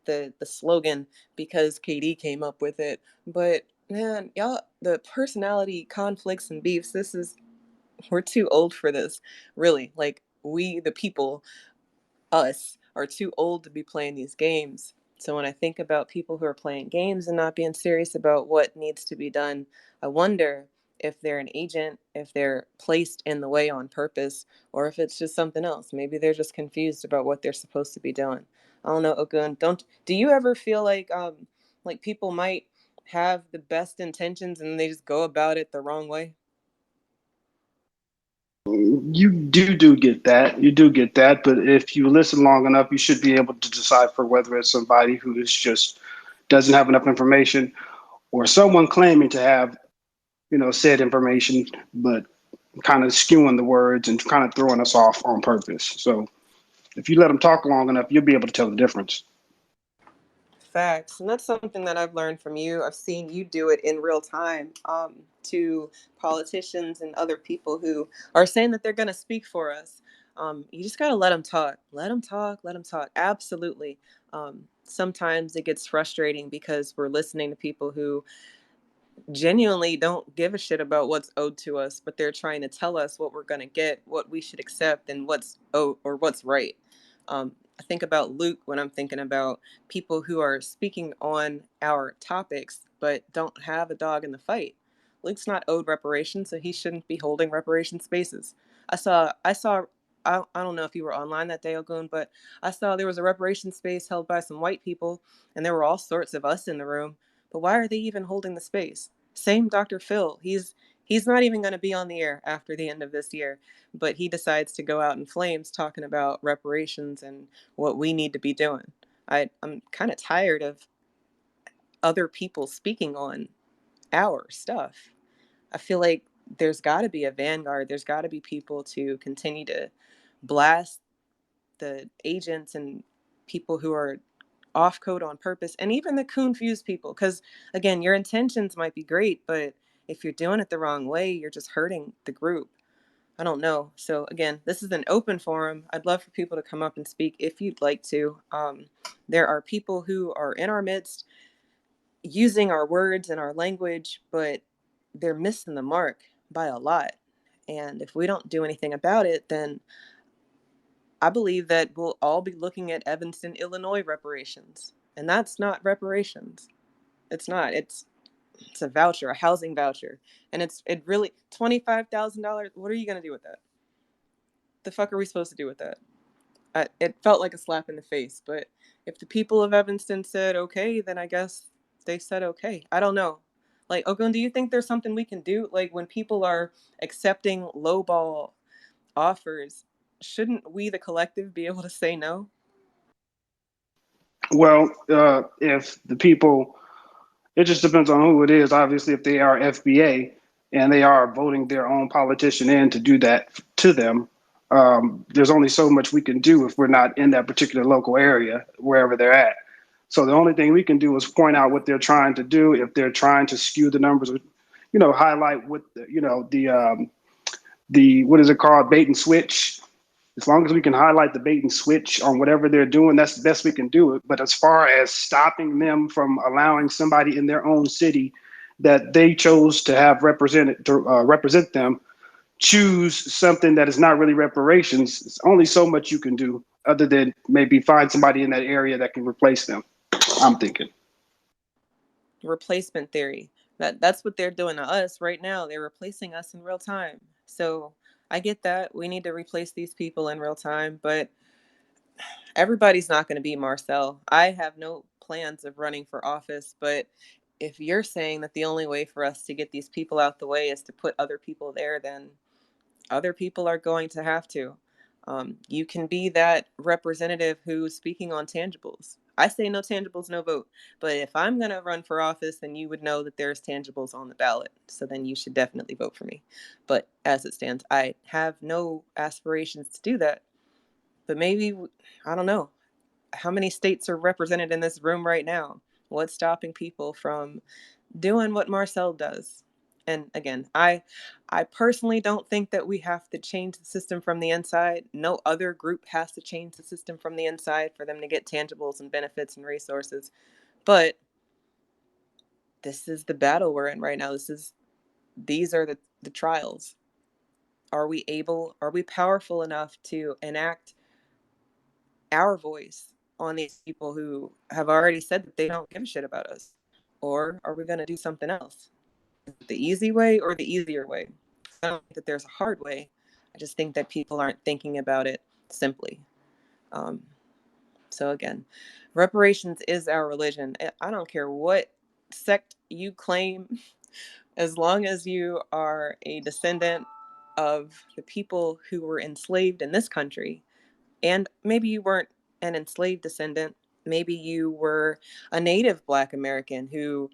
the slogan because KD came up with it. But man, y'all, the personality conflicts and beefs, we're too old for this, really. Like, we, the people, us, are too old to be playing these games. So when I think about people who are playing games and not being serious about what needs to be done, I wonder if they're an agent, if they're placed in the way on purpose, or if it's just something else. Maybe they're just confused about what they're supposed to be doing. I don't know, Ogun. Don't do you ever feel like people might have the best intentions and they just go about it the wrong way? You do get that. You do get that. But if you listen long enough, you should be able to decipher whether it's somebody who is just doesn't have enough information or someone claiming to have, said information, but kind of skewing the words and kind of throwing us off on purpose. So if you let them talk long enough, you'll be able to tell the difference. Facts. And that's something that I've learned from you. I've seen you do it in real time to politicians and other people who are saying that they're going to speak for us. You just got to let them talk. Let them talk. Let them talk. Absolutely. Sometimes it gets frustrating because we're listening to people who genuinely don't give a shit about what's owed to us, but they're trying to tell us what we're going to get, what we should accept, and what's owed or what's right. I think about Luke when I'm thinking about people who are speaking on our topics but don't have a dog in the fight. Luke's not owed reparations, so he shouldn't be holding reparation spaces. I don't know if you were online that day, Ogun, but I saw there was a reparation space held by some white people, and there were all sorts of us in the room. But why are they even holding the space? Same Dr. Phil. He's not even going to be on the air after the end of this year, but he decides to go out in flames talking about reparations and what we need to be doing. I'm kind of tired of other people speaking on our stuff. I feel like there's got to be a vanguard. There's got to be people to continue to blast the agents and people who are off code on purpose, and even the confused people. Because again, your intentions might be great, but if you're doing it the wrong way, you're just hurting the group. I don't know. So again, this is an open forum. I'd love for people to come up and speak if you'd like to. There are people who are in our midst using our words and our language, but they're missing the mark by a lot. And if we don't do anything about it, then I believe that we'll all be looking at Evanston, Illinois reparations. And that's not reparations. It's not. It's a voucher, a housing voucher. And it really $25,000. What are you gonna do with that? The fuck are we supposed to do with that? It felt like a slap in the face, but if the people of Evanston said okay, then I guess they said okay. I don't know. Like, Ogun, do you think there's something we can do? Like, when people are accepting lowball offers, shouldn't we, the collective, be able to say no? Well, if the people, it just depends on who it is. Obviously, if they are FBA and they are voting their own politician in to do that to them, there's only so much we can do if we're not in that particular local area, wherever they're at. So the only thing we can do is point out what they're trying to do. If they're trying to skew the numbers, highlight what the what is it called, bait and switch. As long as we can highlight the bait and switch on whatever they're doing, that's the best we can do. But as far as stopping them from allowing somebody in their own city that they chose to have represented to represent them choose something that is not really reparations, it's only so much you can do other than maybe find somebody in that area that can replace them. I'm thinking. Replacement theory. That's what they're doing to us right now. They're replacing us in real time. So I get that. We need to replace these people in real time, but everybody's not going to be Marcel. I have no plans of running for office, but if you're saying that the only way for us to get these people out the way is to put other people there, then other people are going to have to. You can be that representative who's speaking on tangibles. I say no tangibles, no vote. But if I'm going to run for office, then you would know that there's tangibles on the ballot. So then you should definitely vote for me. But as it stands, I have no aspirations to do that. But maybe, I don't know, how many states are represented in this room right now? What's stopping people from doing what Marcel does? And again, I personally don't think that we have to change the system from the inside. No other group has to change the system from the inside for them to get tangibles and benefits and resources. But this is the battle we're in right now. These are the trials. Are we powerful enough to enact our voice on these people who have already said that they don't give a shit about us? Or are we going to do something else? The easy way or the easier way? I don't think that there's a hard way. I just think that people aren't thinking about it simply. Um, so again, reparations is our religion. I don't care what sect you claim, as long as you are a descendant of the people who were enslaved in this country, and maybe you weren't an enslaved descendant, maybe you were a native Black American who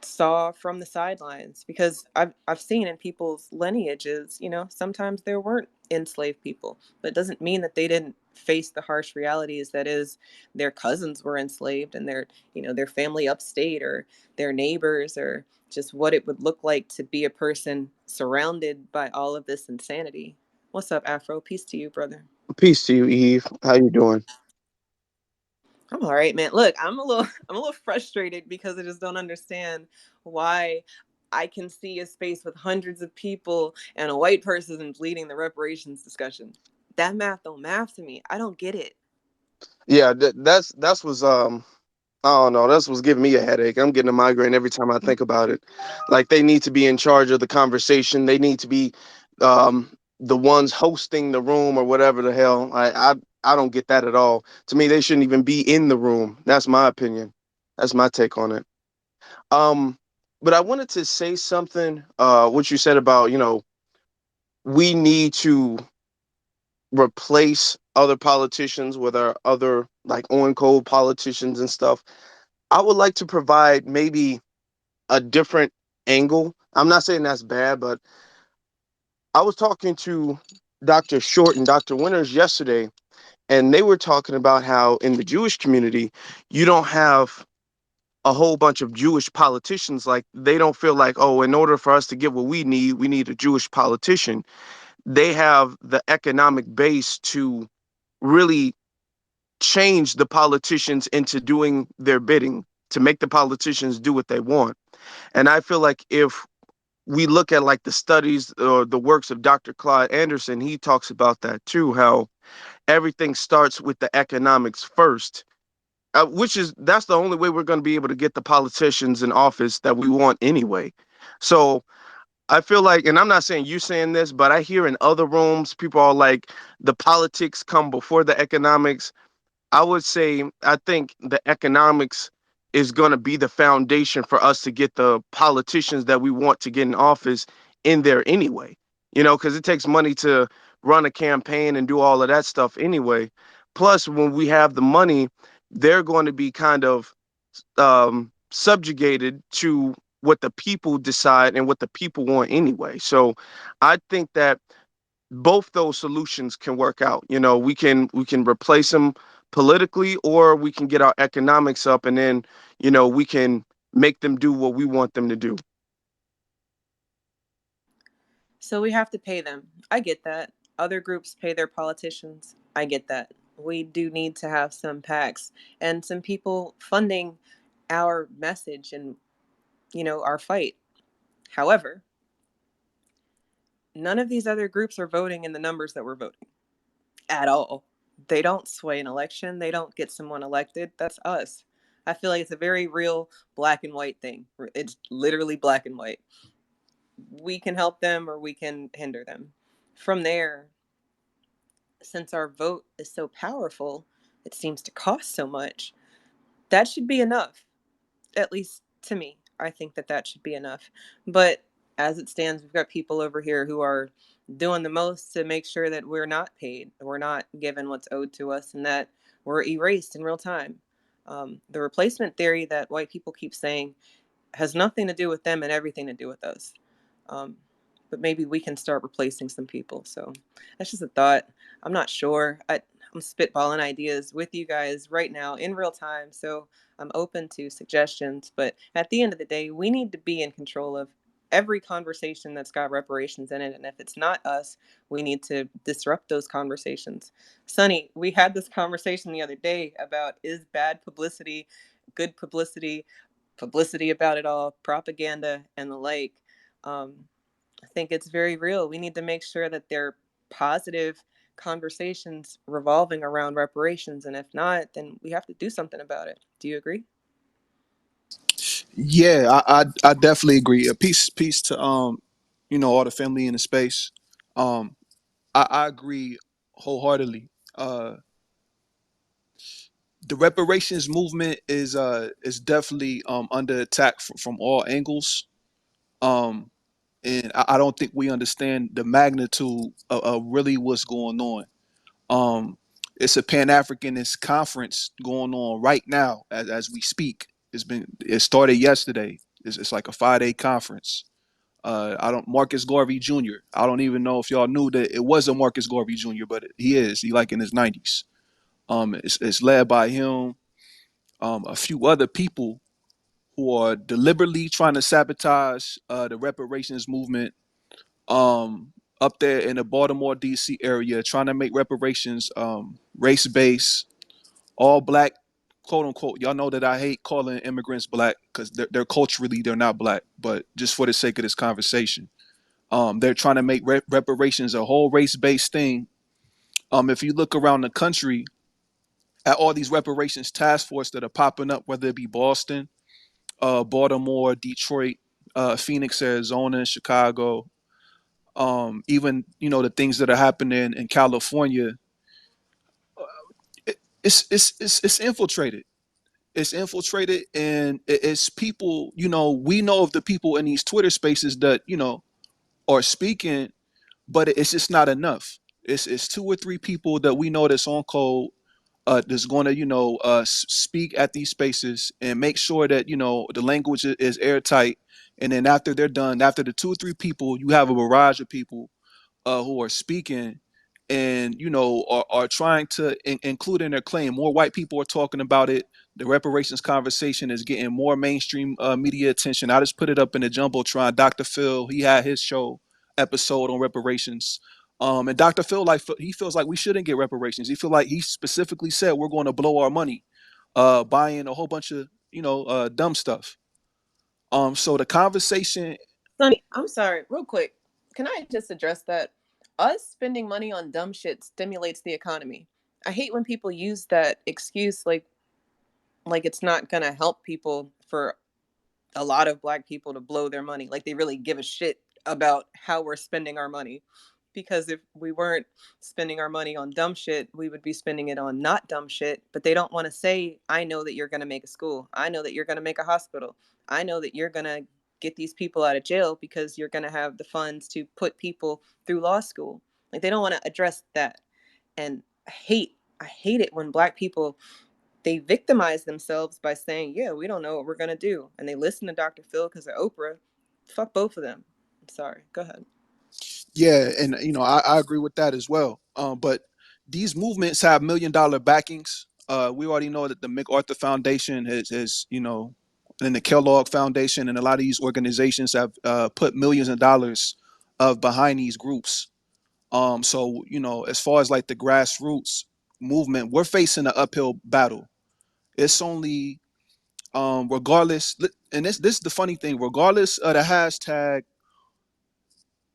saw from the sidelines, because I've seen in people's lineages, sometimes there weren't enslaved people, but it doesn't mean that they didn't face the harsh realities that is their cousins were enslaved and their family upstate, or their neighbors, or just what it would look like to be a person surrounded by all of this insanity. What's up, Afro? Peace to you, brother. Peace to you, Eve. How you doing? I'm all right, man. Look, I'm a little frustrated because I just don't understand why I can see a space with hundreds of people and a white person leading the reparations discussion. That math don't math to me. I don't get it. Yeah, that's was I don't know. That's what's giving me a headache. I'm getting a migraine every time I think about it. Like they need to be in charge of the conversation. They need to be the ones hosting the room or whatever the hell. I don't get that at all. To me, they shouldn't even be in the room. That's my opinion. That's my take on it. Um, but I wanted to say something. What you said about we need to replace other politicians with our other like on code politicians and stuff. I would like to provide maybe a different angle. I'm not saying that's bad, but I was talking to Dr. Short and Dr. Winters yesterday, and they were talking about how in the Jewish community, you don't have a whole bunch of Jewish politicians. Like they don't feel like, oh, in order for us to get what we need a Jewish politician. They have the economic base to really change the politicians into doing their bidding, to make the politicians do what they want. And I feel like if we look at like the studies or the works of Dr. Claude Anderson, he talks about that too, how everything starts with the economics first, which is that's the only way we're going to be able to get the politicians in office that we want anyway. So I feel like, and I'm not saying you saying this, but I hear in other rooms, people are like, the politics come before the economics. I would say I think the economics is going to be the foundation for us to get the politicians that we want to get in office in there anyway. Because it takes money to run a campaign and do all of that stuff anyway. Plus, when we have the money, they're going to be kind of subjugated to what the people decide and what the people want anyway. So I think that both those solutions can work out. We can replace them politically, or we can get our economics up, and then we can make them do what we want them to do. So we have to pay them. I get that. Other groups pay their politicians. I get that. We do need to have some PACs and some people funding our message and our fight. However, none of these other groups are voting in the numbers that we're voting at all. They don't sway an election. They don't get someone elected. That's us. I feel like it's a very real black and white thing. It's literally black and white. We can help them or we can hinder them. From there, since our vote is so powerful, it seems to cost so much. That should be enough, at least to me. I think that that should be enough. But as it stands, we've got people over here who are doing the most to make sure that we're not paid, we're not given what's owed to us, and that we're erased in real time. The replacement theory that white people keep saying has nothing to do with them and everything to do with us. Um, but maybe we can start replacing some people. So that's just a thought. I'm not sure. I'm spitballing ideas with you guys right now in real time. So I'm open to suggestions. But at the end of the day, we need to be in control of every conversation that's got reparations in it. And if it's not us, we need to disrupt those conversations. Sonny, we had this conversation the other day about, is bad publicity good publicity, publicity about it all, propaganda, and the like. Um, I think it's very real. We need to make sure that they're positive conversations revolving around reparations. And if not, then we have to do something about it. Do you agree? Yeah, I definitely agree. A peace to all the family in the space. Um, I agree wholeheartedly. The reparations movement is definitely under attack from all angles. Um, and I don't think we understand the magnitude of really what's going on. Um, it's a Pan Africanist conference going on right now as we speak. It started yesterday. It's like a 5-day conference. I don't Marcus Garvey Jr. I don't even know if y'all knew that it was a Marcus Garvey Jr., but he is. He like in his 90s. It's led by him, a few other people who are deliberately trying to sabotage the reparations movement up there in the Baltimore, D.C. area, trying to make reparations race based, all black, quote unquote. Y'all know that I hate calling immigrants black because they're culturally they're not black, but just for the sake of this conversation, they're trying to make reparations a whole race based thing. If you look around the country at all these reparations task force that are popping up, whether it be Boston, Baltimore, Detroit, Phoenix, Arizona, Chicago, even the things that are happening in California, it's infiltrated. It's infiltrated, and it's people. We know of the people in these Twitter spaces that are speaking, but it's just not enough. It's 2 or 3 people that we know that's on code, that's going to speak at these spaces and make sure that the language is airtight. And then after they're done, after the 2 or 3 people, you have a barrage of people who are speaking and are trying to include in their claim. More white people are talking about it. The reparations conversation is getting more mainstream media attention. I just put it up in the jumbotron. Dr. Phil, he had his show episode on reparations. And Dr. Phil, like, he feels like we shouldn't get reparations. He specifically said we're going to blow our money buying a whole bunch of dumb stuff. So the conversation. Sonny, I'm sorry, real quick. Can I just address that? Us spending money on dumb shit stimulates the economy. I hate when people use that excuse like it's not gonna help people for a lot of black people to blow their money. Like they really give a shit about how we're spending our money. Because if we weren't spending our money on dumb shit, we would be spending it on not dumb shit. But they don't want to say, I know that you're going to make a school. I know that you're going to make a hospital. I know that you're going to get these people out of jail because you're going to have the funds to put people through law school. Like they don't want to address that. And I hate it when black people, they victimize themselves by saying, yeah, we don't know what we're going to do. And they listen to Dr. Phil because of Oprah. Fuck both of them. I'm sorry. Go ahead. Yeah, and I agree with that as well. But these movements have $1 million backings. We already know that the MacArthur Foundation has and the Kellogg Foundation and a lot of these organizations have put millions of dollars of behind these groups. So as far as like the grassroots movement, we're facing an uphill battle. It's only regardless, and this is the funny thing, regardless of the hashtag,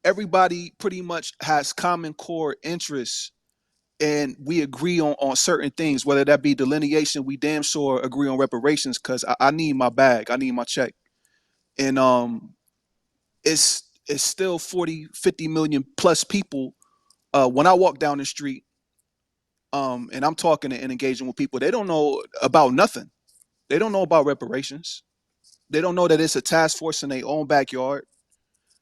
everybody pretty much has common core interests and we agree on certain things, whether that be delineation. We damn sure agree on reparations because I need my bag, I need my check. And it's still 40, 50 million plus people. When I walk down the street, and I'm talking and engaging with people, they don't know about nothing. They don't know about reparations. They don't know that it's a task force in their own backyard,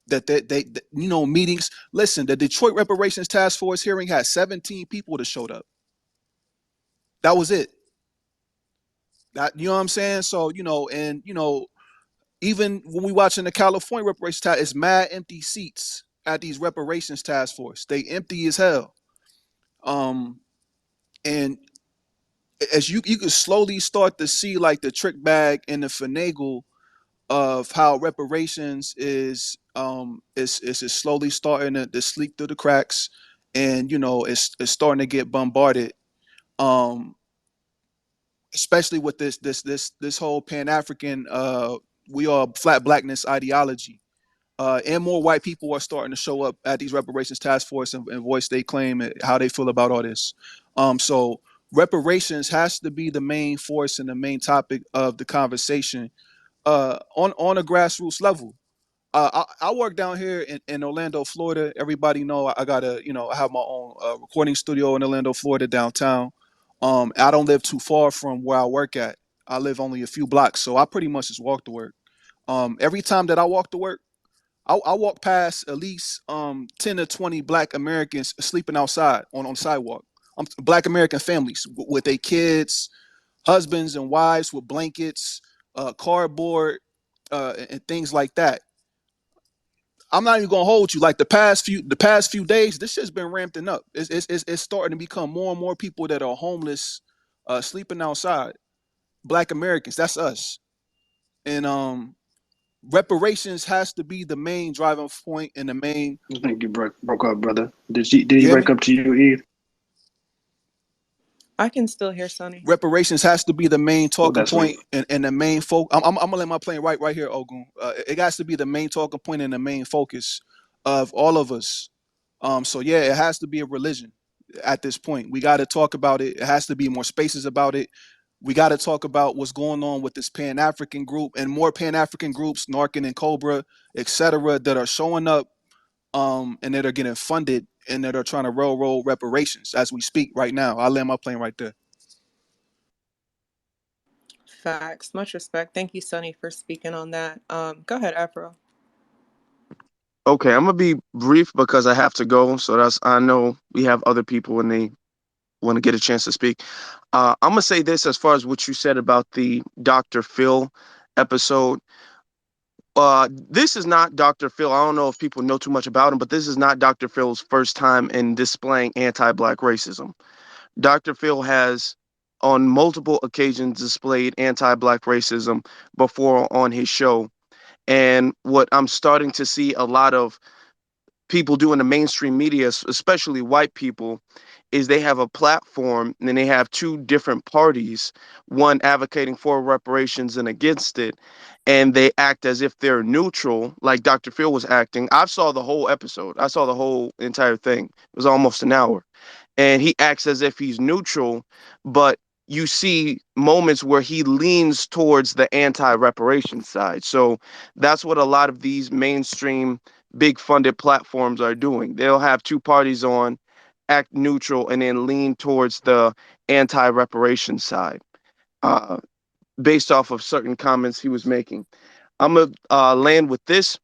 that meetings. Listen, the Detroit Reparations Task Force hearing had 17 people that showed up. That was it. That, you know what I'm saying? So and even when we watching the California reparations task, it's mad empty seats at these reparations task force. They empty as hell. Um, and as you can slowly start to see like the trick bag and the finagle of how reparations is slowly starting to sleep through the cracks, and it's starting to get bombarded, um, especially with this whole Pan African we are flat blackness ideology. And more white people are starting to show up at these reparations task force and voice they claim and how they feel about all this. So reparations has to be the main force and the main topic of the conversation on a grassroots level. I work down here in Orlando, Florida. Everybody know I got I have my own recording studio in Orlando, Florida, downtown. I don't live too far from where I work at. I live only a few blocks, so I pretty much just walk to work. Every time that I walk to work, I walk past at least 10 to 20 Black Americans sleeping outside on the sidewalk. Black American families with their kids, husbands and wives with blankets, cardboard, and things like that. I'm not even gonna hold you. Like the past few days, this shit's been ramping up. It's starting to become more and more people that are homeless, sleeping outside. Black Americans, that's us. And reparations has to be the main driving point and the main. I think you broke up, brother. Did You he hear break me? up to you, Eve? I can still hear Sonny. Reparations has to be the main Oh, talking that's sweet. point and the main focus. I'm gonna let my plane right here, Ogun. It has to be the main talking point and the main focus of all of us. So yeah, it has to be a religion at this point. We got to talk about it. It has to be more spaces about it. We got to talk about what's going on with this Pan African group and more Pan African groups, Narcan and Cobra, etc., that are showing up and that are getting funded and that are trying to railroad reparations as we speak right now. I'll land my plane right there. Facts. Much respect. Thank you, Sonny, for speaking on that. Go ahead, Afro. Okay, I'm gonna be brief because I have to go. So I know we have other people and they want to get a chance to speak. I'm gonna say this as far as what you said about the Dr. Phil episode. This is not Dr. Phil. I don't know if people know too much about him, but this is not Dr. Phil's first time in displaying anti-black racism. Dr. Phil has on multiple occasions displayed anti-black racism before on his show. And what I'm starting to see a lot of people do in the mainstream media, especially white people, is they have a platform and then they have two different parties, one advocating for reparations and against it, and they act as if they're neutral, like Dr. Phil was acting. I saw the whole episode. I saw the whole entire thing. It was almost an hour. And he acts as if he's neutral, but you see moments where he leans towards the anti-reparation side. So that's what a lot of these mainstream big funded platforms are doing. They'll have two parties on, act neutral, and then lean towards the anti-reparation side, uh, based off of certain comments he was making. I'm gonna land with this,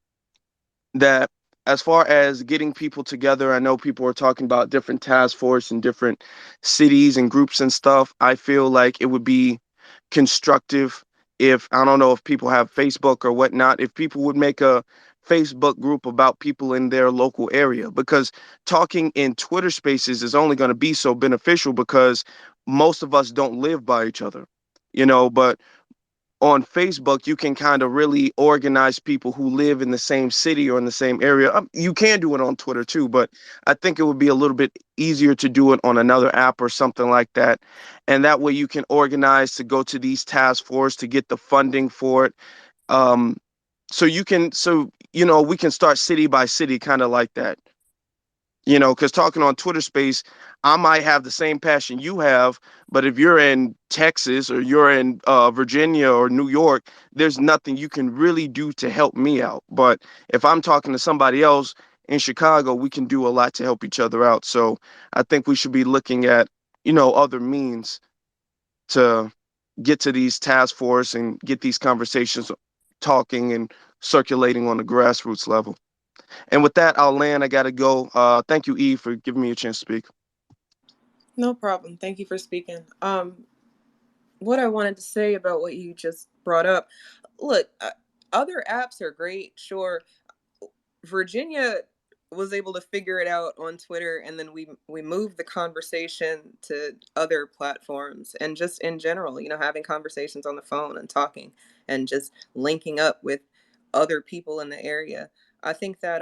that as far as getting people together, I know people are talking about different task force and different cities and groups and stuff. I feel like it would be constructive if, I don't know if people have Facebook or whatnot, if people would make a Facebook group about people in their local area, because talking in Twitter spaces is only going to be so beneficial because most of us don't live by each other, but on Facebook, you can kind of really organize people who live in the same city or in the same area. You can do it on Twitter too, but I think it would be a little bit easier to do it on another app or something like that. And that way you can organize to go to these task force to get the funding for it. Um, so we can start city by city, kind of like that. Because talking on Twitter space, I might have the same passion you have, but if you're in Texas or you're in Virginia or New York, there's nothing you can really do to help me out. But if I'm talking to somebody else in Chicago, we can do a lot to help each other out. So I think we should be looking at, other means to get to these task force and get these conversations talking and circulating on the grassroots level. And with that, I'll land. I got to go. Thank you, Eve, for giving me a chance to speak. No problem. Thank you for speaking. What I wanted to say about what you just brought up. Look, other apps are great, sure. Virginia was able to figure it out on Twitter, and then we moved the conversation to other platforms, and just in general, having conversations on the phone and talking and just linking up with other people in the area. I think that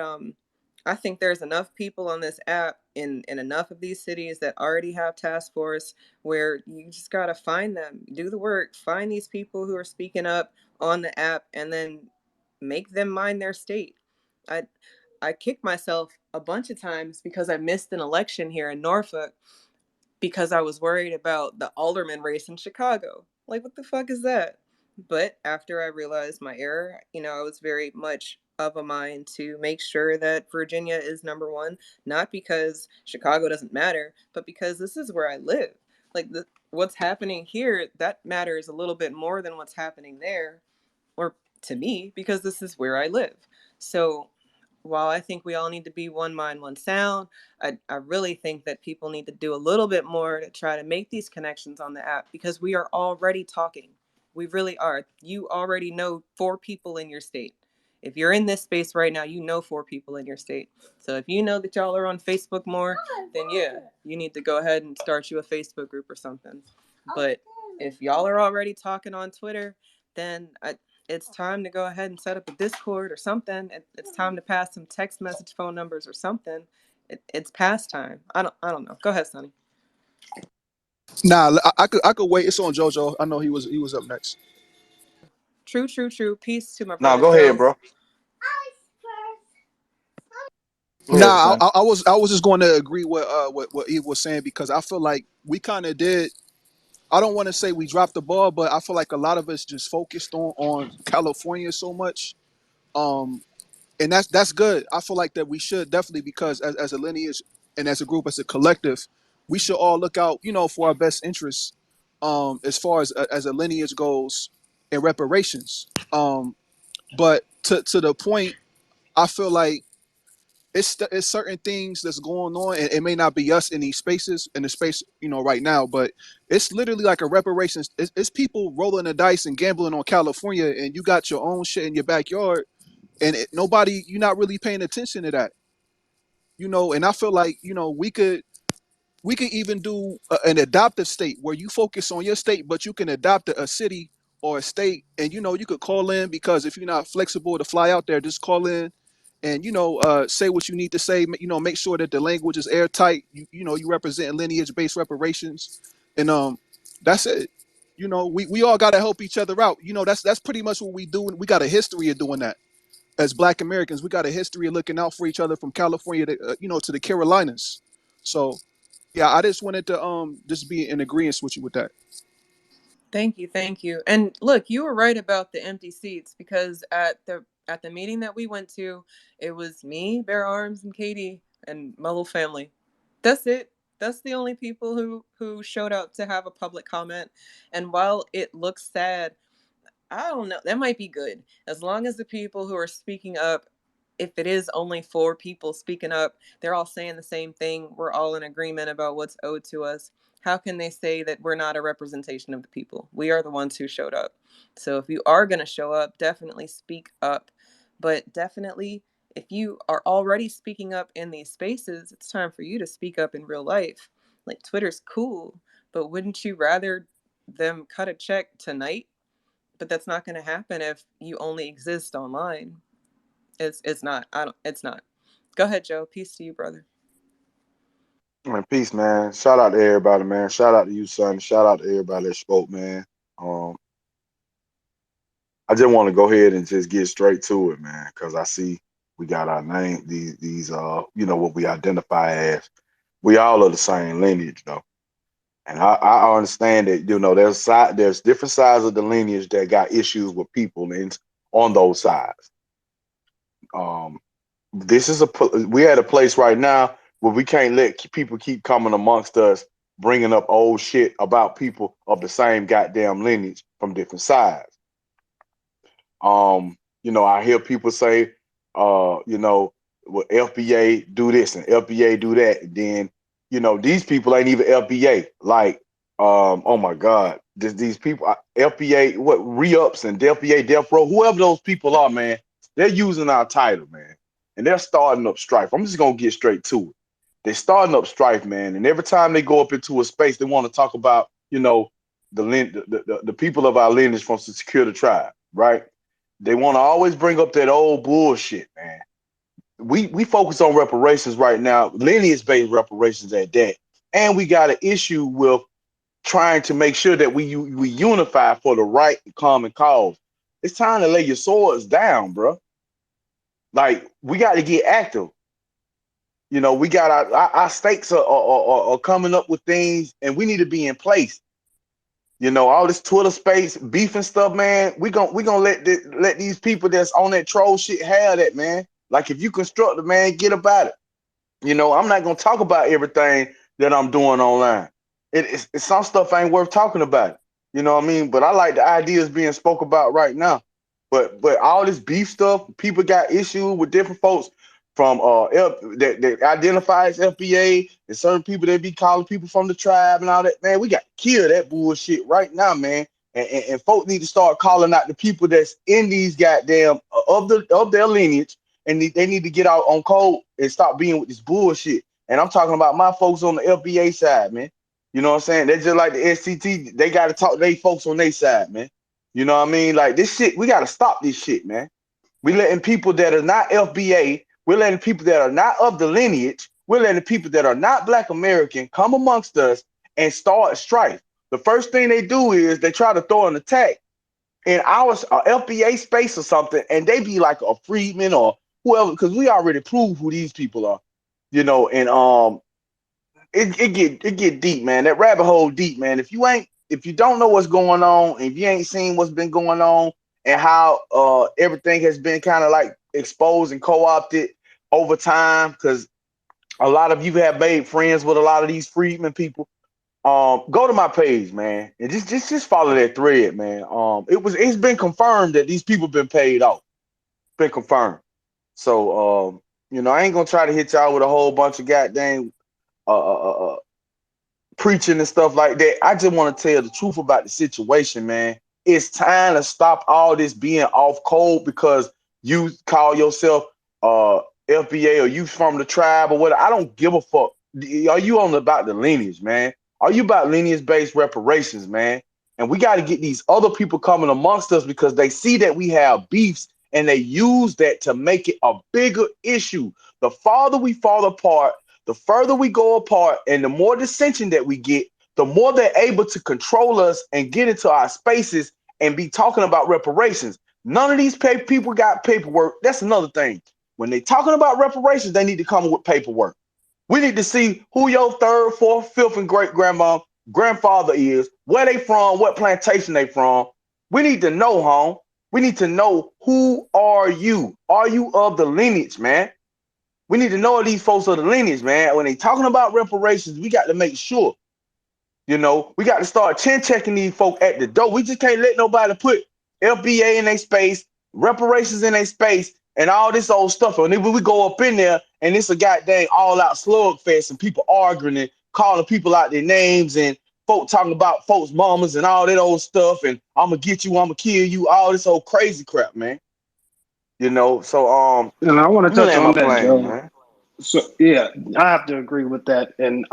I think there's enough people on this app in enough of these cities that already have task force, where you just gotta find them, do the work, find these people who are speaking up on the app, and then make them mind their state. I I kicked myself a bunch of times because I missed an election here in Norfolk because I was worried about the alderman race in Chicago. Like, what the fuck is that? But after I realized my error, I was very much of a mind to make sure that Virginia is number one, not because Chicago doesn't matter, but because this is where I live. Like, what's happening here, that matters a little bit more than what's happening there, or to me, because this is where I live. So while I think we all need to be one mind, one sound, I really think that people need to do a little bit more to try to make these connections on the app, because we are already talking. We really are. You already know 4 people in your state. If you're in this space right now, you know 4 people in your state. So if you know that y'all are on Facebook more, then yeah, you need to go ahead and start you a Facebook group or something. But if y'all are already talking on Twitter, then it's time to go ahead and set up a Discord or something. It's time to pass some text message phone numbers or something. It's past time. I don't know. Go ahead, Sonny. Nah, I could wait. It's on JoJo. I know he was up next. True, true, true. Peace to my No, brother go ahead, Joe. bro. Go ahead, Nah, son. I was just going to agree with what Eve was saying, because I feel like we kind of did. I don't want to say we dropped the ball, but I feel like a lot of us just focused on California so much. Um, and that's good. I feel like that we should definitely, because as a lineage and as a group, as a collective, we should all look out, for our best interests, as far as a lineage goes and reparations. But to the point, I feel like it's certain things that's going on, and it may not be us in these spaces in the space right now, but it's literally like a reparations. It's people rolling the dice and gambling on California, and you got your own shit in your backyard, and nobody, you're not really paying attention to that, and I feel like we could even do an adoptive state where you focus on your state, but you can adopt a city or a state, and you could call in, because if you're not flexible to fly out there, just call in and say what you need to say. Make sure that the language is airtight. You represent lineage-based reparations, and that's it. We all got to help each other out. That's pretty much what we do, and we got a history of doing that as Black Americans. We got a history of looking out for each other from California to to the Carolinas. So yeah, I just wanted to just be in agreement with you with that. Thank you, thank you. And look, you were right about the empty seats, because at the meeting that we went to, it was me, Bear Arms, and Katie, and my little family. That's it. That's the only people who showed up to have a public comment. And while it looks sad, I don't know. That might be good. As long as the people who are speaking up, if it is only 4 people speaking up, they're all saying the same thing. We're all in agreement about what's owed to us. How can they say that we're not a representation of the people? We are the ones who showed up. So if you are going to show up, definitely speak up. But definitely, if you are already speaking up in these spaces, it's time for you to speak up in real life. Like, Twitter's cool, but wouldn't you rather them cut a check tonight? But that's not going to happen if you only exist online. It's not. I don't. It's not. Go ahead, Joe. Peace to you, brother. Man, peace, man. Shout out to everybody, man. Shout out to you, son. Shout out to everybody that spoke, man. Um, I just want to go ahead and just get straight to it, man, because I see we got our name, these what we identify as. We all are the same lineage, though. And I understand that, there's different sides of the lineage that got issues with people and on those sides. This is we at a place right now where we can't let people keep coming amongst us, bringing up old shit about people of the same goddamn lineage from different sides. I hear people say, well, FBA do this and FBA do that. And then, these people ain't even FBA. Like, oh my God, these people, FBA, what re-ups and FBA, Death Row, whoever those people are, man, they're using our title, man. and they're starting up strife. I'm just gonna get straight to it. They're starting up strife, man. And every time they go up into a space, they want to talk about, the people of our lineage from to secure the tribe, right? They want to always bring up that old bullshit, man. We focus on reparations right now, lineage-based reparations at that, and we got an issue with trying to make sure that we unify for the right and common cause. It's time to lay your swords down, bro. Like, we got to get active. We got our stakes are coming up with things, and we need to be in place. All this Twitter space beef and stuff, man. We gonna let these people that's on that troll shit have that, man. Like, if you constructive, man, get about it. I'm not gonna talk about everything that I'm doing online. It's some stuff ain't worth talking about. You know what I mean? But I like the ideas being spoke about right now. But all this beef stuff, people got issues with different folks from that identify as FBA, and certain people that be calling people from the tribe and all that. Man, we got to kill that bullshit right now, man. And folks need to start calling out the people that's in these goddamn of their lineage, and they need to get out on code and stop being with this bullshit. And I'm talking about my folks on the FBA side, man. You know what I'm saying? They're just like the SCT. They got to talk to their folks on their side, man. You know what I mean? Like, this shit, we got to stop this shit, man. We letting people that are not FBA, we're letting people that are not of the lineage, we're letting people that are not Black American come amongst us and start strife. The first thing they do is they try to throw an attack in our FBA space or something, and they be like a Freedman or whoever, because we already proved who these people are, and it get deep, man. That rabbit hole deep, man. If you don't know what's going on, and if you ain't seen what's been going on and how everything has been kind of like exposed and co-opted over time, because a lot of you have made friends with a lot of these Freedmen people. Go to my page, man, and just follow that thread, man. It's been confirmed that these people been paid off. Been confirmed. So I ain't gonna try to hit y'all with a whole bunch of goddamn preaching and stuff like that. I just want to tell the truth about the situation, man. It's time to stop all this being off code because you call yourself FBA or you from the tribe or whatever. I don't give a fuck. Are you on about the lineage, man? Are you about lineage-based reparations, man? And we got to get these other people coming amongst us because they see that we have beefs and they use that to make it a bigger issue. The farther we fall apart, the further we go apart, and the more dissension that we get, the more they're able to control us and get into our spaces and be talking about reparations. None of these people got paperwork. That's another thing. When they talking about reparations, they need to come with paperwork. We need to see who your third, fourth, fifth, and grandfather is, where they from, what plantation they from. We need to know, home. We need to know, who are you? Are you of the lineage, man? We need to know these folks of the lineage, man. When they talking about reparations, we got to make sure. We got to start chin-checking these folk at the door. We just can't let nobody put FBA in their space, reparations in their space, and all this old stuff. And then when we go up in there and it's a goddamn all-out slugfest and people arguing and calling people out their names and folk talking about folks' mamas and all that old stuff and I'm going to get you, I'm going to kill you, all this old crazy crap, man. So and I want to touch on that, plane, Joe. man. So yeah, I have to agree with that. And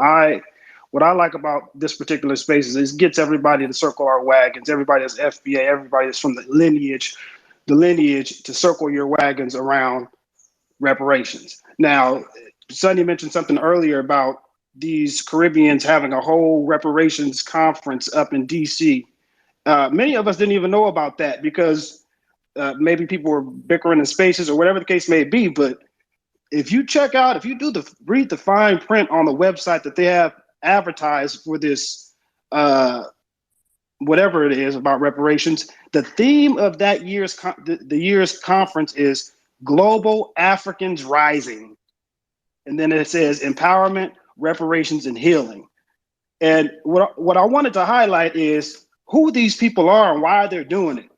what I like about this particular space is it gets everybody to circle our wagons, everybody that's FBA, everybody that's from the lineage to circle your wagons around reparations. Now, Sonny mentioned something earlier about these Caribbeans having a whole reparations conference up in DC. Many of us didn't even know about that because maybe people were bickering in spaces or whatever the case may be. But if you read the fine print on the website that they have advertised for this, whatever it is about reparations, the theme of that year's conference is Global Africans Rising. And then it says empowerment, reparations, and healing. And what I wanted to highlight is who these people are and why they're doing it.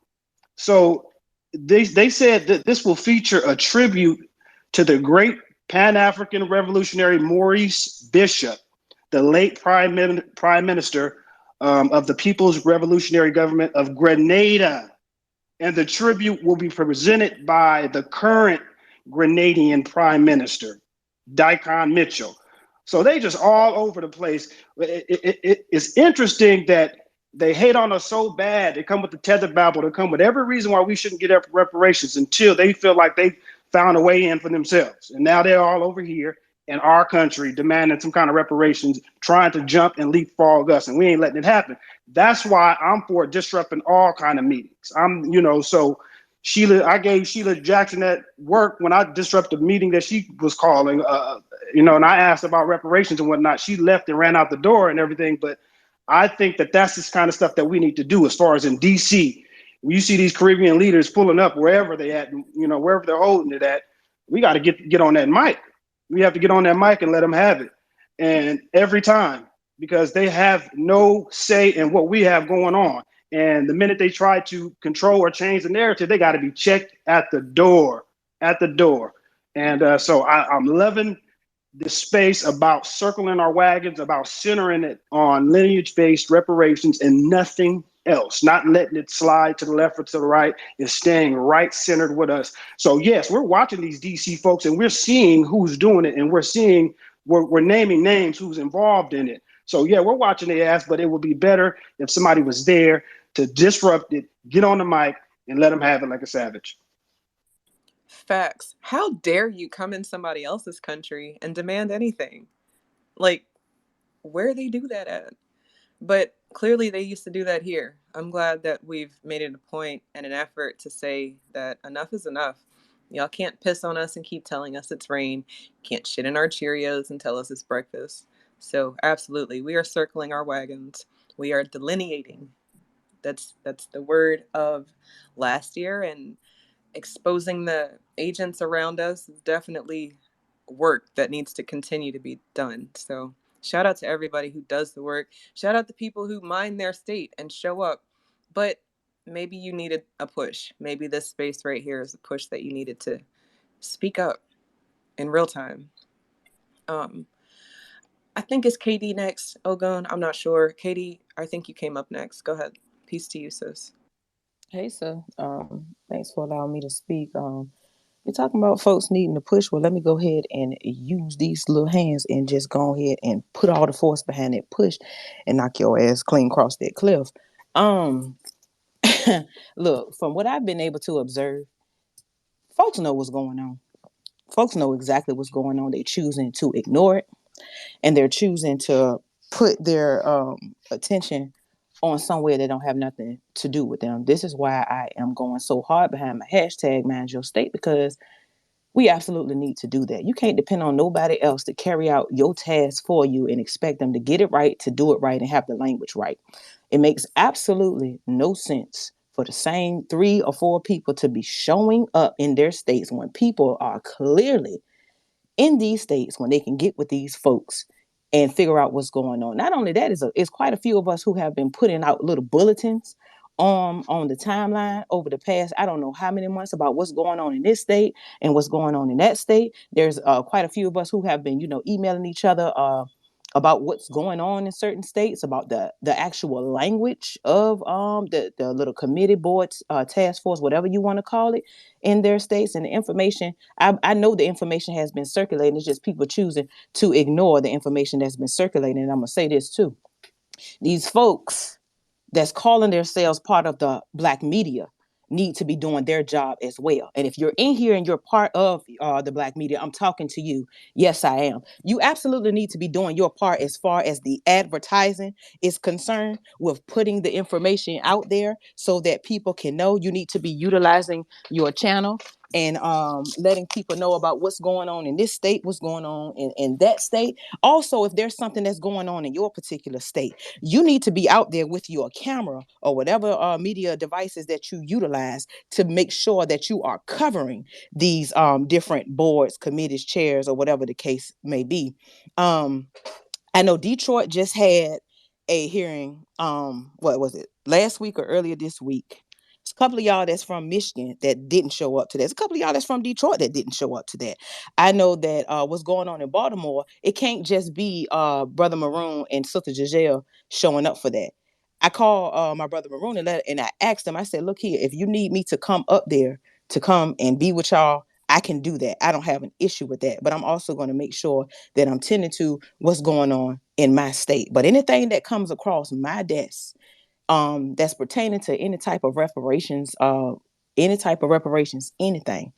So they said that this will feature a tribute to the great Pan-African revolutionary Maurice Bishop, the late Prime Minister of the People's Revolutionary Government of Grenada. And the tribute will be presented by the current Grenadian Prime Minister, Daikon Mitchell. So they just all over the place. It's interesting that they hate on us so bad. They come with the tether babble. They come with every reason why we shouldn't get reparations until they feel like they found a way in for themselves. And now they're all over here in our country demanding some kind of reparations, trying to jump and leapfrog us, and we ain't letting it happen. That's why I'm for disrupting all kind of meetings. So I gave Sheila Jackson that work when I disrupted the meeting that she was calling, and I asked about reparations and whatnot. She left and ran out the door and everything. But I think that that's this kind of stuff that we need to do as far as in DC. When you see these Caribbean leaders pulling up wherever they at, wherever they're holding it at, we got to get on that mic. We have to get on that mic and let them have it. And every time, because they have no say in what we have going on. And the minute they try to control or change the narrative, they got to be checked at the door. And so I'm loving the space about circling our wagons, about centering it on lineage-based reparations and nothing else, not letting it slide to the left or to the right, is staying right centered with us. So yes, we're watching these DC folks and we're seeing who's doing it, and we're naming names who's involved in it. So yeah, we're watching their ass, but it would be better if somebody was there to disrupt it, get on the mic, and let them have it like a savage. Facts. How dare you come in somebody else's country and demand anything? Like, where they do that at? But clearly they used to do that here. I'm glad that we've made it a point and an effort to say that enough is enough. Y'all can't piss on us and keep telling us it's rain. Can't shit in our Cheerios and tell us it's breakfast. So absolutely, we are circling our wagons. We are delineating. That's the word of last year, and exposing the agents around us is definitely work that needs to continue to be done. So shout out to everybody who does the work. Shout out to people who mind their state and show up. But maybe you needed a push. Maybe this space right here is a push that you needed to speak up in real time. I think it's KD next, Ogun. I'm not sure. KD, I think you came up next. Go ahead. Peace to you, sis. Hey, sir. Thanks for allowing me to speak. You're talking about folks needing to push. Well, let me go ahead and use these little hands and just go ahead and put all the force behind that push and knock your ass clean across that cliff. Look, from what I've been able to observe, folks know what's going on. Folks know exactly what's going on. They're choosing to ignore it, and they're choosing to put their attention on somewhere that don't have nothing to do with them. This is why I am going so hard behind my hashtag Mind Your State, because we absolutely need to do that. You can't depend on nobody else to carry out your task for you and expect them to get it right, to do it right, and have the language right. It makes absolutely no sense for the same 3 or 4 people to be showing up in their states when people are clearly in these states, when they can get with these folks and figure out what's going on. Not only that, it's quite a few of us who have been putting out little bulletins on the timeline over the past, I don't know how many months, about what's going on in this state and what's going on in that state. There's quite a few of us who have been, emailing each other about what's going on in certain states, about the actual language of the little committee boards, task force, whatever you want to call it, in their states. And the information, I know the information has been circulating. It's just people choosing to ignore the information that's been circulating. And I'm going to say this too. These folks that's calling themselves part of the Black media need to be doing their job as well. And if you're in here and you're part of the Black media, I'm talking to you. Yes, I am. You absolutely need to be doing your part as far as the advertising is concerned, with putting the information out there so that people can know. You need to be utilizing your channel and letting people know about what's going on in this state, what's going on in that state. Also, if there's something that's going on in your particular state, you need to be out there with your camera or whatever media devices that you utilize to make sure that you are covering these different boards, committees, chairs, or whatever the case may be. I know Detroit just had a hearing, what was it, last week or earlier this week. There's a couple of y'all that's from Michigan that didn't show up to that. There's a couple of y'all that's from Detroit that didn't show up to that. I know that what's going on in Baltimore, it can't just be Brother Maroon and Sister Giselle showing up for that. I called my brother Maroon and I asked him, I said, look here, if you need me to come up there to come and be with y'all, I can do that. I don't have an issue with that. But I'm also going to make sure that I'm tending to what's going on in my state. But anything that comes across my desk, that's pertaining to any type of reparations, anything,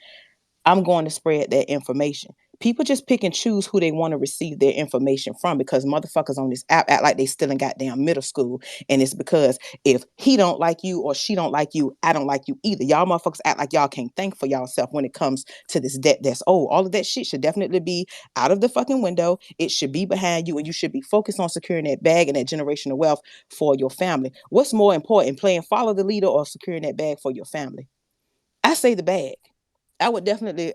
I'm going to spread that information. People just pick and choose who they want to receive their information from, because motherfuckers on this app act like they still in goddamn middle school. And it's because if he don't like you or she don't like you, I don't like you either. Y'all motherfuckers act like y'all can't think for yourself when it comes to this debt that's owed. All of that shit should definitely be out of the fucking window. It should be behind you, and you should be focused on securing that bag and that generational wealth for your family. What's more important, playing follow the leader or securing that bag for your family? I say the bag. I would definitely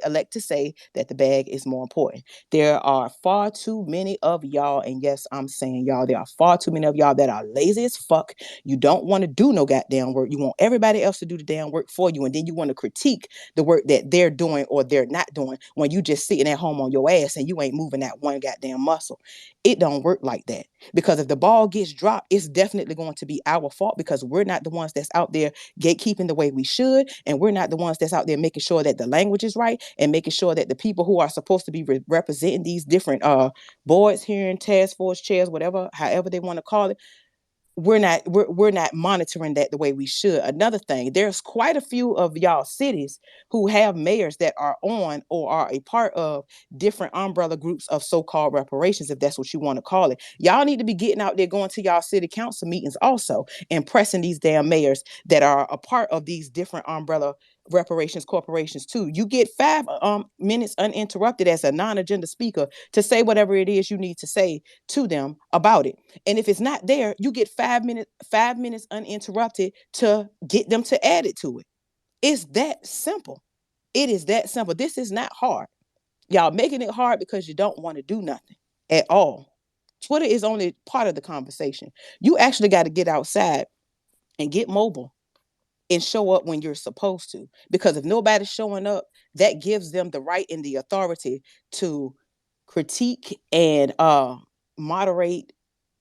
elect to say that the bag is more important. There are far too many of y'all, and yes, I'm saying y'all, there are far too many of y'all that are lazy as fuck. You don't want to do no goddamn work. You want everybody else to do the damn work for you, and then you want to critique the work that they're doing or they're not doing when you just sitting at home on your ass and you ain't moving that one goddamn muscle. It don't work like that, because if the ball gets dropped, it's definitely going to be our fault, because we're not the ones that's out there gatekeeping the way we should, and we're not the ones that's out there making sure that the language is right and making sure that the people who are supposed to be representing these different boards, hearing, task force chairs, whatever, however they want to call it, we're not monitoring that the way we should. Another thing, there's quite a few of y'all cities who have mayors that are on or are a part of different umbrella groups of so-called reparations, if that's what you want to call it. Y'all need to be getting out there, going to y'all city council meetings also, and pressing these damn mayors that are a part of these different umbrella reparations corporations too. You get 5 minutes uninterrupted as a non-agenda speaker to say whatever it is you need to say to them about it. And if it's not there, you get 5 minutes uninterrupted to get them to add it to it. It's that simple. It is that simple. This is not hard. Y'all making it hard because you don't want to do nothing at all. Twitter is only part of the conversation. You actually got to get outside and get mobile and show up when you're supposed to. Because if nobody's showing up, that gives them the right and the authority to critique and moderate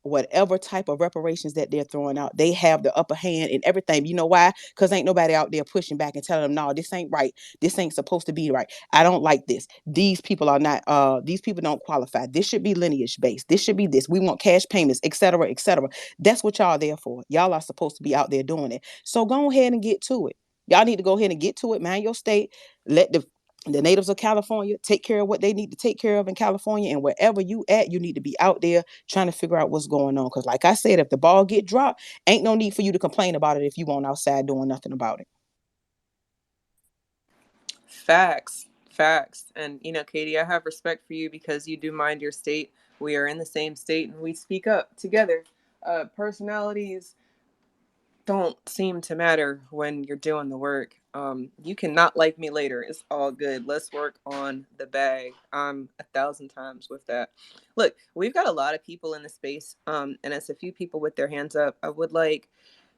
whatever type of reparations that they're throwing out. They have the upper hand in everything. You know why? Because ain't nobody out there pushing back and telling them, no, this ain't right. This ain't supposed to be right. I don't like this. These people are not, these people don't qualify. This should be lineage based. This should be this. We want cash payments, et cetera, et cetera. That's what y'all there for. Y'all are supposed to be out there doing it. So go ahead and get to it. Y'all need to go ahead and get to it, man. Your state, let the natives of California take care of what they need to take care of in California, and wherever you at, you need to be out there trying to figure out what's going on. Because like I said, if the ball get dropped, ain't no need for you to complain about it if you won't outside doing nothing about it. Facts. And Katie, I have respect for you because you do mind your state. We are in the same state and we speak up together. Personalities don't seem to matter when you're doing the work. You cannot like me later. It's all good. Let's work on the bag. I'm 1,000 times with that. Look, we've got a lot of people in the space, and it's a few people with their hands up. I would like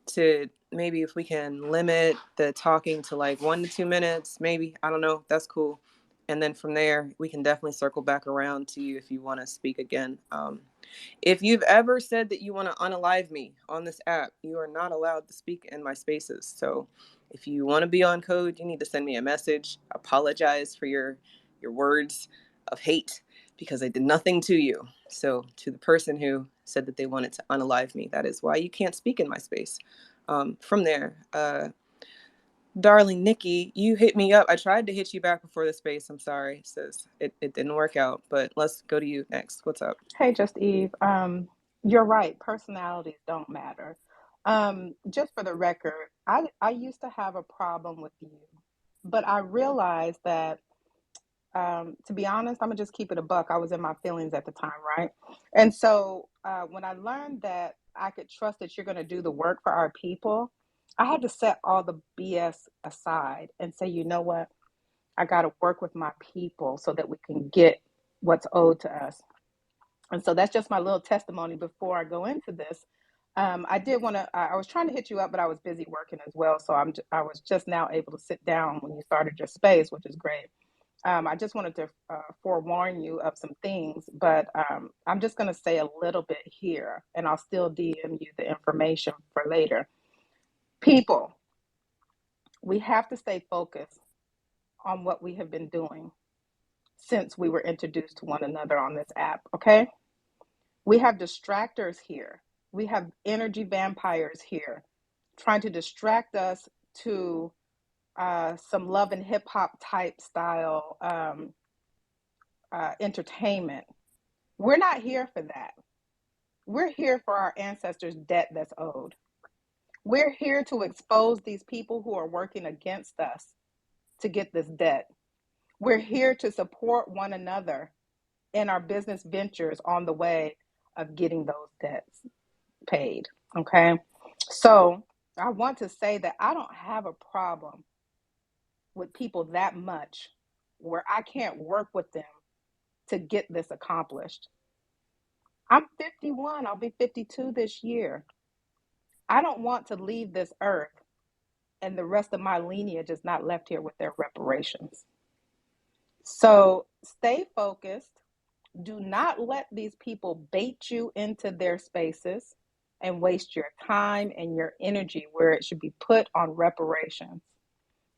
to maybe, if we can limit the talking to like 1 to 2 minutes, maybe. I don't know. That's cool. And then from there, we can definitely circle back around to you if you want to speak again. If you've ever said that you want to unalive me on this app, you are not allowed to speak in my spaces. So if you want to be on code, you need to send me a message. Apologize for your words of hate because I did nothing to you. So to the person who said that they wanted to unalive me, that is why you can't speak in my space. From there, darling Nikki, you hit me up. I tried to hit you back before the space. I'm sorry, sis. It didn't work out, but let's go to you next. What's up? Hey, Just Eve. You're right. Personalities don't matter. Just for the record, I used to have a problem with you, but I realized that, to be honest, I'm gonna just keep it a buck. I was in my feelings at the time, right? And so when I learned that I could trust that you're gonna do the work for our people, I had to set all the BS aside and say, you know what? I got to work with my people so that we can get what's owed to us. And so that's just my little testimony before I go into this. I did want to, I was trying to hit you up, but I was busy working as well. So I was just now able to sit down when you started your space, which is great. I just wanted to forewarn you of some things, but I'm just going to say a little bit here, and I'll still DM you the information for later. People, we have to stay focused on what we have been doing since we were introduced to one another on this app, okay? We have distractors here. We have energy vampires here trying to distract us to some love and hip hop type style entertainment. We're not here for that. We're here for our ancestors' debt that's owed. We're here to expose these people who are working against us to get this debt. We're here to support one another in our business ventures on the way of getting those debts paid. Okay. So I want to say that I don't have a problem with people that much where I can't work with them to get this accomplished. I'm 51, I'll be 52 this year. I don't want to leave this earth and the rest of my lineage is not left here with their reparations. So stay focused. Do not let these people bait you into their spaces and waste your time and your energy where it should be put on reparations.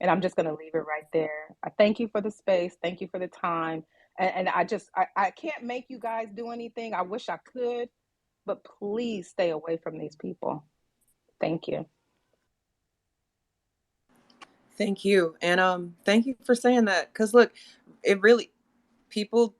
And I'm just going to leave it right there. I thank you for the space. Thank you for the time. And I can't make you guys do anything. I wish I could, but please stay away from these people. Thank you. Thank you. And thank you for saying that. Cause look, it really people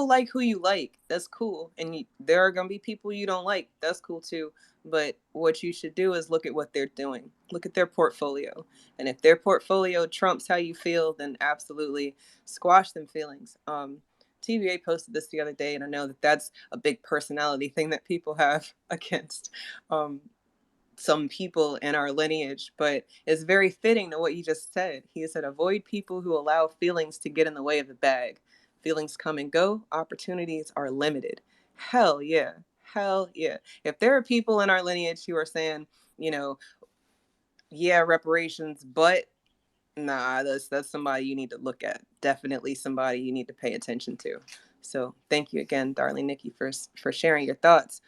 like who you like. That's cool. And there are gonna be people you don't like. That's cool too. But what you should do is look at what they're doing. Look at their portfolio. And if their portfolio trumps how you feel, then absolutely squash them feelings. TVA posted this the other day, and I know that that's a big personality thing that people have against some people in our lineage, but it's very fitting to what you just said. He said, avoid people who allow feelings to get in the way of the bag. Feelings come and go, opportunities are limited. Hell yeah. Hell yeah. If there are people in our lineage who are saying, you know, yeah, reparations, but nah, that's somebody you need to look at. Definitely somebody you need to pay attention to. So thank you again, darling Nikki, for sharing your thoughts.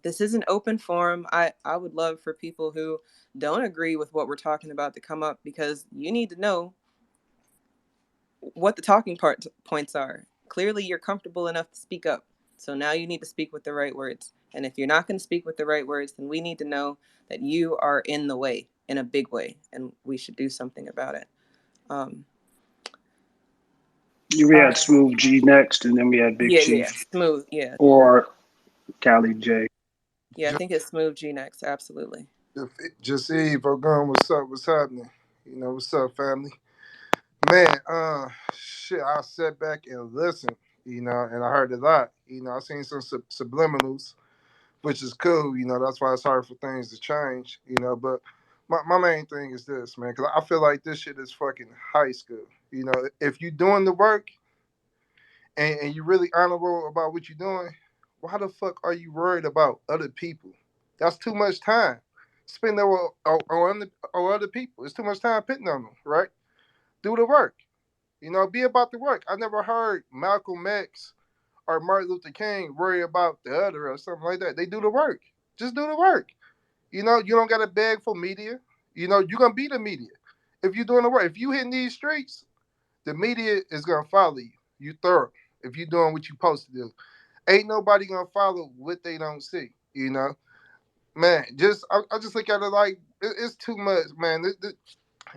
This is an open forum. I would love for people who don't agree with what we're talking about to come up, because you need to know what the points are. Clearly, you're comfortable enough to speak up. So now you need to speak with the right words. And if you're not going to speak with the right words, then we need to know that you are in the way, in a big way, and we should do something about it. We had Smooth G next, and then we had Big Yeah, Chief Smooth, yeah. or Cali J. Yeah, I think it's Smooth G next, absolutely. Just Eve, Ogun, what's up? What's happening? What's up, family? Man, shit, I sat back and listened, and I heard a lot. I seen some subliminals, which is cool. That's why it's hard for things to change. But my main thing is this, man, because I feel like this shit is fucking high school. If you doing the work and you really honorable about what you're doing, why the fuck are you worried about other people? That's too much time. Spend that on other people. It's too much time pitting on them, right? Do the work. Be about the work. I never heard Malcolm X or Martin Luther King worry about the other or something like that. They do the work. Just do the work. You don't gotta beg for media. You're gonna be the media. If you're doing the work, if you hitting these streets, the media is gonna follow you. You thorough. If you're doing what you're supposed to do. Ain't nobody gonna follow what they don't see, Man, I just look at it like it's too much, man.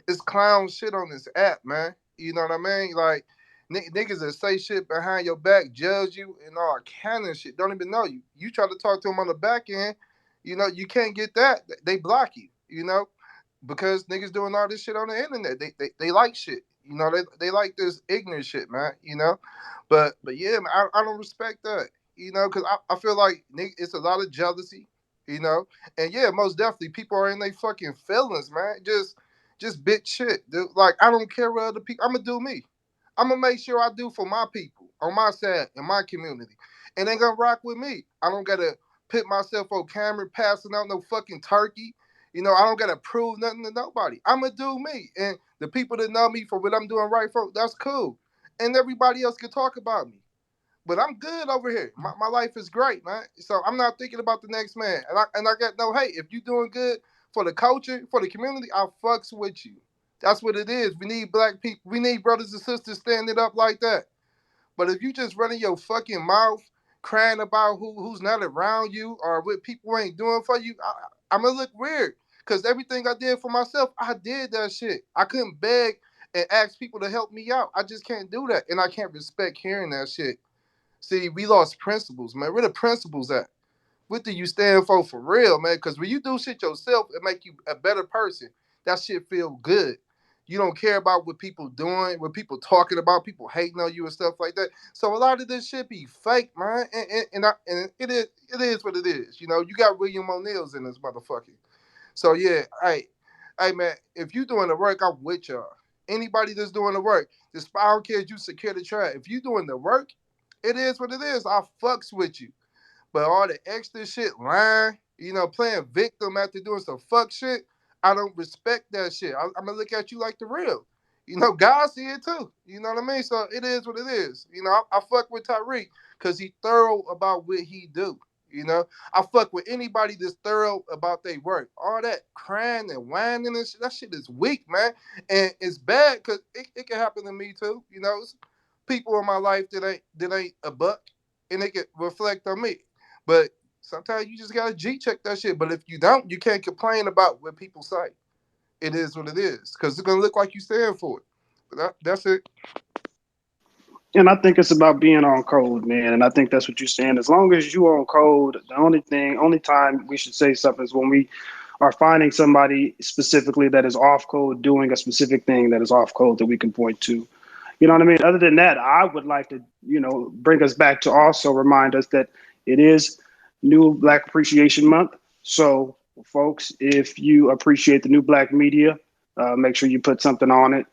It's clown shit on this app, man. You know what I mean? Like niggas that say shit behind your back, judge you and all kind of shit. Don't even know you. You try to talk to them on the back end, you can't get that. They block you, because niggas doing all this shit on the internet. They like shit. They like this ignorant shit, man. But yeah, man, I don't respect that. Because I feel like it's a lot of jealousy. And yeah, most definitely people are in their fucking feelings, man. Just bitch shit, dude. Like I don't care what other people. I'm gonna do me. I'm gonna make sure I do for my people on my side in my community, and they gonna rock with me. I don't gotta put myself on camera passing out no fucking turkey. I don't gotta prove nothing to nobody. I'm gonna do me, and the people that know me for what I'm doing right for, that's cool. And everybody else can talk about me. But I'm good over here. My life is great, man. So I'm not thinking about the next man. And I got no hate. If you doing good for the culture, for the community, I fucks with you. That's what it is. We need black people. We need brothers and sisters standing up like that. But if you just running your fucking mouth, crying about who's not around you or what people ain't doing for you, I'm gonna look weird. Cause everything I did for myself, I did that shit. I couldn't beg and ask people to help me out. I just can't do that, and I can't respect hearing that shit. See, we lost principles, man. Where the principles at? What do you stand for real, man? Because when you do shit yourself, it make you a better person. That shit feel good. You don't care about what people doing, what people talking about, people hating on you and stuff like that. So a lot of this shit be fake, man. And it is what it is. You know, you got William O'Neill's in this motherfucker. So yeah, hey man, if you doing the work, I'm with y'all. Anybody that's doing the work, this I don't care if you secure the track. If you doing the work, it is what it is. I fucks with you. But all the extra shit, lying, playing victim after doing some fuck shit, I don't respect that shit. I'm gonna look at you like the real. God see it too. You know what I mean? So it is what it is. I fuck with Tyreek because he thorough about what he do. I fuck with anybody that's thorough about their work. All that crying and whining and shit, that shit is weak, man. And it's bad because it can happen to me too. It's people in my life that ain't a buck and they can reflect on me. But sometimes you just gotta G check that shit. But if you don't, you can't complain about what people say. It is what it is because it's gonna look like you stand for it. But that's it. And I think it's about being on code, man. And I think that's what you're saying. As long as you are on code, only time we should say something is when we are finding somebody specifically that is off code doing a specific thing that is off code that we can point to. You know what I mean? Other than that, I would like to, bring us back to also remind us that it is New Black Appreciation Month. So, folks, if you appreciate the new black media, make sure you put something on it.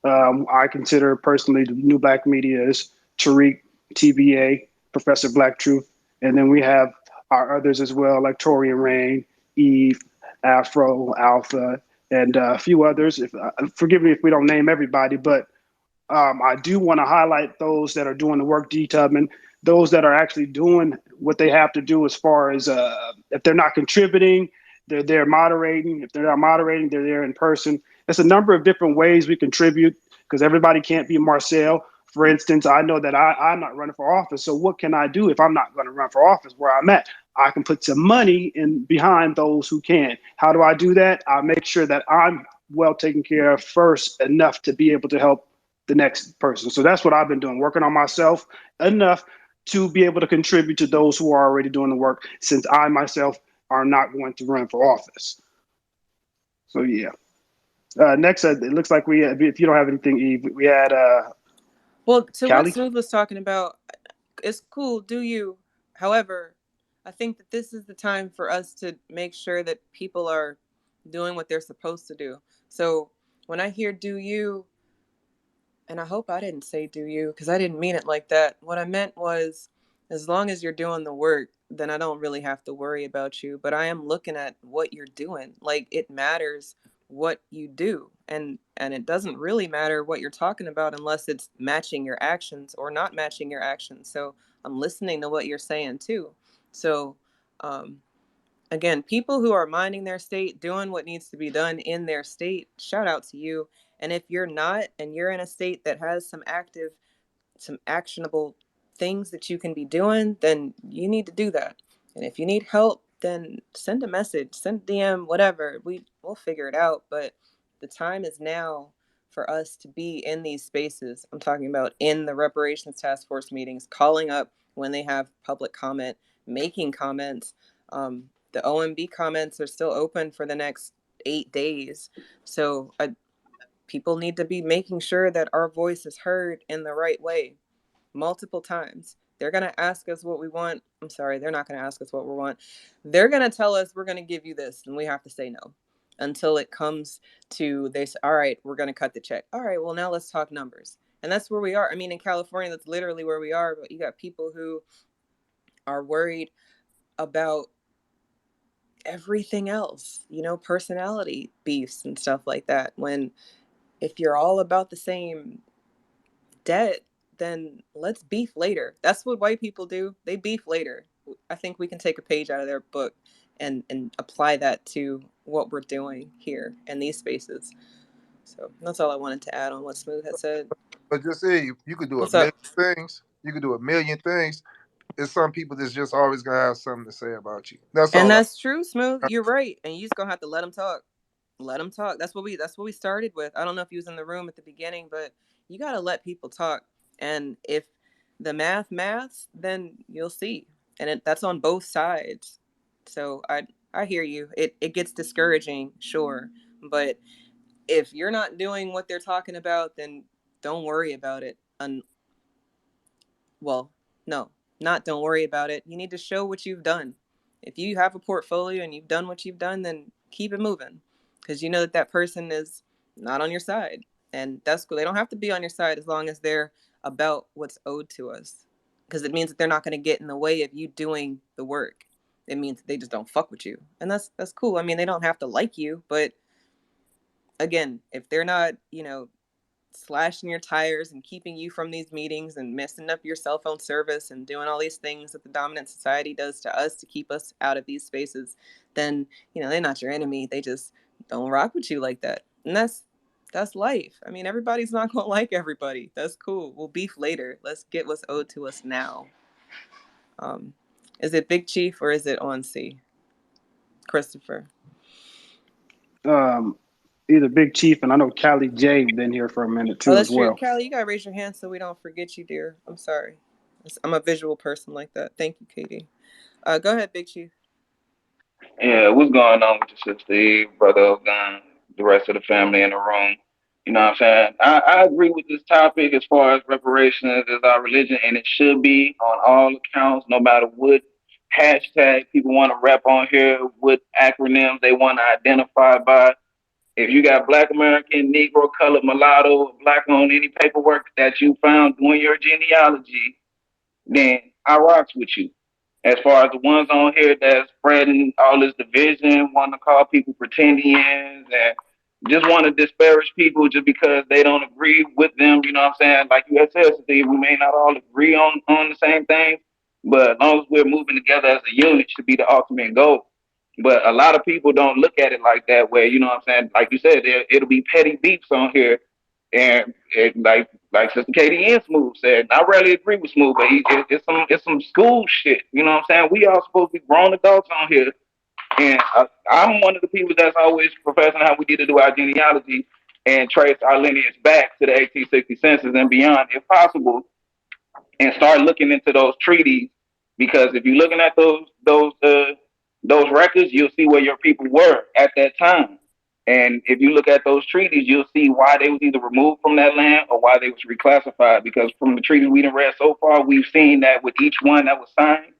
I consider personally the new black media is Tariq, TBA, Professor Black Truth, and then we have our others as well, like Torian Rain, Eve, Afro, Alpha, and a few others. Forgive me if we don't name everybody, but I do want to highlight those that are doing the work, D-Tubman, those that are actually doing what they have to do as far as if they're not contributing, they're there moderating. If they're not moderating, they're there in person. There's a number of different ways we contribute because everybody can't be Marcel. For instance, I know that I'm not running for office. So what can I do if I'm not going to run for office where I'm at? I can put some money in behind those who can. How do I do that? I make sure that I'm well taken care of first enough to be able to help the next person. So that's what I've been doing, working on myself enough to be able to contribute to those who are already doing the work since I myself are not going to run for office. So yeah. Next, it looks like if you don't have anything, Eve, we had Well, to what Callie. Smooth was talking about, it's cool, do you? However, I think that this is the time for us to make sure that people are doing what they're supposed to do. So when I hear do you, and I hope I didn't say do you because I didn't mean it like that. What I meant was as long as you're doing the work, then I don't really have to worry about you. But I am looking at what you're doing. Like it matters what you do. And it doesn't really matter what you're talking about unless it's matching your actions or not matching your actions. So I'm listening to what you're saying too. So um again, people who are minding their state, doing what needs to be done in their state, shout out to you. And if you're not, and you're in a state that has some actionable things that you can be doing, then you need to do that. And if you need help, then send a message, send a DM, whatever. We'll figure it out. But the time is now for us to be in these spaces. I'm talking about in the reparations task force meetings, calling up when they have public comment, making comments. The OMB comments are still open for the next 8 days. So people need to be making sure that our voice is heard in the right way multiple times. They're going to ask us what we want. I'm sorry, they're not going to ask us what we want. They're going to tell us we're going to give you this, and we have to say no until it comes to they say, all right, we're going to cut the check. All right, well, now let's talk numbers. And that's where we are. I mean, in California, that's literally where we are. But you got people who are worried about everything else, personality beefs and stuff like that. When if you're all about the same debt, then let's beef later. That's what white people do. They beef later. I think we can take a page out of their book and apply that to what we're doing here in these spaces. So that's all I wanted to add on what Smooth had said. But just say you could do a What's up? million things. You could do a million things. There's some people that's just always gonna have something to say about you. That's And all. that's true, Smooth. You're right. And you just gonna have to let them talk. Let them talk. That's what we started with. I don't know if you was in the room at the beginning, but you gotta let people talk. And if the maths, then you'll see. And that's on both sides. So I hear you. It gets discouraging, sure, but if you're not doing what they're talking about, then don't worry about it. Well, no, not don't worry about it. You need to show what you've done. If you have a portfolio and you've done what you've done, then keep it moving, because you know that person is not on your side, and that's cool. They don't have to be on your side as long as they're about what's owed to us, because it means that they're not going to get in the way of you doing the work. It means that they just don't fuck with you, and that's cool. I mean, they don't have to like you, but again, if they're not, slashing your tires and keeping you from these meetings and messing up your cell phone service and doing all these things that the dominant society does to us to keep us out of these spaces, then, they're not your enemy. They just don't rock with you like that. And that's life. I mean, everybody's not going to like everybody. That's cool. We'll beef later. Let's get what's owed to us now. Is it Big Chief or is it On C? Christopher. Either Big Chief, and I know Callie J been here for a minute Oh, too as that's true. well. Callie, you got to raise your hand so we don't forget you, dear. I'm sorry. I'm a visual person like that. Thank you, Katie. Go ahead, Big Chief. Yeah, what's going on with your sister Eve, brother Gun, the rest of the family in the room? You know what I'm saying? I agree with this topic as far as reparations is our religion, and it should be on all accounts, no matter what hashtag people want to rep on here, what acronyms they want to identify by. If you got Black American, Negro, colored, mulatto, black on any paperwork that you found doing your genealogy, then I rocks with you. As far as the ones on here that's spreading all this division, want to call people pretendians and just want to disparage people just because they don't agree with them, you know what I'm saying? Like you had said, Steve, we may not all agree on the same things, but as long as we're moving together as a unit should be the ultimate goal. But a lot of people don't look at it like that way, you know what I'm saying? Like you said, it'll be petty beefs on here and like Sister Katie and Smooth said, I rarely agree with Smooth, but it's some school shit. You know what I'm saying? We all supposed to be grown adults on here, and I'm one of the people that's always professing how we need to do our genealogy and trace our lineage back to the 1860 census and beyond, if possible, and start looking into those treaties. Because if you're looking at those records, you'll see where your people were at that time. And if you look at those treaties, you'll see why they was either removed from that land or why they was reclassified. Because from the treaties we done read so far, we've seen that with each one that was signed,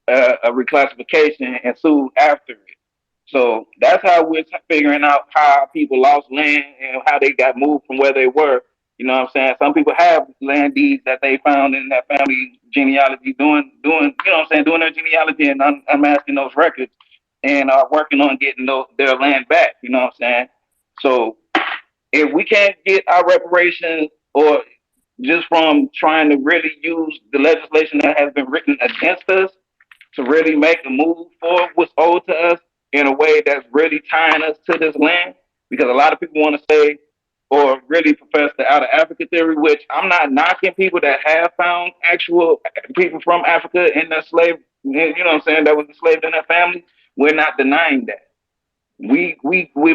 a reclassification ensued after it. So that's how we're figuring out how people lost land and how they got moved from where they were. You know what I'm saying? Some people have land deeds that they found in that family genealogy, doing, you know what I'm saying, doing their genealogy and unmasking those records and are working on getting their land back. You know what I'm saying? So if we can't get our reparations or just from trying to really use the legislation that has been written against us to really make a move for what's owed to us in a way that's really tying us to this land. Because a lot of people want to say or really profess the out of Africa theory, which I'm not knocking people that have found actual people from Africa in their slave, you know what I'm saying, that was enslaved in their family. We're not denying that. We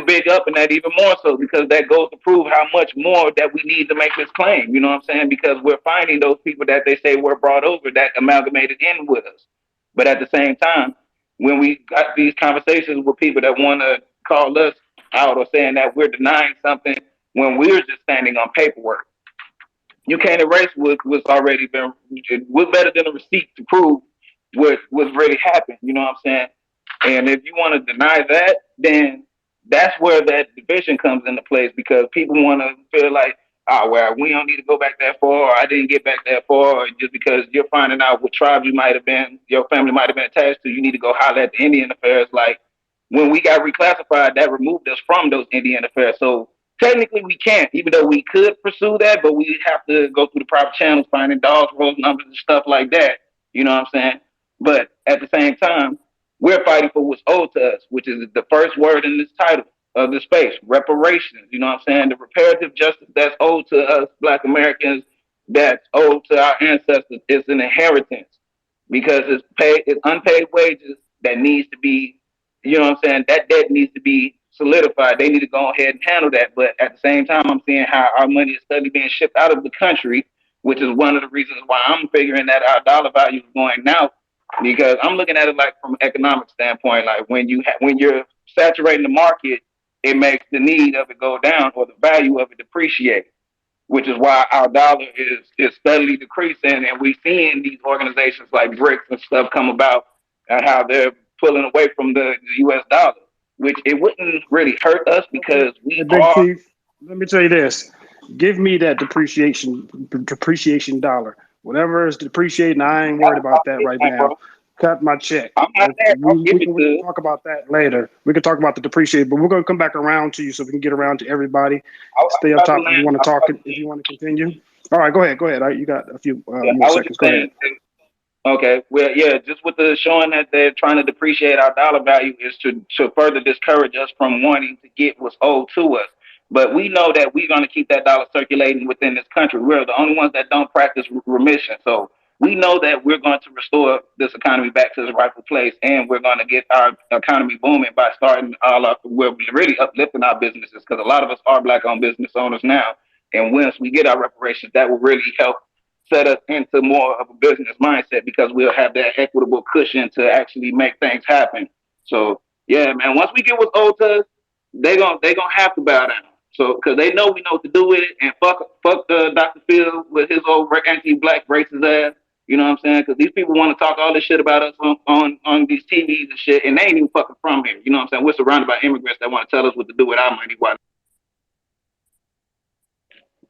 big up in that even more so because that goes to prove how much more that we need to make this claim. You know what I'm saying? Because we're finding those people that they say were brought over that amalgamated in with us. But at the same time, when we got these conversations with people that want to call us out or saying that we're denying something when we're just standing on paperwork, you can't erase what's already been. What's better than a receipt to prove what's really happened? You know what I'm saying? And if you want to deny that, then that's where that division comes into place because people want to feel like, oh, well, we don't need to go back that far, or I didn't get back that far, or just because you're finding out what tribe you might have been, your family might have been attached to, you need to go holler at the Indian affairs. Like when we got reclassified, that removed us from those Indian affairs. So technically we can't, even though we could pursue that, but we have to go through the proper channels, finding dogs, roll numbers, and stuff like that. You know what I'm saying? But at the same time, we're fighting for what's owed to us, which is the first word in this title. of the space, reparations. You know what I'm saying? The reparative justice that's owed to us Black Americans, that's owed to our ancestors, is an inheritance because it's unpaid wages that needs to be, you know what I'm saying? That debt needs to be solidified. They need to go ahead and handle that. But at the same time, I'm seeing how our money is steadily being shipped out of the country, which is one of the reasons why I'm figuring that our dollar value is going down. Because I'm looking at it like from an economic standpoint, like when you're saturating the market, it makes the need of it go down or the value of it depreciate, which is why our dollar is steadily decreasing, and we're seeing these organizations like BRICS and stuff come about and how they're pulling away from the U.S. dollar, which it wouldn't really hurt us because Hey, we Big are. Chief, let me tell you this. Give me that depreciation dollar. Whatever is depreciating, I ain't worried about that right Bro, now. Cut my check. I'm not there. I'll give it We can to. talk about that later. We can talk about the depreciate, but we're gonna come back around to you so we can get around to everybody. I'm Stay up about to top if you land. want to I'm talk. about If you want to continue. All right, go ahead. Go ahead. All right, you got a few yeah, more I was just seconds. Go ahead. saying. Okay, well, yeah, just with the showing that they're trying to depreciate our dollar value is to further discourage us from wanting to get what's owed to us. But we know that we're going to keep that dollar circulating within this country. We're the only ones that don't practice remission. So we know that we're going to restore this economy back to its rightful place, and we're going to get our economy booming by starting all up. We're really uplifting our businesses because a lot of us are Black-owned business owners now. And once we get our reparations, that will really help set us into more of a business mindset because we'll have that equitable cushion to actually make things happen. So yeah, man, once we get what's owed to us, they gonna have to bow down. So because they know we know what to do with it, and fuck Dr. Phil with his old anti-black racist ass. You know what I'm saying? Because these people want to talk all this shit about us on these TVs and shit, and they ain't even fucking from here. You know what I'm saying? We're surrounded by immigrants that want to tell us what to do with our money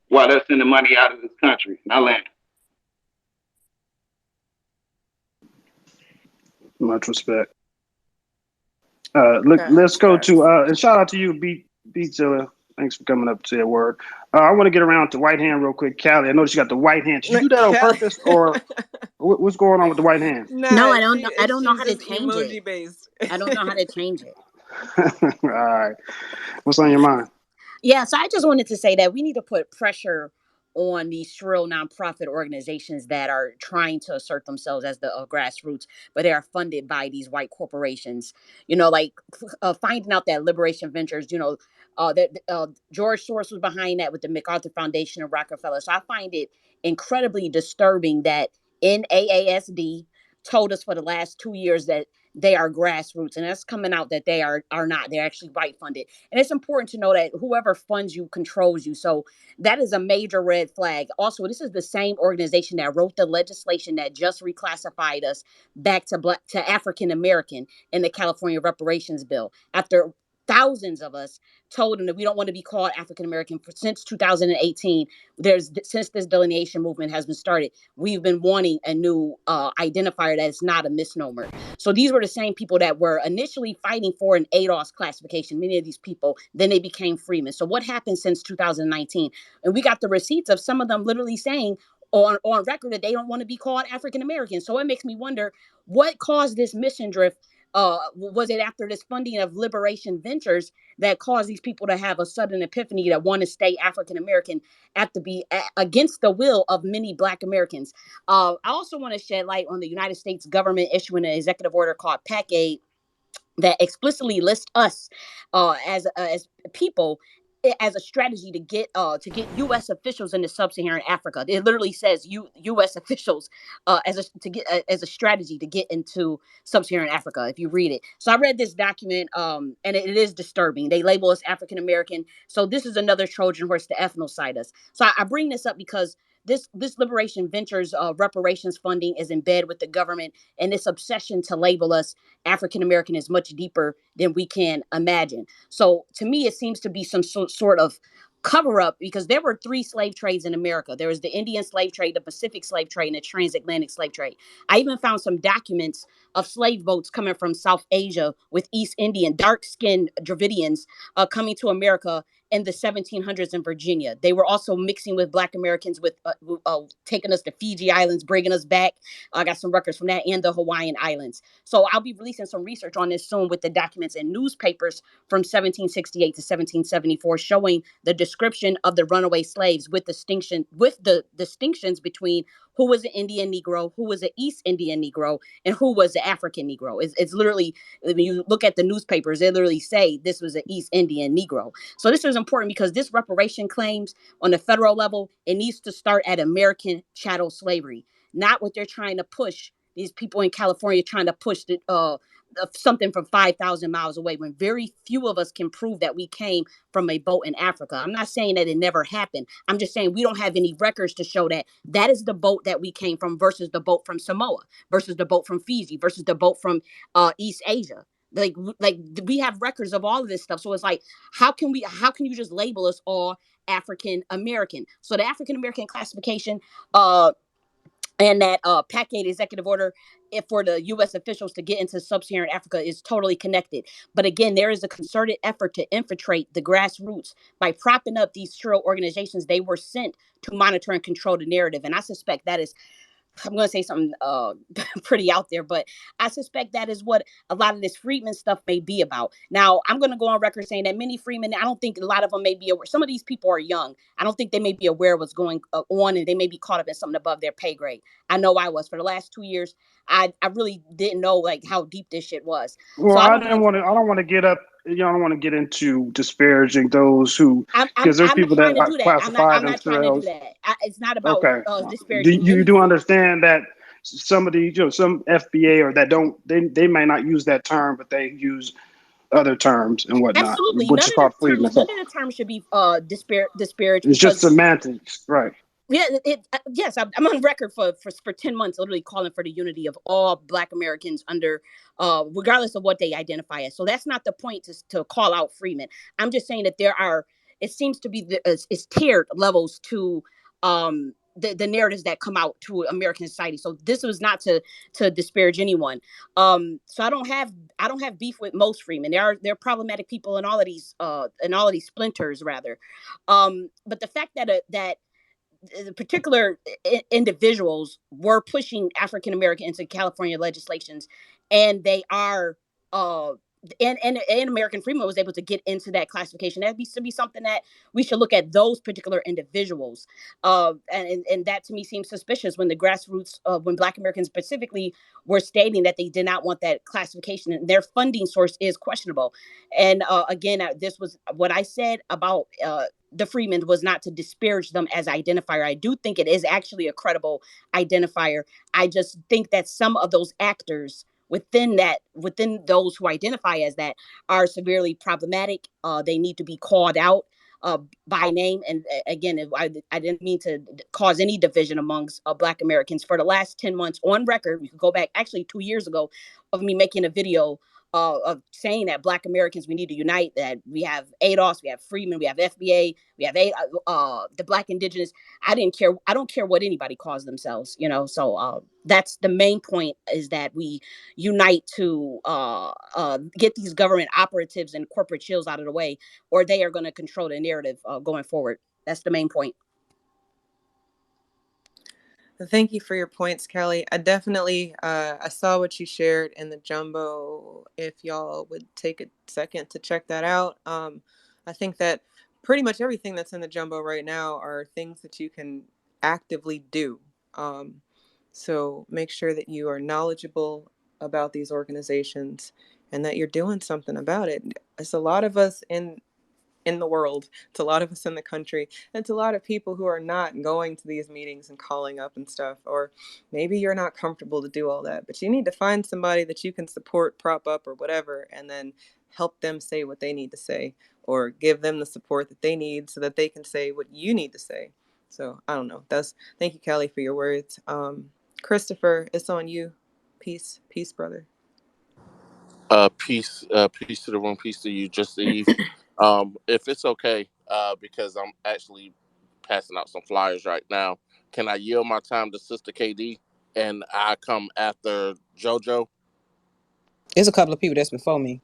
while they're sending money out of this country. Now land. Much respect. Yeah, Let's go to facts. and shout out to you, Beat Zilla. Thanks for coming up to say a word. I want to get around to white hand real quick, Callie. I noticed you got the white hand. Did you do that on Kelly. purpose, or what's going on with the white hand? No, Nah, I don't know. I don't know she's how to just change it. emoji based. I don't know how to change it. All right, what's on your mind? Yeah, so I just wanted to say that we need to put pressure on these shrill nonprofit organizations that are trying to assert themselves as the grassroots, but they are funded by these white corporations. You know, like finding out that Liberation Ventures, that George Soros was behind that with the MacArthur Foundation and Rockefeller. So I find it incredibly disturbing that NAASD told us for the last 2 years that they are grassroots, and that's coming out that they are not. They're actually white funded. And it's important to know that whoever funds you controls you. So that is a major red flag. Also, this is the same organization that wrote the legislation that just reclassified us back to African American in the California reparations bill. After thousands of us told them that we don't want to be called African American since 2018. Since this delineation movement has been started, we've been wanting a new identifier that is not a misnomer. So these were the same people that were initially fighting for an ADOS classification. Many of these people, then they became freemen. So what happened since 2019? And we got the receipts of some of them literally saying on record that they don't want to be called African American. So it makes me wonder what caused this mission drift. Was it after this funding of Liberation Ventures that caused these people to have a sudden epiphany that want to stay African American against the will of many Black Americans? I also want to shed light on the United States government issuing an executive order called PAC-8 that explicitly lists us as people as a strategy to get U.S. officials into sub-Saharan Africa. It literally says U.S. officials as a strategy to get into sub-Saharan Africa. If you read it, so I read this document, and it is disturbing. They label us African American, so this is another Trojan horse to ethnocide us. So I bring this up because this Liberation Ventures reparations funding is in bed with the government, and this obsession to label us African American is much deeper than we can imagine. So to me, it seems to be some sort of cover up because there were 3 slave trades in America. There was the Indian slave trade, the Pacific slave trade, and the transatlantic slave trade. I even found some documents of slave boats coming from South Asia with East Indian, dark skinned Dravidians coming to America in the 1700s in Virginia. They were also mixing with Black Americans, with taking us to Fiji Islands, bringing us back. I got some records from that, and the Hawaiian Islands. So I'll be releasing some research on this soon with the documents and newspapers from 1768 to 1774, showing the description of the runaway slaves with the distinctions between who was an Indian Negro, who was an East Indian Negro, and who was the African Negro. It's literally, when you look at the newspapers, they literally say this was an East Indian Negro. So this is important because this reparation claims on the federal level, it needs to start at American chattel slavery, not what they're trying to push. These people in California trying to push something from 5,000 miles away, when very few of us can prove that we came from a boat in Africa. I'm not saying that it never happened. I'm just saying we don't have any records to show that that is the boat that we came from versus the boat from Samoa, versus the boat from Fiji, versus the boat from East Asia. Like we have records of all of this stuff. So it's like, how can you just label us all African American? So the African American classification, and that PAC 8 executive order, for the U.S. officials to get into sub-Saharan Africa, is totally connected. But again, there is a concerted effort to infiltrate the grassroots by propping up these shrill organizations. They were sent to monitor and control the narrative. And I suspect that is, I'm going to say something pretty out there, but I suspect that is what a lot of this Freedmen stuff may be about. Now, I'm going to go on record saying that many Freedmen, I don't think a lot of them may be aware. Some of these people are young. I don't think they may be aware of what's going on, and they may be caught up in something above their pay grade. I know I was. For the last 2 years, I really didn't know like how deep this shit was. Well, So I don't want to get up. I don't want to get into disparaging those who, because there's I'm not people trying that to do that. classify I'm not trying to do themselves. that. It's not about Okay, disparaging you any do Freedmen. understand that some of the, some FBA or that don't, they may not use that term, but they use other terms and whatnot, Absolutely, which is called freedom. none of the terms should be disparaged, It's just because semantics, right? yeah, yes, I'm on record for 10 months, literally calling for the unity of all Black Americans under, regardless of what they identify as. So that's not the point to call out Freeman. I'm just saying that it seems to be it's tiered levels to the narratives that come out to American society. So this was not to disparage anyone. So I don't have beef with most Freemen. There are problematic people in all of these splinters rather. But the fact that the particular individuals were pushing African American into California legislations, and they are and American Freeman was able to get into that classification. That needs to be something that we should look at, those particular individuals. And that to me seems suspicious when the grassroots, when Black Americans specifically were stating that they did not want that classification, and their funding source is questionable. And again, this was what I said about the Freemen, was not to disparage them as identifier. I do think it is actually a credible identifier. I just think that some of those actors within those who identify as that are severely problematic. They need to be called out by name. And again, I didn't mean to cause any division amongst Black Americans. For the last 10 months on record, we could go back actually 2 years ago, of me making a video of saying that Black Americans, we need to unite, that we have ADOS, we have Freeman, we have FBA, we have the Black Indigenous. I don't care what anybody calls themselves, so that's the main point, is that we unite to get these government operatives and corporate chills out of the way, or they are going to control the narrative going forward. That's the main point. Thank you for your points, Kelly. I definitely, I saw what you shared in the jumbo. If y'all would take a second to check that out. I think that pretty much everything that's in the jumbo right now are things that you can actively do. So make sure that you are knowledgeable about these organizations and that you're doing something about it. It's a lot of us in the world. It's a lot of us in the country. It's a lot of people who are not going to these meetings and calling up and stuff. Or maybe you're not comfortable to do all that, but you need to find somebody that you can support, prop up, or whatever, and then help them say what they need to say, or give them the support that they need so that they can say what you need to say. So I don't know. Thank you, Kelly, for your words. Christopher, it's on you. Peace, brother. Peace to the room, peace to you, just Eve. If it's okay, because I'm actually passing out some flyers right now, can I yield my time to Sister KD and I come after JoJo? There's a couple of people that's before me.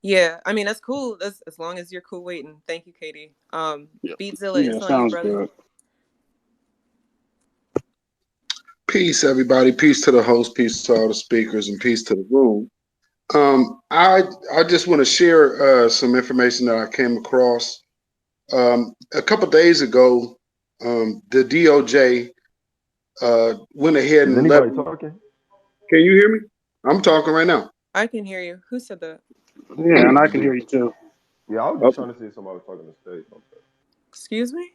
Yeah, I mean that's cool. That's as long as you're cool waiting. Thank you, Katie. Yep. Beatzilla, Yeah, it's on you, sounds brother. good. Peace, everybody. Peace to the host. Peace to all the speakers, and peace to the room. I just want to share some information that I came across a couple days ago. The DOJ went ahead Is and anybody levied. talking? Can you hear me? I'm talking right now. I can hear you. Who said that? Yeah, and I can D. hear you too. Yeah, I was just Okay. trying to see if somebody was talking on the stage. My bad. Excuse me?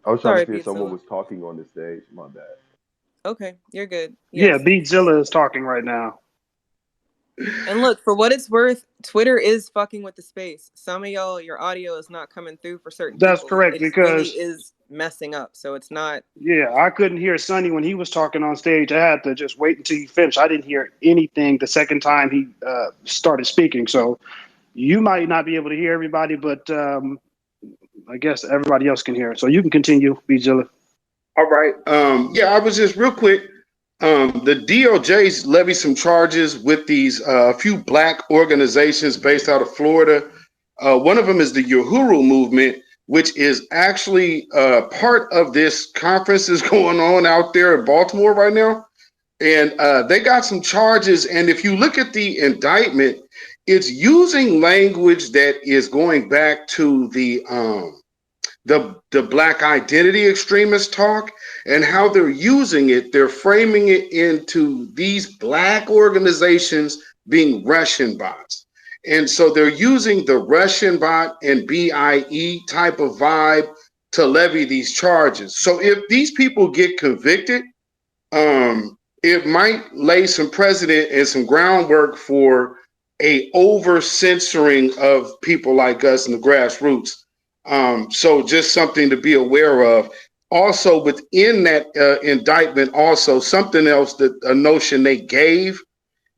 I was trying to Sorry, see if someone Beatzilla. was talking on the stage. My bad. Okay, you're good. Yeah, Yes. Beatzilla is talking right now. And look, for what it's worth, Twitter is fucking with the space. Some of y'all, your audio is not coming through for certain That's people. correct It really because is messing up. So it's not. yeah, I couldn't hear Sonny when he was talking on stage. I had to just wait until he finished. I didn't hear anything the second time he started speaking. So you might not be able to hear everybody, but I guess everybody else can hear it. So you can continue, Beatzilla. All right. Yeah, I was just real quick. The DOJ's levied some charges with these few black organizations based out of Florida. One of them is the Uhuru movement, which is actually part of this conference that's going on out there in Baltimore right now. And they got some charges. And if you look at the indictment, it's using language that is going back to the black identity extremist talk and how they're using it. They're framing it into these black organizations being Russian bots. And so they're using the Russian bot and BIE type of vibe to levy these charges. So if these people get convicted, it might lay some precedent and some groundwork for a over censoring of people like us in the grassroots. So just something to be aware of. Also within that indictment, also something else that a notion they gave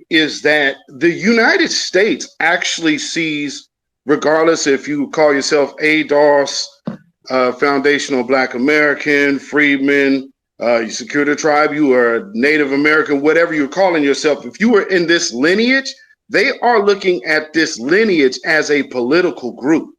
is that the United States actually sees, regardless if you call yourself ADOS, Foundational Black American, Freedmen, you secure the tribe, you are Native American, whatever you're calling yourself, if you are in this lineage, they are looking at this lineage as a political group.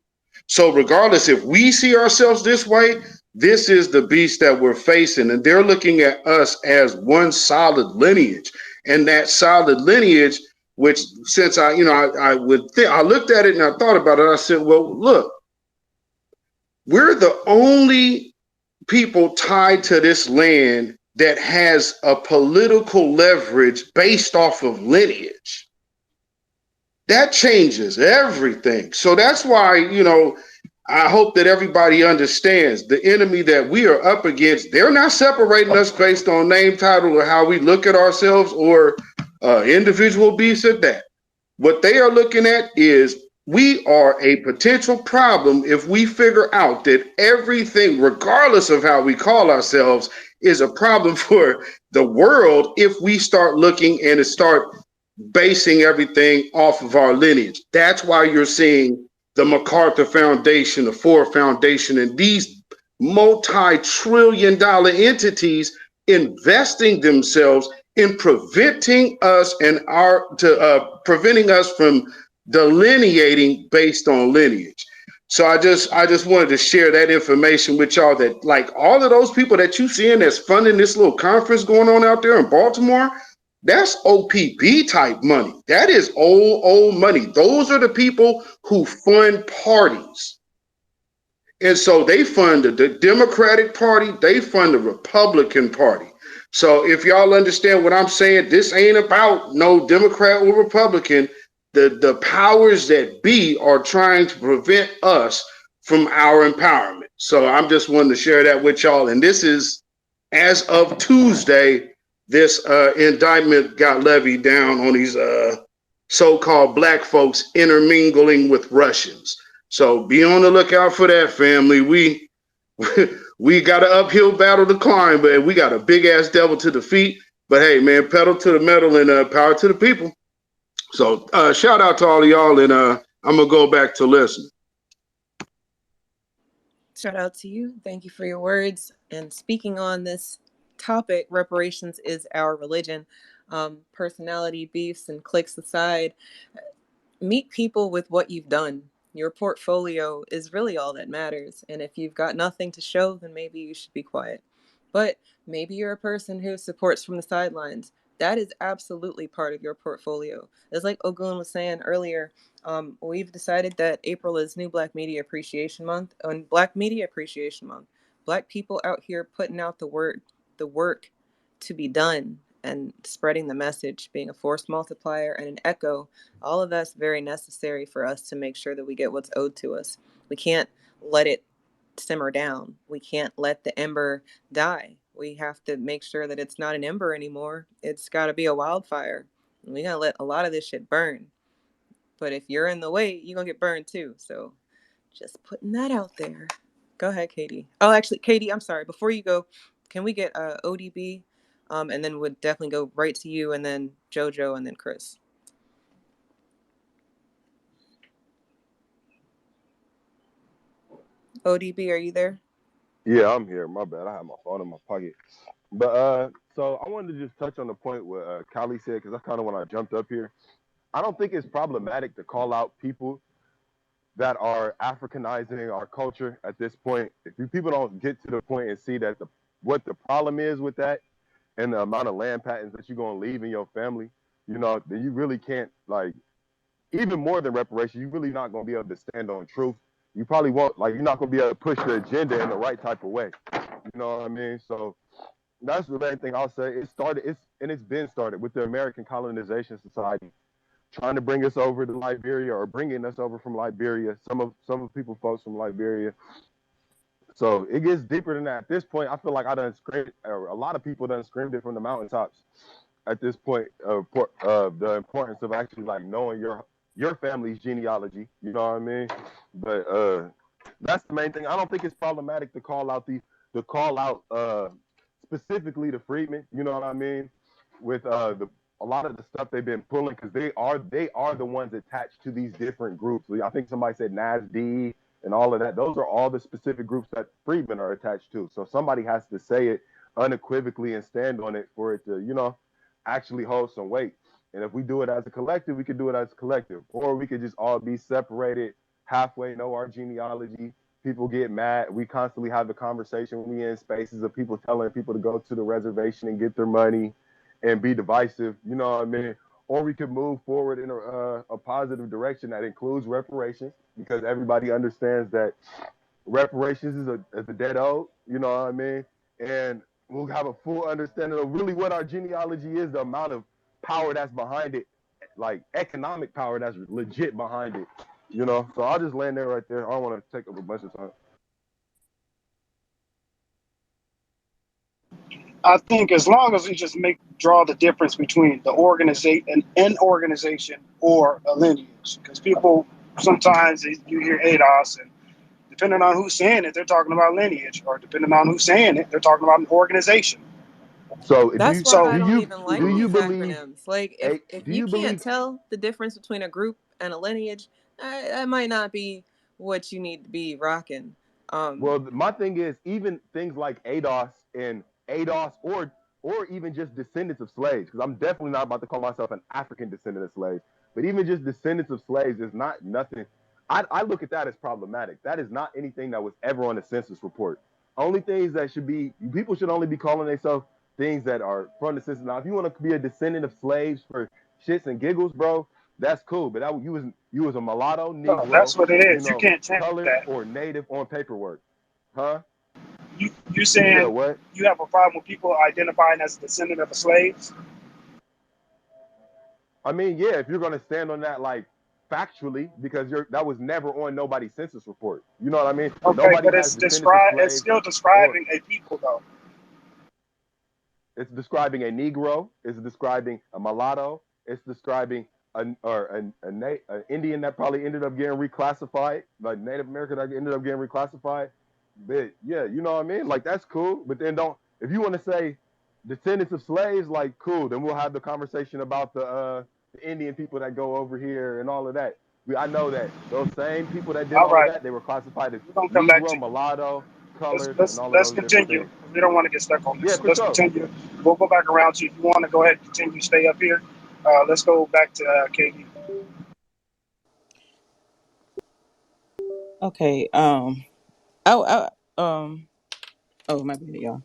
So regardless if we see ourselves this way, this is the beast that we're facing, and they're looking at us as one solid lineage. And that solid lineage, which since I looked at it and I thought about it, I said, well, look, we're the only people tied to this land that has a political leverage based off of lineage. That changes everything. So that's why, I hope that everybody understands the enemy that we are up against. They're not separating us based on name, title, or how we look at ourselves or individual beasts at that. What they are looking at is we are a potential problem if we figure out that everything, regardless of how we call ourselves, is a problem for the world if we start looking and start basing everything off of our lineage. That's why you're seeing the MacArthur Foundation, the Ford Foundation, and these multi-trillion-dollar entities investing themselves in preventing us preventing us from delineating based on lineage. So I just wanted to share that information with y'all, that like all of those people that you seeing that's funding this little conference going on out there in Baltimore, that's OPB type money. That is old money. Those are the people who fund parties. And so they fund the Democratic Party, they fund the Republican Party. So if y'all understand what I'm saying, this ain't about no Democrat or Republican. The powers that be are trying to prevent us from our empowerment. So I'm just wanting to share that with y'all. And this is, as of Tuesday, this indictment got levied down on these so-called black folks intermingling with Russians. So be on the lookout for that, family. We got an uphill battle to climb, but we got a big ass devil to defeat. But hey, man, pedal to the metal and power to the people. So shout out to all of y'all, and I'm gonna go back to listen. Shout out to you. Thank you for your words. And speaking on this topic, reparations is our religion. Personality beefs and cliques aside, meet people with what you've done. Your portfolio is really all that matters. And if you've got nothing to show, then maybe you should be quiet. But maybe you're a person who supports from the sidelines. That is absolutely part of your portfolio. It's like Ogun was saying earlier, we've decided that April is New Black Media Appreciation Month. And Black Media Appreciation Month, Black people out here putting out the work to be done and spreading the message, being a force multiplier and an echo. All of that's very necessary for us to make sure that we get what's owed to us. We can't let it simmer down. We can't let the ember die. We have to make sure that it's not an ember anymore. It's got to be a wildfire. And we got to let a lot of this shit burn. But if you're in the way, you're going to get burned too. So just putting that out there. Go ahead, Katie. Oh, actually, Katie, I'm sorry. Before you go, can we get ODB? And then we'd definitely go right to you, and then JoJo, and then Chris. ODB, are you there? Yeah, I'm here. My bad. I have my phone in my pocket. But so I wanted to just touch on the point what Callie said, because that's kind of when I jumped up here. I don't think it's problematic to call out people that are Africanizing our culture at this point. If you people don't get to the point and see that what the problem is with that and the amount of land patents that you're going to leave in your family, you know, then you really can't, like, even more than reparation, you're really not going to be able to stand on truth. You probably won't, like, you're not going to be able to push the agenda in the right type of way. You know what I mean? So that's the main thing I'll say. It's been started with the American Colonization Society, trying to bring us over to Liberia, or bringing us over from Liberia. Some of folks from Liberia. So it gets deeper than that. At this point, I feel like I done screamed, or a lot of people done screamed it from the mountaintops. At this point, the importance of actually like knowing your family's genealogy. You know what I mean? But that's the main thing. I don't think it's problematic to call out specifically the freedmen. You know what I mean? With a lot of the stuff they've been pulling, because they are the ones attached to these different groups. I think somebody said NASD and all of that. Those are all the specific groups that freedmen are attached to. So somebody has to say it unequivocally and stand on it for it to, you know, actually hold some weight. And if we do it as a collective, we could do it as a collective, or we could just all be separated, halfway know our genealogy. People get mad. We constantly have the conversation when we in spaces of people telling people to go to the reservation and get their money and be divisive, you know what I mean? Or we could move forward in a positive direction that includes reparations, because everybody understands that reparations is a debt owed, you know what I mean? And we'll have a full understanding of really what our genealogy is, the amount of power that's behind it, like economic power that's legit behind it, you know? So I'll just land there right there. I don't want to take up a bunch of time. I think as long as we just draw the difference between the organization, an organization, or a lineage, because people sometimes you hear ADOS, and depending on who's saying it, they're talking about lineage, or depending on who's saying it, they're talking about an organization. So That's why I don't even like these acronyms. Like, if you can't tell the difference between a group and a lineage, that might not be what you need to be rocking. Well, my thing is, even things like ADOS or even just descendants of slaves, because I'm definitely not about to call myself an African descendant of slaves, but even just descendants of slaves is not nothing. I look at that as problematic. That is not anything that was ever on the census report. Only things that people should only be calling themselves things that are from the census. Now, if you want to be a descendant of slaves for shits and giggles, bro, that's cool. But you was a mulatto, Negro. No, that's what it is. You can't change colored that. Or native on paperwork, huh? You saying what? You have a problem with people identifying as a descendant of the slaves? I mean, yeah, if you're gonna stand on that, like factually, because that was never on nobody's census report. You know what I mean? Okay, but it's still describing a people, though. It's describing a Negro. It's describing a mulatto. It's describing an Indian that probably ended up getting reclassified, like Native American that ended up getting reclassified. But yeah, you know what I mean? Like, that's cool. But then if you want to say descendants of slaves, like, cool, then we'll have the conversation about the Indian people that go over here and all of that. I know that those same people that did all of that, they were classified as Negro, mulatto, colored, and all of those. Let's continue. We don't want to get stuck on this. Yeah, let's continue. We'll go back around to you. If you want to go ahead and continue, stay up here. Let's go back to Katie. Okay. I Oh, my bad, y'all.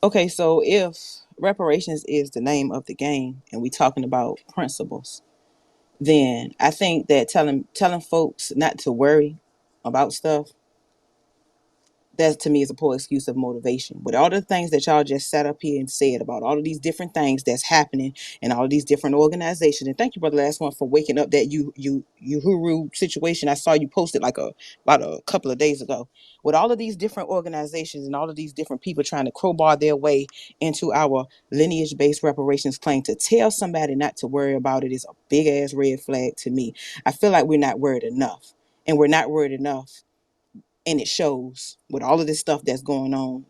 Okay, so if reparations is the name of the game, and we talking about principles, then I think that telling folks not to worry about stuff, that to me is a poor excuse of motivation. With all the things that y'all just sat up here and said about all of these different things that's happening and all of these different organizations, and thank you, brother last one, for waking up that Uhuru situation. I saw you posted like about a couple of days ago. With all of these different organizations and all of these different people trying to crowbar their way into our lineage-based reparations claim, to tell somebody not to worry about it is a big ass red flag to me. I feel like we're not worried enough, and we're not worried enough, and it shows with all of this stuff that's going on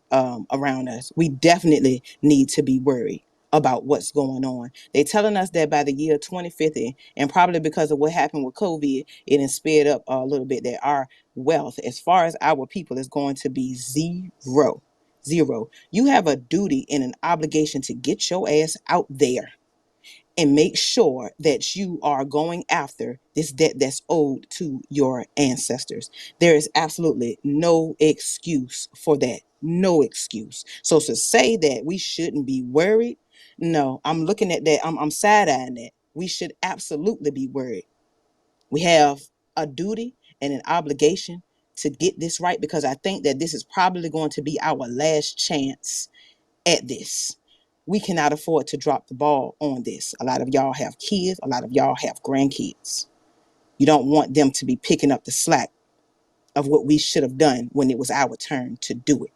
around us. We definitely need to be worried about what's going on. They're telling us that by the year 2050, and probably because of what happened with COVID, it has sped up a little bit, that our wealth as far as our people is going to be zero. You have a duty and an obligation to get your ass out there and make sure that you are going after this debt that's owed to your ancestors. There is absolutely no excuse for that. No excuse. So to say that we shouldn't be worried, no, I'm looking at that. I'm side-eyeing that. We should absolutely be worried. We have a duty and an obligation to get this right, because I think that this is probably going to be our last chance at this. We cannot afford to drop the ball on this. A lot of y'all have kids, a lot of y'all have grandkids. You don't want them to be picking up the slack of what we should have done when it was our turn to do it.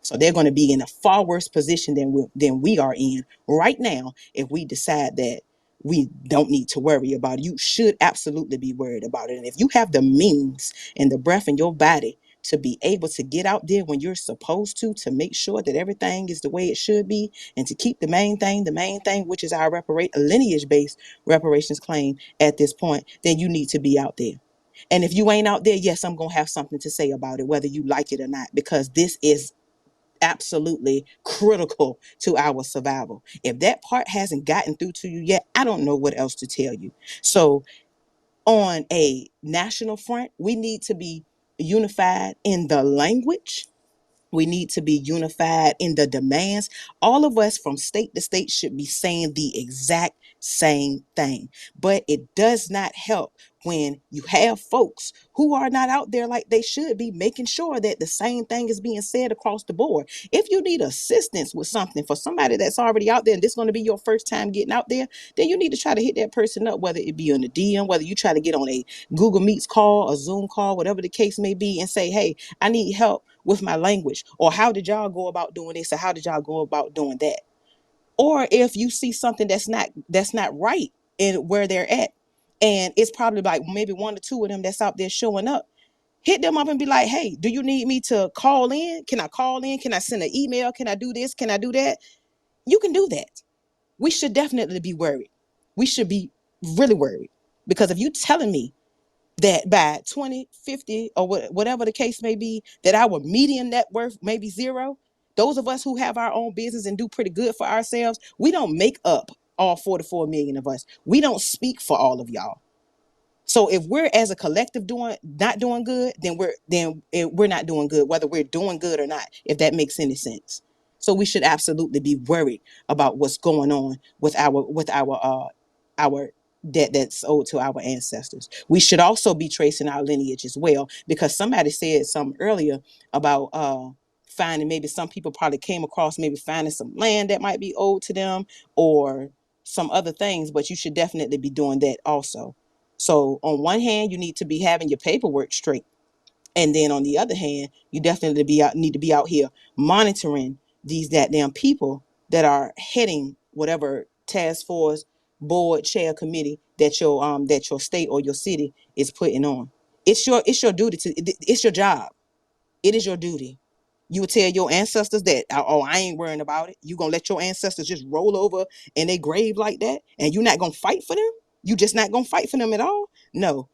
So they're going to be in a far worse position than we are in right now if we decide that we don't need to worry about it. You should absolutely be worried about it. And if you have the means and the breath in your body to be able to get out there when you're supposed to make sure that everything is the way it should be, and to keep the main thing, which is our lineage-based reparations claim at this point, then you need to be out there. And if you ain't out there, yes, I'm going to have something to say about it, whether you like it or not, because this is absolutely critical to our survival. If that part hasn't gotten through to you yet, I don't know what else to tell you. So on a national front, we need to be unified in the language. We need to be unified in the demands. All of us from state to state should be saying the exact same thing. But it does not help when you have folks who are not out there like they should be, making sure that the same thing is being said across the board. If you need assistance with something for somebody that's already out there and this is going to be your first time getting out there, then you need to try to hit that person up, whether it be on the DM, whether you try to get on a Google Meets call, a Zoom call, whatever the case may be, and say, hey, I need help with my language, or how did y'all go about doing this, or how did y'all go about doing that? Or if you see something that's not right in where they're at, and it's probably like maybe one or two of them that's out there showing up, hit them up and be like, hey, do you need me to call in? Can I call in? Can I send an email? Can I do this? Can I do that? You can do that. We should definitely be worried. We should be really worried, because if you telling me that by 2050 or whatever the case may be, that our median net worth may be zero, those of us who have our own business and do pretty good for ourselves, we don't make up all 44 million of us. We don't speak for all of y'all. So if we're as a collective not doing good, then we're not doing good, whether we're doing good or not, if that makes any sense. So we should absolutely be worried about what's going on with our debt that's owed to our ancestors. We should also be tracing our lineage as well, because somebody said something earlier about finding, maybe some people probably came across maybe finding some land that might be owed to them or some other things, but you should definitely be doing that also. So on one hand, you need to be having your paperwork straight. And then on the other hand, you definitely need to be out here monitoring these goddamn people that are heading whatever task force, board, chair, committee that your state or your city is putting on. It's your duty it's your job. It is your duty. You would tell your ancestors that, oh, I ain't worrying about it. You gonna let your ancestors just roll over in their grave like that, and you're not gonna fight for them? You just not gonna fight for them at all? No.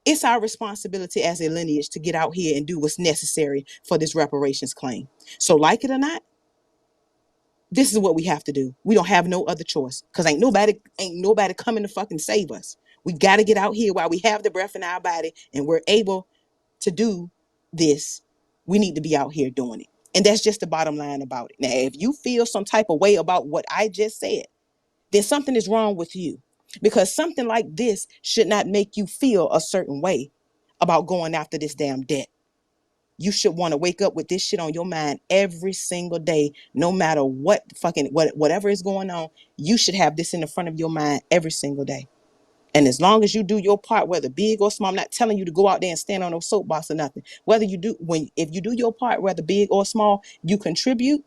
It's our responsibility as a lineage to get out here and do what's necessary for this reparations claim. So like it or not, this is what we have to do. We don't have no other choice, because ain't nobody coming to fucking save us. We got to get out here while we have the breath in our body and we're able to do this, we need to be out here doing it. And that's just the bottom line about it. Now, if you feel some type of way about what I just said, then something is wrong with you, because something like this should not make you feel a certain way about going after this damn debt. You should want to wake up with this shit on your mind every single day, no matter whatever is going on. You should have this in the front of your mind every single day. And as long as you do your part, whether big or small, I'm not telling you to go out there and stand on no soapbox or nothing. If you do your part, whether big or small, you contribute.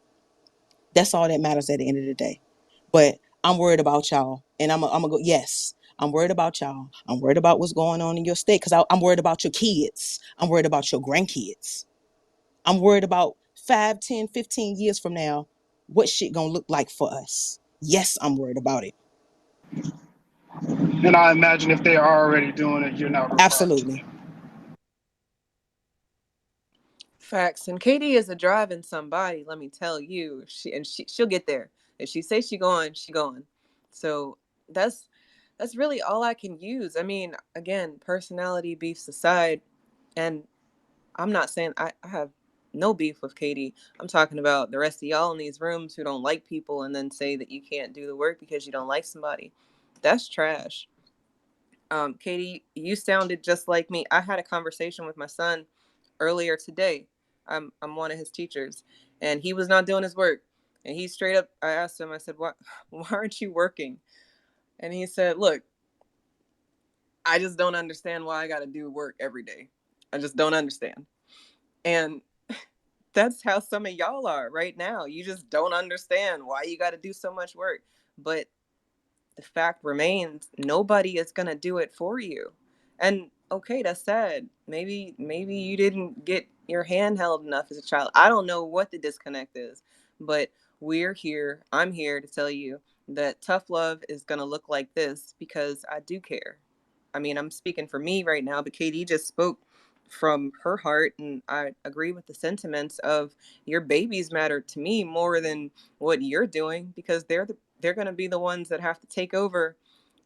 That's all that matters at the end of the day. But I'm worried about y'all, and I'm gonna go. Yes, I'm worried about y'all. I'm worried about what's going on in your state, because I'm worried about your kids. I'm worried about your grandkids. I'm worried about 5, 10, 15 years from now, what shit gonna look like for us. Yes, I'm worried about it. And I imagine if they are already doing it, you're not referring to Absolutely. them. Facts. And Katie is a driving somebody, let me tell you. She'll get there. If she says she going, she going. So that's really all I can use. I mean, again, personality beefs aside, and I'm not saying I have no beef with Katie. I'm talking about the rest of y'all in these rooms who don't like people and then say that you can't do the work because you don't like somebody. That's trash. Katie, you sounded just like me. I had a conversation with my son earlier today. I'm one of his teachers, and he was not doing his work. And he straight up, I asked him, I said, why aren't you working? And he said, look, I just don't understand why I got to do work every day. I just don't understand. And that's how some of y'all are right now. You just don't understand why you got to do so much work. But the fact remains, nobody is going to do it for you. And okay, that's sad. Maybe you didn't get your hand held enough as a child. I don't know what the disconnect is, but we're here. I'm here to tell you that tough love is going to look like this because I do care. I mean, I'm speaking for me right now, but Katie just spoke from her heart, and I agree with the sentiments of your babies matter to me more than what you're doing, because they're going to be the ones that have to take over,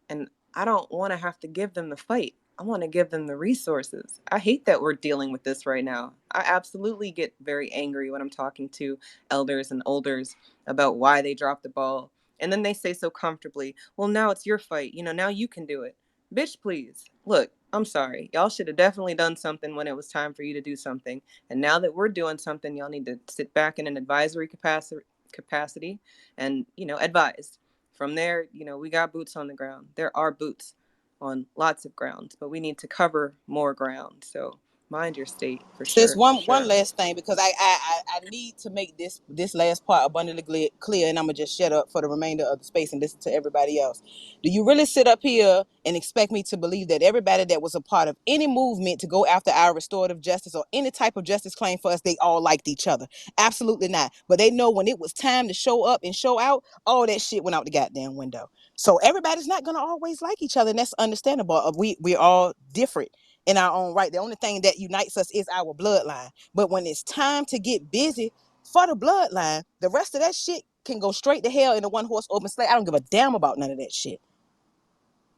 and I don't want to have to give them the fight. I want to give them the resources. I hate that we're dealing with this right now. I absolutely get very angry when I'm talking to elders and olders about why they dropped the ball. And then they say so comfortably, well, now it's your fight. Now you can do it. Bitch, please. Look, I'm sorry. Y'all should have definitely done something when it was time for you to do something. And now that we're doing something, y'all need to sit back in an advisory capacity and, advise. From there, we got boots on the ground. There are boots on lots of grounds, but we need to cover more ground. So mind your state for Sis, sure. one last thing, because I need to make this last part abundantly clear, and I'm gonna just shut up for the remainder of the space and listen to everybody else. Do you really sit up here and expect me to believe that everybody that was a part of any movement to go after our restorative justice or any type of justice claim for us, they all liked each other? Absolutely not. But they know when it was time to show up and show out, all that shit went out the goddamn window. So everybody's not gonna always like each other, and that's understandable. We're all different in our own right. The only thing that unites us is our bloodline. But when it's time to get busy for the bloodline, the rest of that shit can go straight to hell in a one horse open sleigh. I don't give a damn about none of that shit.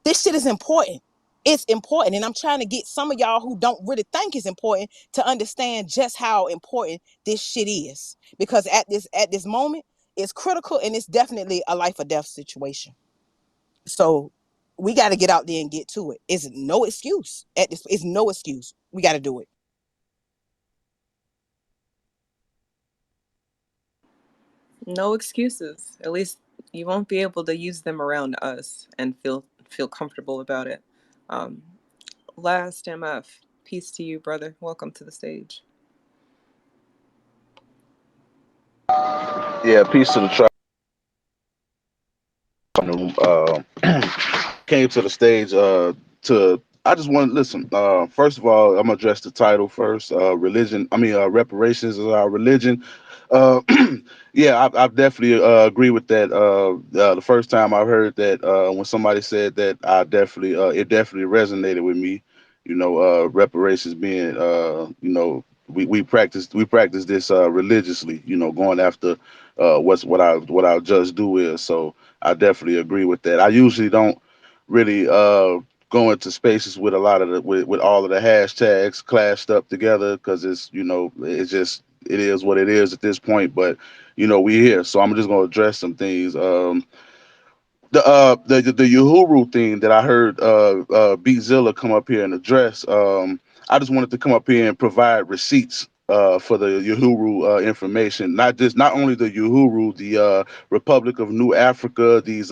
This shit is important. It's important. And I'm trying to get some of y'all who don't really think it's important to understand just how important this shit is. Because at this moment, it's critical, and it's definitely a life or death situation. So we got to get out there and get to it. It's no excuse. It's no excuse. We got to do it. No excuses. At least you won't be able to use them around us and feel comfortable about it. Um, Last MF, peace to you, brother. Welcome to the stage. Yeah, peace to the tribe. Came to the stage to I just want to listen. First of all, I'm gonna address the title first. Reparations is our religion. Uh, yeah, I definitely agree with that. The first time I heard that, when somebody said that, it definitely resonated with me. Reparations being, we practice this religiously. Going after what our just do is. So I definitely agree with that. I usually don't really go into spaces with a lot of the with all of the hashtags clashed up together because it's it's just it is what it is at this point. But we here, so I'm just gonna address some things. The Uhuru thing that I heard Beatzilla come up here and address. I just wanted to come up here and provide receipts for the Uhuru information. Not only the Uhuru, the Republic of New Africa, these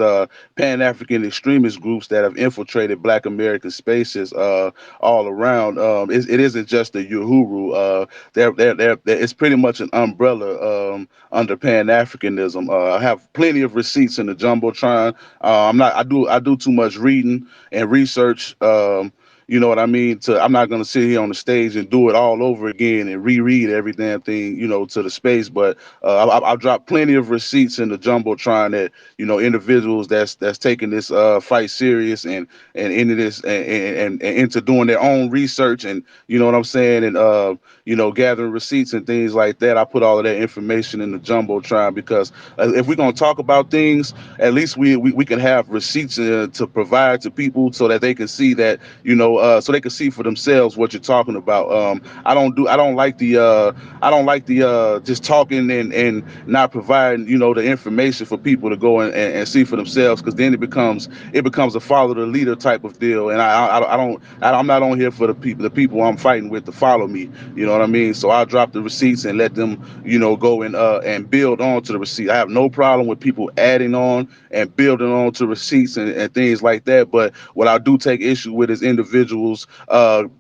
Pan African extremist groups that have infiltrated Black American spaces all around. It isn't just the Uhuru. It's pretty much an umbrella under Pan Africanism. I have plenty of receipts in the jumbotron. I do too much reading and research. You know what I mean? I'm not gonna sit here on the stage and do it all over again and reread every damn thing, to the space. But I've dropped plenty of receipts in the jumbotron that individuals that's taking this fight serious and into this and into doing their own research and you know what I'm saying and gathering receipts and things like that. I put all of that information in the jumbotron because if we're gonna talk about things, at least we can have receipts to provide to people so that they can see that so they can see for themselves what you're talking about. I don't like the just talking and not providing the information for people to go and see for themselves, because then it becomes a follow the leader type of deal, and I'm not on here for the people I'm fighting with to follow me. You know what I mean? So I'll drop the receipts and let them go and build on to the receipt. I have no problem with people adding on and building on to receipts and things like that. But what I do take issue with is individuals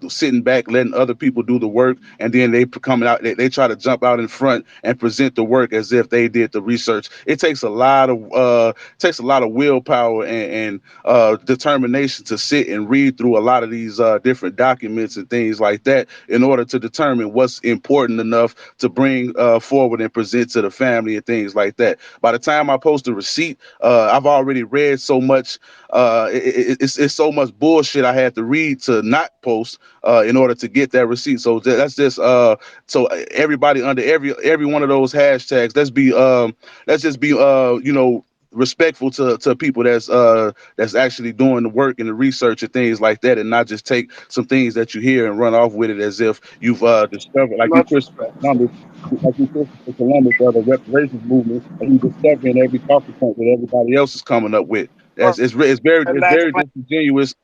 sitting back, letting other people do the work, and then they coming out, they try to jump out in front and present the work as if they did the research. It takes a lot of willpower and determination to sit and read through a lot of these different documents and things like that in order to determine what's important enough to bring forward and present to the family and things like that. By the time I post a receipt, I've already read so much. It's so much bullshit I had to read to not post in order to get that receipt. So that's just so everybody under every one of those hashtags. Let's just be respectful to people that's actually doing the work and the research and things like that, and not just take some things that you hear and run off with it as if you've discovered, like you Much Christopher respect. Columbus, of the reparations movement, and you discovering every talking point that everybody else is coming up with. And It's that's very disingenuous.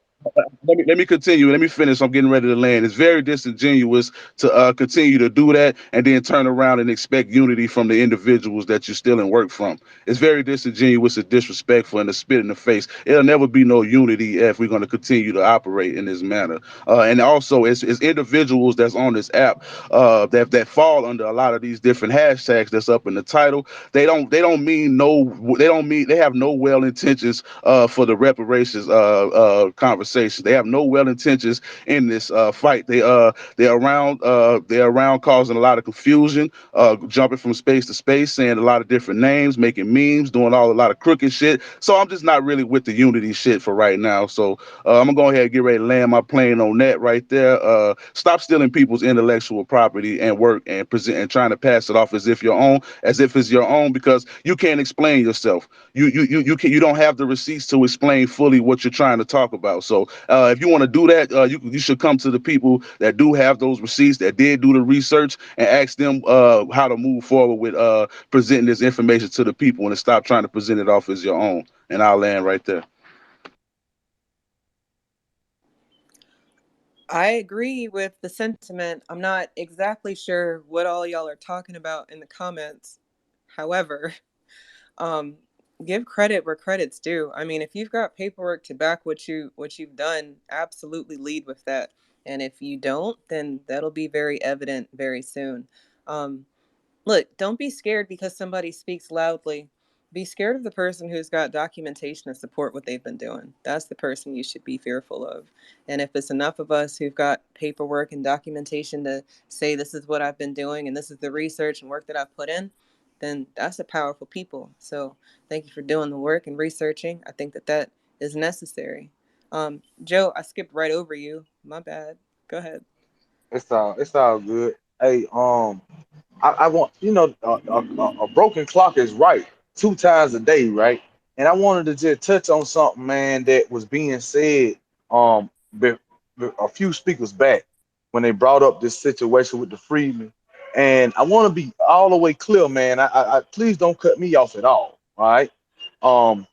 Let me continue. Let me finish. I'm getting ready to land. It's very disingenuous to continue to do that and then turn around and expect unity from the individuals that you're stealing work from. It's very disingenuous and disrespectful and a spit in the face. It'll never be no unity if we're going to continue to operate in this manner. And also, it's individuals that's on this app that fall under a lot of these different hashtags that's up in the title. They have no well intentions for the reparations conversation. They have no well intentions in this fight. They're around causing a lot of confusion, jumping from space to space, saying a lot of different names, making memes, doing a lot of crooked shit. So I'm just not really with the unity shit for right now. So I'm gonna go ahead and get ready to land my plane on that right there. Stop stealing people's intellectual property and work and present and trying to pass it off as if it's your own, because you can't explain yourself. You don't have the receipts to explain fully what you're trying to talk about. So if you want to do that, you should come to the people that do have those receipts, that did do the research, and ask them how to move forward with presenting this information to the people, and to stop trying to present it off as your own. And I'll land right there. I agree with the sentiment. I'm not exactly sure what all y'all are talking about in the comments. However, um, give credit where credit's due. I mean, if you've got paperwork to back what you've done, absolutely lead with that. And if you don't, then that'll be very evident very soon. Um, Look, don't be scared because somebody speaks loudly. Be scared of the person who's got documentation to support what they've been doing. That's the person you should be fearful of. And if it's enough of us who've got paperwork and documentation to say this is what I've been doing and this is the research and work that I've put in, then that's a powerful people. So thank you for doing the work and researching. I think that is necessary. Joe, I skipped right over you. My bad. Go ahead. It's all good. Hey, I want a broken clock is right 2 times a day, right? And I wanted to just touch on something, man, that was being said um be, a few speakers back when they brought up this situation with the freedmen. And I want to be all the way clear, man. I please don't cut me off at all right? When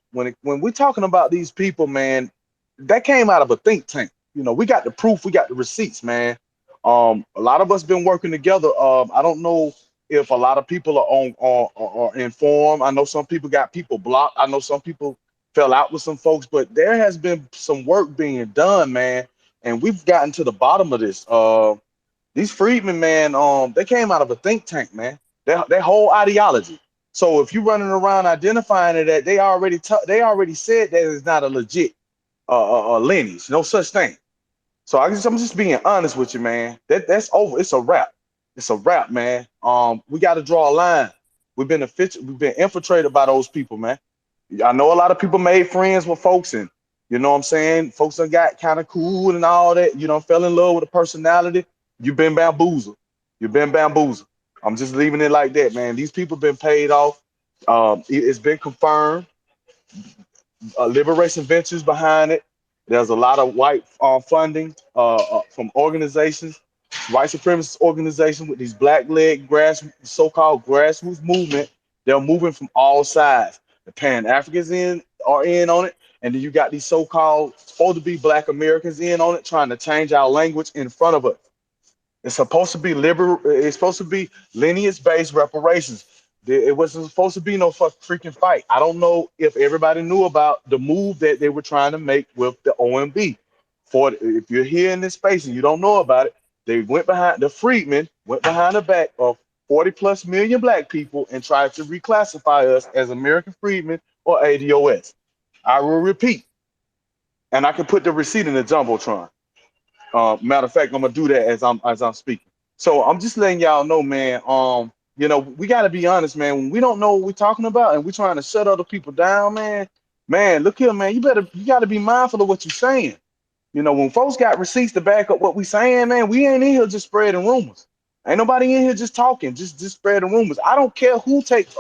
we're talking about these people, man, that came out of a think tank. You know, we got the proof, we got the receipts, man. A lot of us been working together. I don't know if a lot of people are are informed. I know some people got people blocked. I know some people fell out with some folks, but there has been some work being done, man, and we've gotten to the bottom of this. These freedmen, man, they came out of a think tank, man. Their whole ideology. So if you running around identifying it, that they already said that it's not a legit lineage, no such thing. So I'm just being honest with you, man. That's over. It's a wrap. It's a wrap, man. We got to draw a line. We've been infiltrated by those people, man. I know a lot of people made friends with folks, and you know what I'm saying. Folks done got kind of cool and all that. You know, fell in love with a personality. You've been bamboozled. You've been bamboozled. I'm just leaving it like that, man. These people been paid off. It's been confirmed. Liberation Ventures behind it. There's a lot of white funding from organizations, white supremacist organizations with these black-led so-called grassroots movement. They're moving from all sides. The Pan-Africans are in on it, and then you got these so-called supposed to be Black Americans in on it, trying to change our language in front of us. It's supposed to be It's supposed to be lineage-based reparations. It wasn't supposed to be no freaking fight. I don't know if everybody knew about the move that they were trying to make with the OMB. If you're here in this space and you don't know about it, the freedmen went behind the back of 40 plus million black people and tried to reclassify us as American freedmen or ADOS. I will repeat, and I can put the receipt in the Jumbotron. Matter of fact, I'm gonna do that as I'm speaking. So I'm just letting y'all know, man. You know, we gotta be honest, man. When we don't know what we're talking about and we're trying to shut other people down, man. Man, look here, man. You gotta be mindful of what you're saying. You know, when folks got receipts to back up what we saying, man, we ain't in here just spreading rumors. Ain't nobody in here just talking, just spreading rumors. I don't care who takes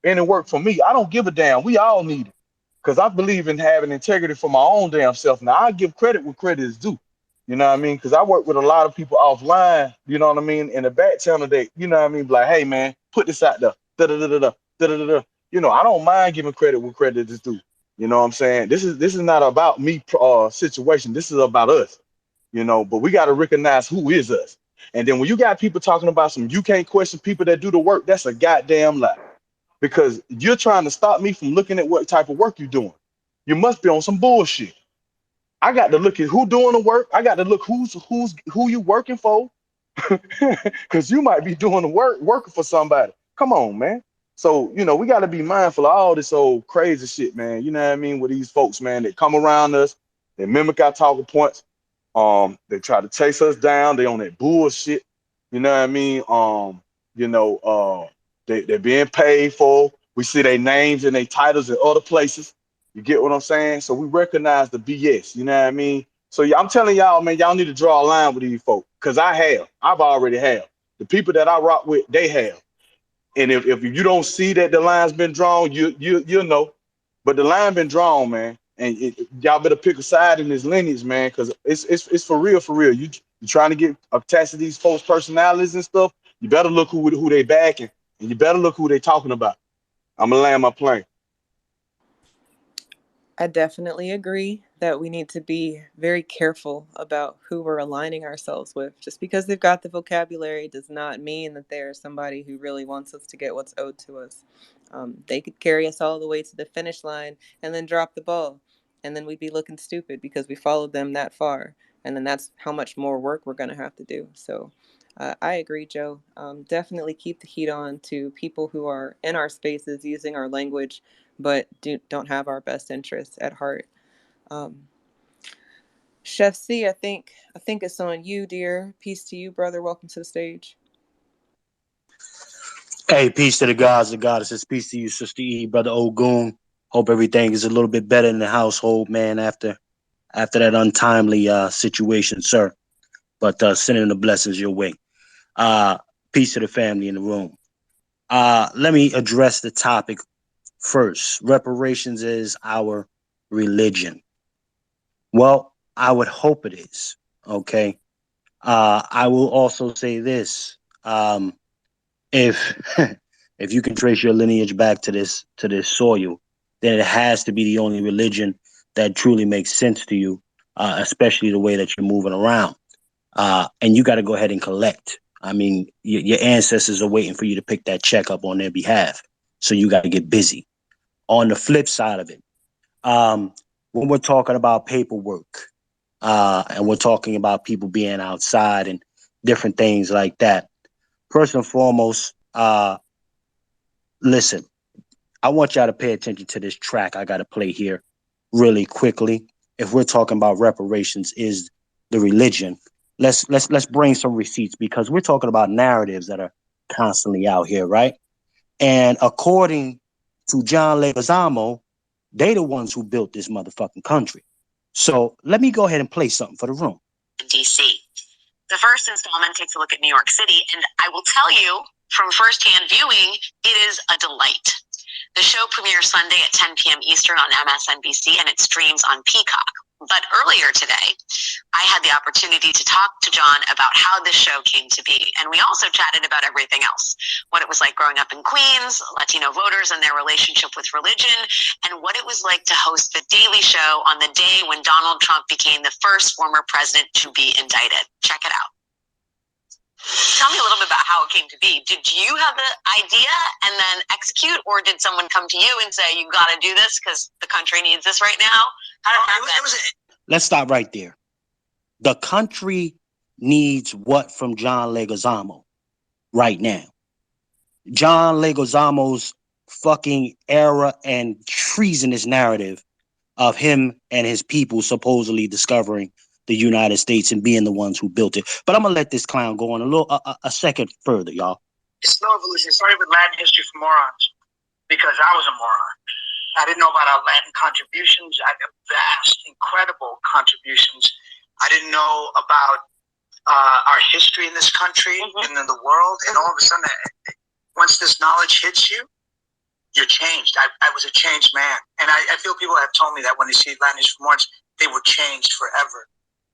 any work from me. I don't give a damn. We all need it. Because I believe in having integrity for my own damn self. Now, I give credit where credit is due. You know what I mean? Because I work with a lot of people offline, you know what I mean, in the back channel that, you know what I mean, like, hey, man, put this out there. Da-da-da-da-da, da-da-da-da. You know, I don't mind giving credit where credit is due. You know what I'm saying? This is not about me situation. This is about us, you know, but we got to recognize who is us. And then when you got people talking about you can't question people that do the work, that's a goddamn lie. Because you're trying to stop me from looking at what type of work you're doing. You must be on some bullshit. I got to look at who doing the work. I got to look who you working for. Because you might be doing the working for somebody. Come on, man. So, you know, we got to be mindful of all this old crazy shit, man. You know what I mean? With these folks, man, that come around us, they mimic our talking points. They try to chase us down. They on that bullshit. You know what I mean? You know, they're being paid for. We see their names and their titles in other places. You get what I'm saying? So we recognize the BS. You know what I mean? So yeah, I'm telling y'all, man, y'all need to draw a line with these folks. Because I've already have. The people that I rock with, they have. And if you don't see that the line's been drawn, you'll know. But the line been drawn, man. And y'all better pick a side in this lineage, man, because it's for real, for real. You trying to get attached to these folks' personalities and stuff, you better look who they backing, and you better look who they talking about. I'm gonna land my plane. I definitely agree that we need to be very careful about who we're aligning ourselves with. Just because they've got the vocabulary does not mean that they're somebody who really wants us to get what's owed to us. They could carry us all the way to the finish line and then drop the ball. And then we'd be looking stupid because we followed them that far. And then that's how much more work we're going to have to do. So I agree, Joe. Definitely keep the heat on to people who are in our spaces using our language but don't have our best interests at heart. Chef C, I think it's on you, dear. Peace to you, brother. Welcome to the stage. Hey, peace to the gods, the goddesses. Peace to you, Sister E, Brother Ogun. Hope everything is a little bit better in the household, man, after that untimely situation, sir. But sending the blessings your way. Peace to the family in the room. Let me address the topic first. Reparations is our religion. Well, I would hope it is. Okay. I will also say this: if if you can trace your lineage back to this soil, then it has to be the only religion that truly makes sense to you, especially the way that you're moving around. And you got to go ahead and collect. I mean, your ancestors are waiting for you to pick that check up on their behalf, so you got to get busy. On the flip side of it, when we're talking about paperwork, and we're talking about people being outside and different things like that, first and foremost, listen, I want y'all to pay attention to this track I got to play here really quickly. If we're talking about reparations is the religion, let's bring some receipts, because we're talking about narratives that are constantly out here, right? And according to John Leguizamo, they the ones who built this motherfucking country. So let me go ahead and play something for the room. DC. The first installment takes a look at New York City, and I will tell you from firsthand viewing, it is a delight. The show premieres Sunday at 10 p.m. Eastern on MSNBC, and it streams on Peacock. But earlier today, I had the opportunity to talk to John about how this show came to be. And we also chatted about everything else, what it was like growing up in Queens, Latino voters and their relationship with religion, and what it was like to host The Daily Show on the day when Donald Trump became the first former president to be indicted. Check it out. Tell me a little bit about how it came to be. Did you have the idea and then execute, or did someone come to you and say, you got to do this because the country needs this right now? How did it happen? Let's stop right there. The country needs what from John Leguizamo right now? John Leguizamo's fucking era and treasonous narrative of him and his people supposedly discovering the United States and being the ones who built it. But I'm gonna let this clown go on a second further, y'all. It's no evolution. It started with Latin history for morons, because I was a moron. I didn't know about our Latin contributions. I had vast, incredible contributions. I didn't know about our history in this country and in the world. And all of a sudden, once this knowledge hits you, you're changed. I was a changed man. And I feel people have told me that when they see Latin history for morons, they were changed forever.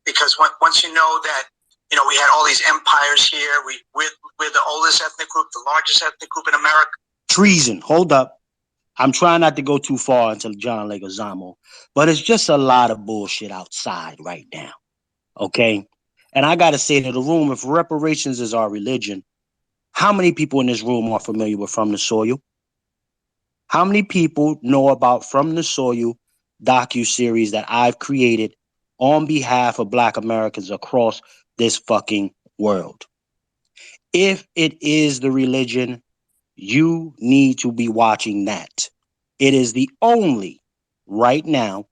Because once you know that, you know, we had all these empires here. We're the oldest ethnic group, the largest ethnic group in America. Treason. Hold up. I'm trying not to go too far into John Leguizamo, but it's just a lot of bullshit outside right now. Okay? And I got to say to the room, if reparations is our religion, how many people in this room are familiar with From the Soil? How many people know about From the Soil docuseries that I've created on behalf of Black Americans across this fucking world? If it is the religion, you need to be watching that. It is the only, right now,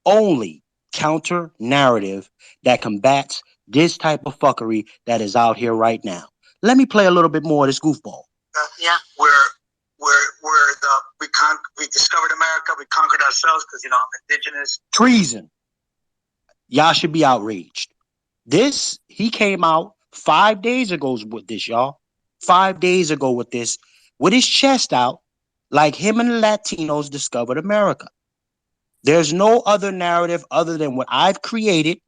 only counter narrative that combats this type of fuckery that is out here right now. Let me play a little bit more of this goofball. We discovered America. We conquered ourselves because, you know, I'm indigenous. Treason. Y'all should be outraged. This, he came out 5 days ago with this, y'all. 5 days ago with this, with his chest out, like him and the Latinos discovered America. There's no other narrative other than what I've created,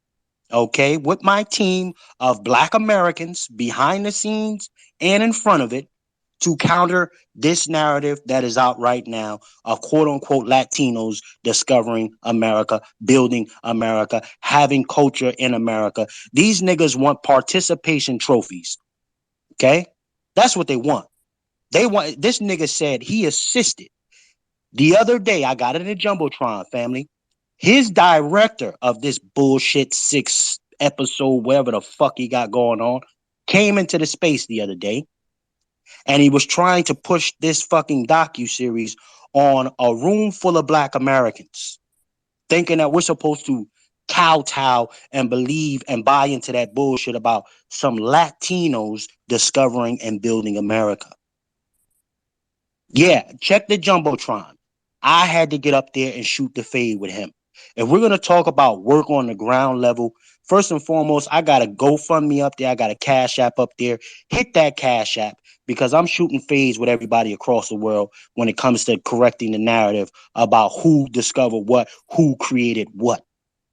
okay, with my team of Black Americans behind the scenes and in front of it to counter this narrative that is out right now of quote-unquote Latinos discovering America, building America, having culture in America. These niggas want participation trophies, okay? That's what they want. They want. This nigga said he assisted. The other day, I got it in the Jumbotron, family. His director of this bullshit 6 episode, whatever the fuck he got going on, came into the space the other day, and he was trying to push this fucking docuseries on a room full of Black Americans, thinking that we're supposed to kowtow and believe and buy into that bullshit about some Latinos discovering and building America. Yeah, check the Jumbotron. I had to get up there and shoot the fade with him. If we're going to talk about work on the ground level, first and foremost, I got a GoFundMe up there. I got a Cash App up there. Hit that Cash App, because I'm shooting fades with everybody across the world when it comes to correcting the narrative about who discovered what, who created what.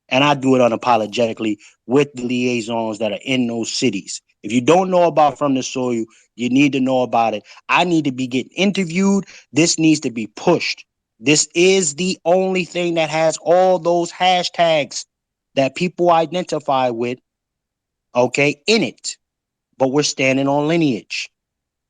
And I do it unapologetically with the liaisons that are in those cities. If you don't know about From the Soil, you need to know about it. I need to be getting interviewed. This needs to be pushed. This is the only thing that has all those hashtags that people identify with, okay, in it. But we're standing on lineage,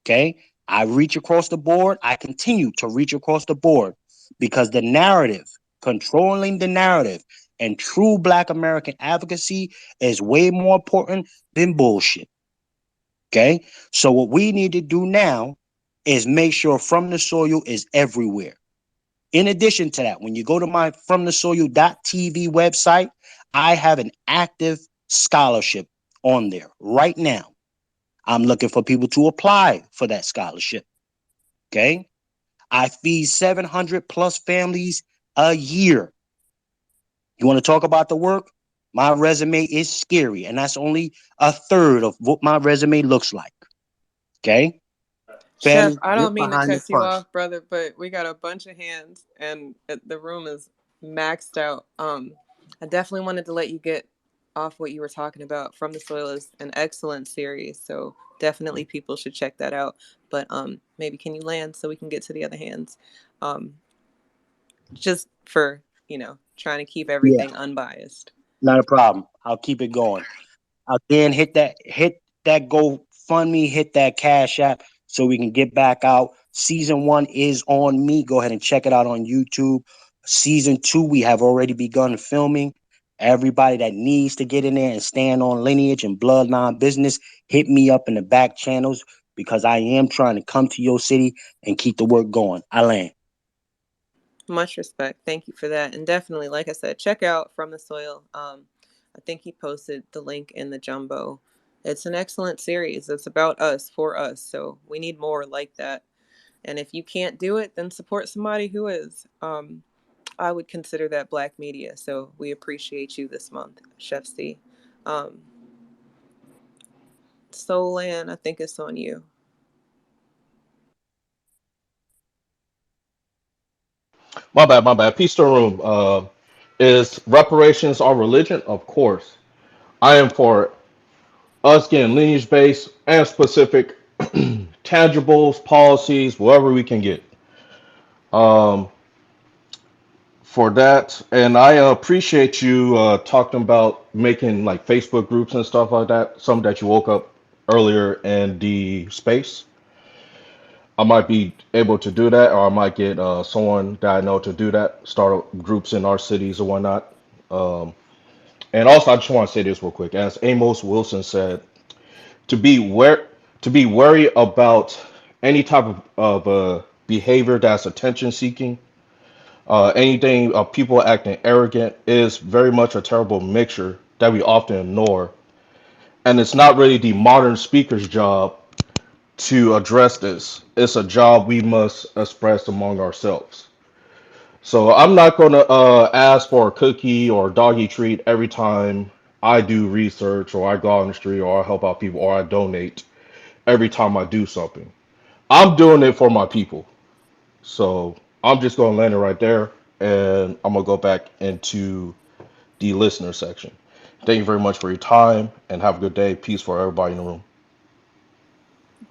okay? I reach across the board. I continue to reach across the board because the narrative, controlling the narrative, and true Black American advocacy is way more important than bullshit, okay? So what we need to do now is make sure From the Soil is everywhere. In addition to that, when you go to my FromTheSoil.tv website, I have an active scholarship on there right now. I'm looking for people to apply for that scholarship. Okay. I feed 700 plus families a year. You want to talk about the work? My resume is scary, and that's only a third of what my resume looks like. Okay. Chef, Family, I get don't mean to behind it cut you first. off, brother, but we got a bunch of hands and the room is maxed out. I definitely wanted to let you get off what you were talking about. From the Soil is an excellent series, so definitely people should check that out. But maybe can you land so we can get to the other hands? Um, just for, trying to keep Yeah, everything unbiased. not a problem. I'll keep it going. Again, hit that GoFundMe, hit that Cash App so we can get back out. Season 1 is on me. Go ahead and check it out on YouTube. Season 2, we have already begun filming. Everybody that needs to get in there and stand on lineage and bloodline business, hit me up in the back channels because I am trying to come to your city and keep the work going. I land. Much respect. Thank you for that. And definitely, like I said, check out From the Soil. I think he posted the link in the jumbo. It's an excellent series. It's about us, for us. So we need more like that. And if you can't do it, then support somebody who is. I would consider that Black media. So we appreciate you this month, Chef C. Solan, I think it's on you. My bad, my bad. Peace to the room. Is reparations our religion? Of course. I am for us getting lineage based and specific tangibles, policies, whatever we can get. Um, for that, and I appreciate you talking about making like Facebook groups and stuff like that. Some that you woke up earlier in the space. I might be able to do that, or I might get someone that I know to do that. Start groups in our cities or whatnot. Um, and also, I just want to say this real quick. As Amos Wilson said, to be where to be wary about any type of behavior that's attention seeking. Anything of people acting arrogant is very much a terrible mixture that we often ignore. And it's not really the modern speaker's job to address this. It's a job we must express among ourselves. So I'm not going to ask for a cookie or a doggy treat every time I do research or I go out on the street or I help out people or I donate every time I do something. I'm doing it for my people. So I'm just going to land it right there and I'm going to go back into the listener section. Thank you very much for your time and have a good day. Peace for everybody in the room.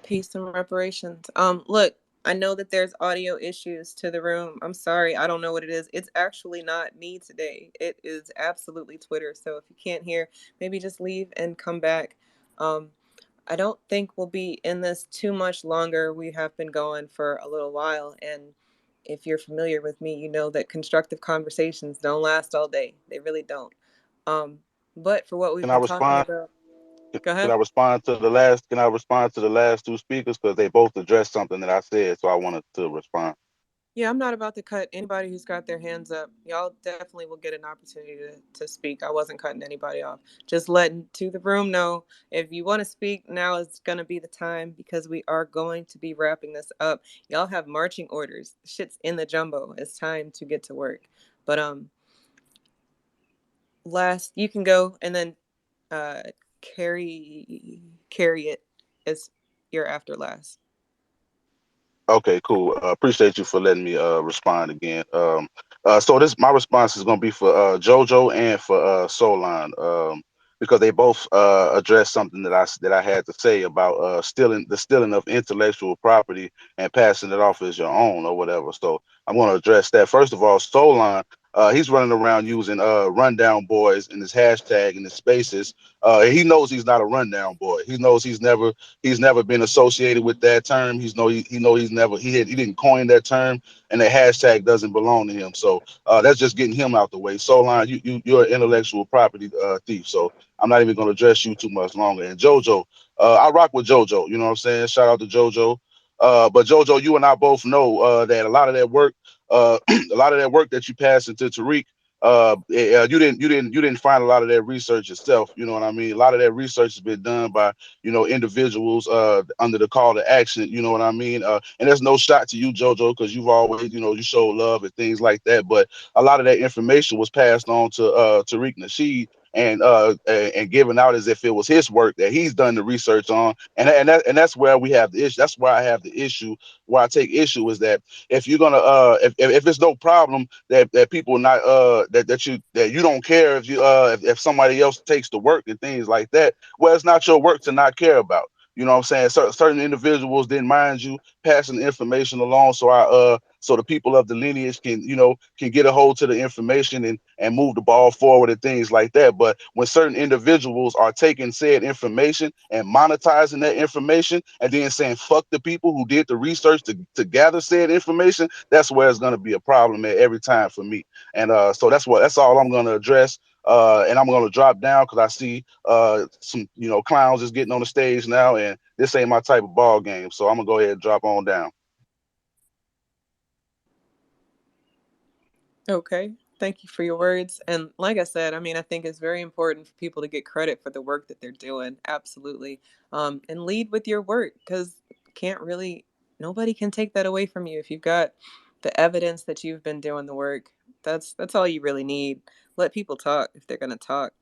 Peace and reparations. Look, I know that there's audio issues to the room. I'm sorry, I don't know what it is. It's actually not me today. It is absolutely Twitter. So if you can't hear, maybe just leave and come back. I don't think we'll be in this too much longer. We have been going for a little while, and if you're familiar with me, you know that constructive conversations don't last all day. They really don't. But for what we've Can I been talking respond? about, go Can ahead. I respond to the last? Can I respond to the last two speakers because they both addressed something that I said, so I wanted to respond. Yeah, I'm not about to cut anybody who's got their hands up. Y'all definitely will get an opportunity to speak. I wasn't cutting anybody off. Just letting to the room know if you want to speak, now is going to be the time because we are going to be wrapping this up. Y'all have marching orders. Shit's in the jumbo. It's time to get to work. But last you can go and then uh carry it as your after last. Okay, cool. Appreciate you for letting me respond again. So this my response is gonna be for JoJo and for Solon, because they both addressed something that I had to say about stealing of intellectual property and passing it off as your own or whatever. So I'm gonna address that. First of all, Solon, he's running around using rundown boys in his hashtag in his spaces. He knows he's not a rundown boy. He knows he's never been associated with that term. He didn't coin that term, and the hashtag doesn't belong to him. So that's just getting him out the way. Solon, you're an intellectual property thief. So I'm not even going to address you too much longer. And JoJo, I rock with JoJo. You know what I'm saying? Shout out to JoJo. But JoJo, you and I both know that a lot of that work, a lot of that work that you passed into Tariq, you didn't find a lot of that research yourself. You know what I mean? A lot of that research has been done by individuals under the call to action. You know what I mean? And there's no shot to you, JoJo, because you've always you show love and things like that. But a lot of that information was passed on to Tariq Nasheed and given out as if it was his work that he's done the research on, and that's where we have the issue. That's why I have the issue. Where I take issue is that if you're gonna if it's no problem that people not that you don't care if you if somebody else takes the work and things like that, well, it's not your work to not care about. You know what I'm saying? Certain individuals didn't mind you passing the information along, so the people of the lineage can get a hold to the information and move the ball forward and things like that. But when certain individuals are taking said information and monetizing that information and then saying fuck the people who did the research to gather said information, that's where it's going to be a problem at every time for me. And so that's all I'm going to address. And I'm going to drop down because I see some clowns is getting on the stage now, and this ain't my type of ball game. So I'm going to go ahead and drop on down. Okay. Thank you for your words. And like I said, I mean, I think it's very important for people to get credit for the work that they're doing. Absolutely. And lead with your work, because nobody can take that away from you. If you've got the evidence that you've been doing the work, that's all you really need. Let people talk if they're going to talk.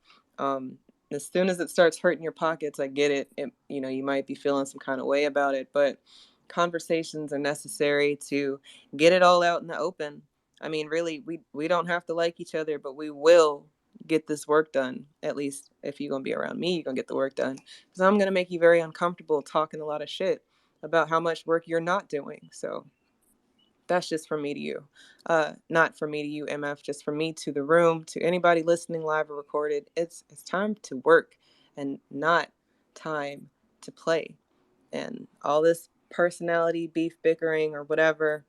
As soon as it starts hurting your pockets, I get it. You might be feeling some kind of way about it, but conversations are necessary to get it all out in the open. I mean, really, we don't have to like each other, but we will get this work done. At least if you're going to be around me, you're going to get the work done. Because I'm going to make you very uncomfortable talking a lot of shit about how much work you're not doing. So that's just from me to you. Not from me to you, MF, just from me to the room, to anybody listening live or recorded. It's time to work and not time to play. And all this personality, beef, bickering, or whatever,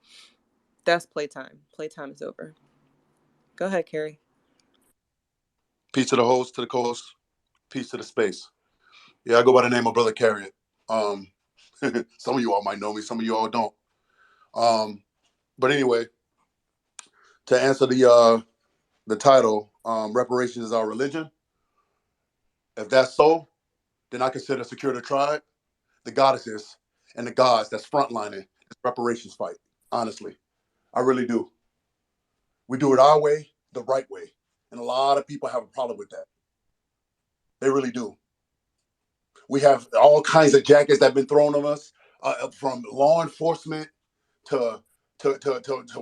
that's playtime. Playtime is over. Go ahead, Carrie. Peace to the host, to the co-host. Peace to the space. Yeah, I go by the name of Brother Carriot. Some of you all might know me. Some of you all don't. But anyway, to answer the title, reparations is our religion. If that's so, then I consider Secure the Tribe, the goddesses, and the gods that's frontlining this reparations fight. Honestly, I really do. We do it our way, the right way. And a lot of people have a problem with that. They really do. We have all kinds of jackets that have been thrown on us, from law enforcement to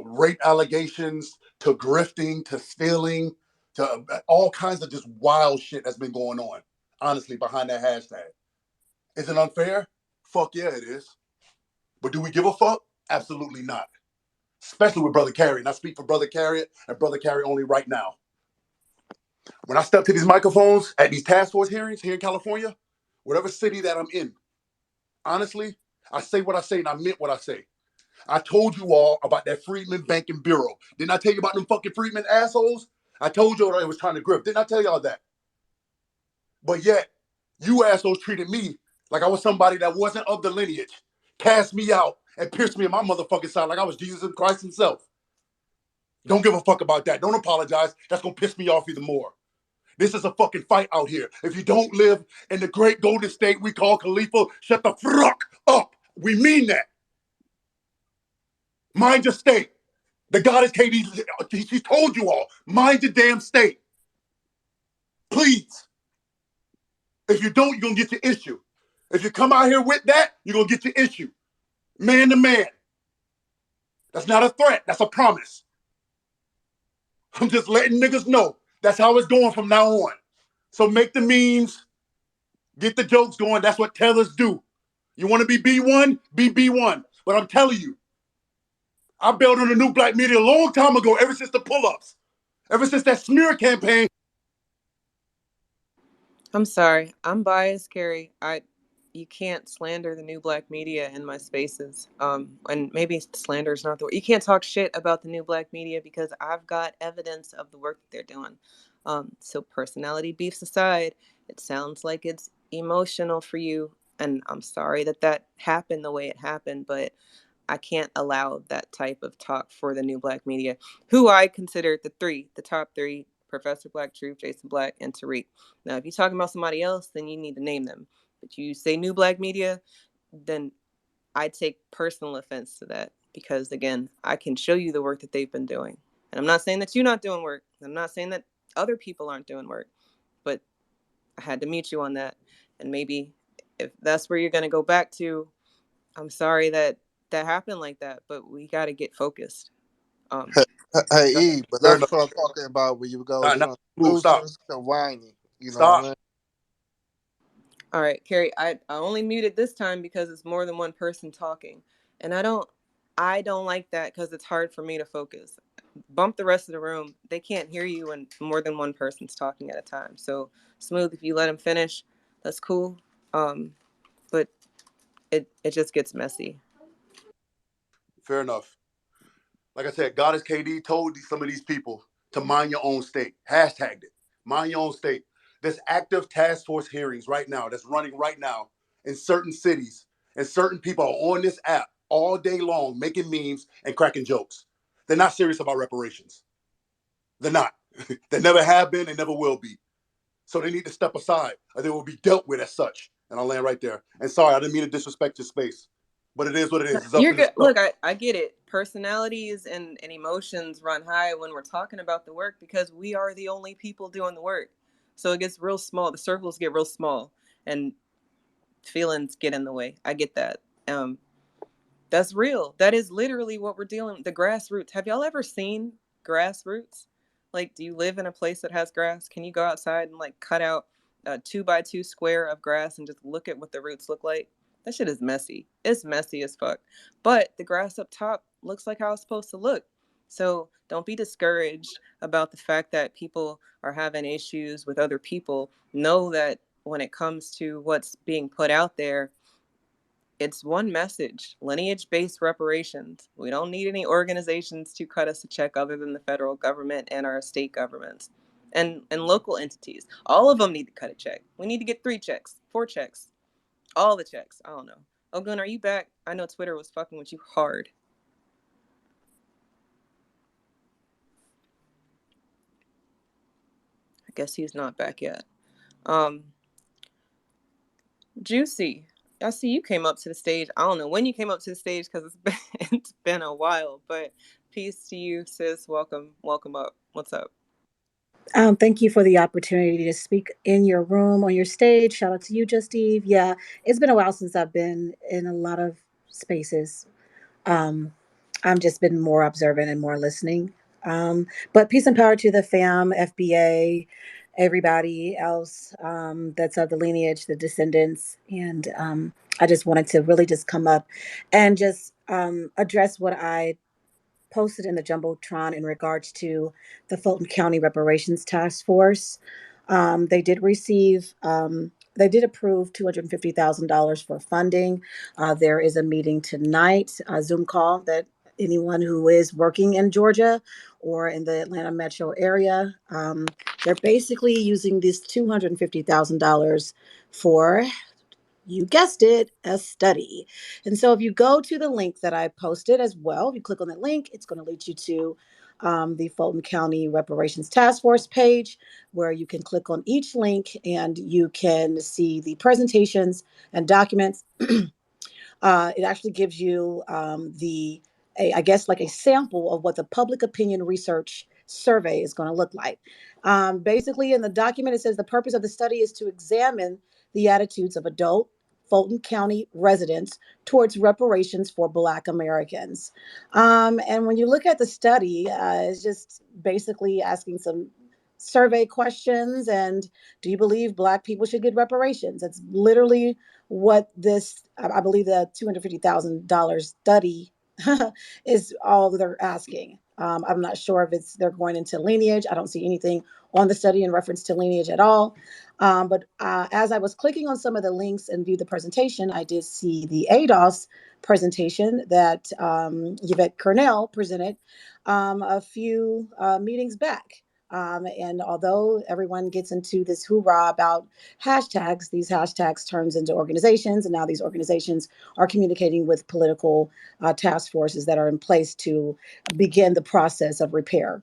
rape allegations, to grifting, to stealing, to all kinds of just wild shit that's been going on, honestly, behind that hashtag. Is it unfair? Fuck yeah, it is. But do we give a fuck? Absolutely not. Especially with Brother Carriot. And I speak for Brother Carriot and Brother Carriot only right now. When I step to these microphones at these task force hearings here in California, whatever city that I'm in, honestly, I say what I say and I meant what I say. I told you all about that Freedmen Banking Bureau. Didn't I tell you about them fucking Freedmen assholes? I told you all I was trying to grip. Didn't I tell y'all that? But yet, you assholes treated me like I was somebody that wasn't of the lineage, cast me out, and pierced me in my motherfucking side like I was Jesus Christ himself. Don't give a fuck about that. Don't apologize. That's gonna piss me off even more. This is a fucking fight out here. If you don't live in the great golden state we call Khalifa, shut the fuck up. We mean that. Mind your state. The goddess Katie, she told you all, mind your damn state. Please. If you don't, you're going to get your issue. If you come out here with that, you're going to get your issue. Man to man. That's not a threat. That's a promise. I'm just letting niggas know that's how it's going from now on. So make the memes, get the jokes going. That's what tellers do. You want to be B1? Be B1. But I'm telling you, I bailed on the new black media a long time ago, ever since the pull-ups, ever since that smear campaign. I'm sorry. I'm biased, Carrie. You can't slander the new black media in my spaces. And maybe slander is not the word. You can't talk shit about the new black media because I've got evidence of the work that they're doing. So personality beefs aside, it sounds like it's emotional for you. And I'm sorry that happened the way it happened, but I can't allow that type of talk for the new black media, who I consider the top three, Professor Black Truth, Jason Black, and Tariq. Now, if you're talking about somebody else, then you need to name them. But you say new black media, then I take personal offense to that because, again, I can show you the work that they've been doing. And I'm not saying that you're not doing work. I'm not saying that other people aren't doing work. But I had to meet you on that. And maybe if that's where you're going to go back to, I'm sorry that happened like that, but we got to get focused. Hey, E, but Fair that's enough. what I'm talking about when you go Nah, from move, stop. losers to whiny. You know Stop. what I mean? All right, Carrie, I only muted this time because it's more than one person talking. And I don't like that because it's hard for me to focus. Bump the rest of the room. They can't hear you when more than one person's talking at a time. So Smooth, if you let him finish, that's cool. But it just gets messy. Fair enough. Like I said, Goddess KD told some of these people to mind your own state. Hashtagged it. Mind your own state. There's active task force hearings right now that's running right now in certain cities. And certain people are on this app all day long making memes and cracking jokes. They're not serious about reparations. They're not. They never have been and never will be. So they need to step aside or they will be dealt with as such. And I'll land right there. And sorry, I didn't mean to disrespect your space. But it is what it is. It's up You're to the good. show. Look, I get it. Personalities and emotions run high when we're talking about the work because we are the only people doing the work. So it gets real small. The circles get real small and feelings get in the way. I get that. That's real. That is literally what we're dealing with. The grassroots. Have y'all ever seen grassroots? Like, do you live in a place that has grass? Can you go outside and like cut out a 2x2 square of grass and just look at what the roots look like? That shit is messy. It's messy as fuck. But the grass up top looks like how it's supposed to look. So don't be discouraged about the fact that people are having issues with other people. Know that when it comes to what's being put out there, it's one message: lineage-based reparations. We don't need any organizations to cut us a check other than the federal government and our state governments and local entities. All of them need to cut a check. We need to get 3 checks, 4 checks, all the checks. I don't know. Ogun, are you back? I know Twitter was fucking with you hard. I guess he's not back yet. Juicy, I see you came up to the stage. I don't know when you came up to the stage because it's been a while, but peace to you, sis. Welcome up. What's up? Thank you for the opportunity to speak in your room, on your stage. Shout out to you, Just Eve. Yeah, it's been a while since I've been in a lot of spaces. I've just been more observant and more listening. But peace and power to the fam, FBA, everybody else that's of the lineage, the descendants. And I just wanted to really just come up and just address what I posted in the Jumbotron in regards to the Fulton County Reparations Task Force. They did receive, they did approve $250,000 for funding. There is a meeting tonight, a Zoom call that anyone who is working in Georgia or in the Atlanta metro area, they're basically using this $250,000 for, you guessed it, a study. And so if you go to the link that I posted as well, if you click on that link, it's going to lead you to the Fulton County Reparations Task Force page, where you can click on each link and you can see the presentations and documents. It actually gives you I guess like a sample of what the public opinion research survey is going to look like. Basically, in the document, it says the purpose of the study is to examine the attitudes of adult, Fulton County residents towards reparations for Black Americans. And when you look at the study, it's just basically asking some survey questions and do you believe Black people should get reparations? That's literally what this, I believe the $250,000 study is all they're asking. I'm not sure if they're going into lineage. I don't see anything on the study in reference to lineage at all. But as I was clicking on some of the links and viewed the presentation, I did see the ADOS presentation that Yvette Cornell presented a few meetings back. And although everyone gets into this hoorah about hashtags, these hashtags turns into organizations, and now these organizations are communicating with political task forces that are in place to begin the process of repair.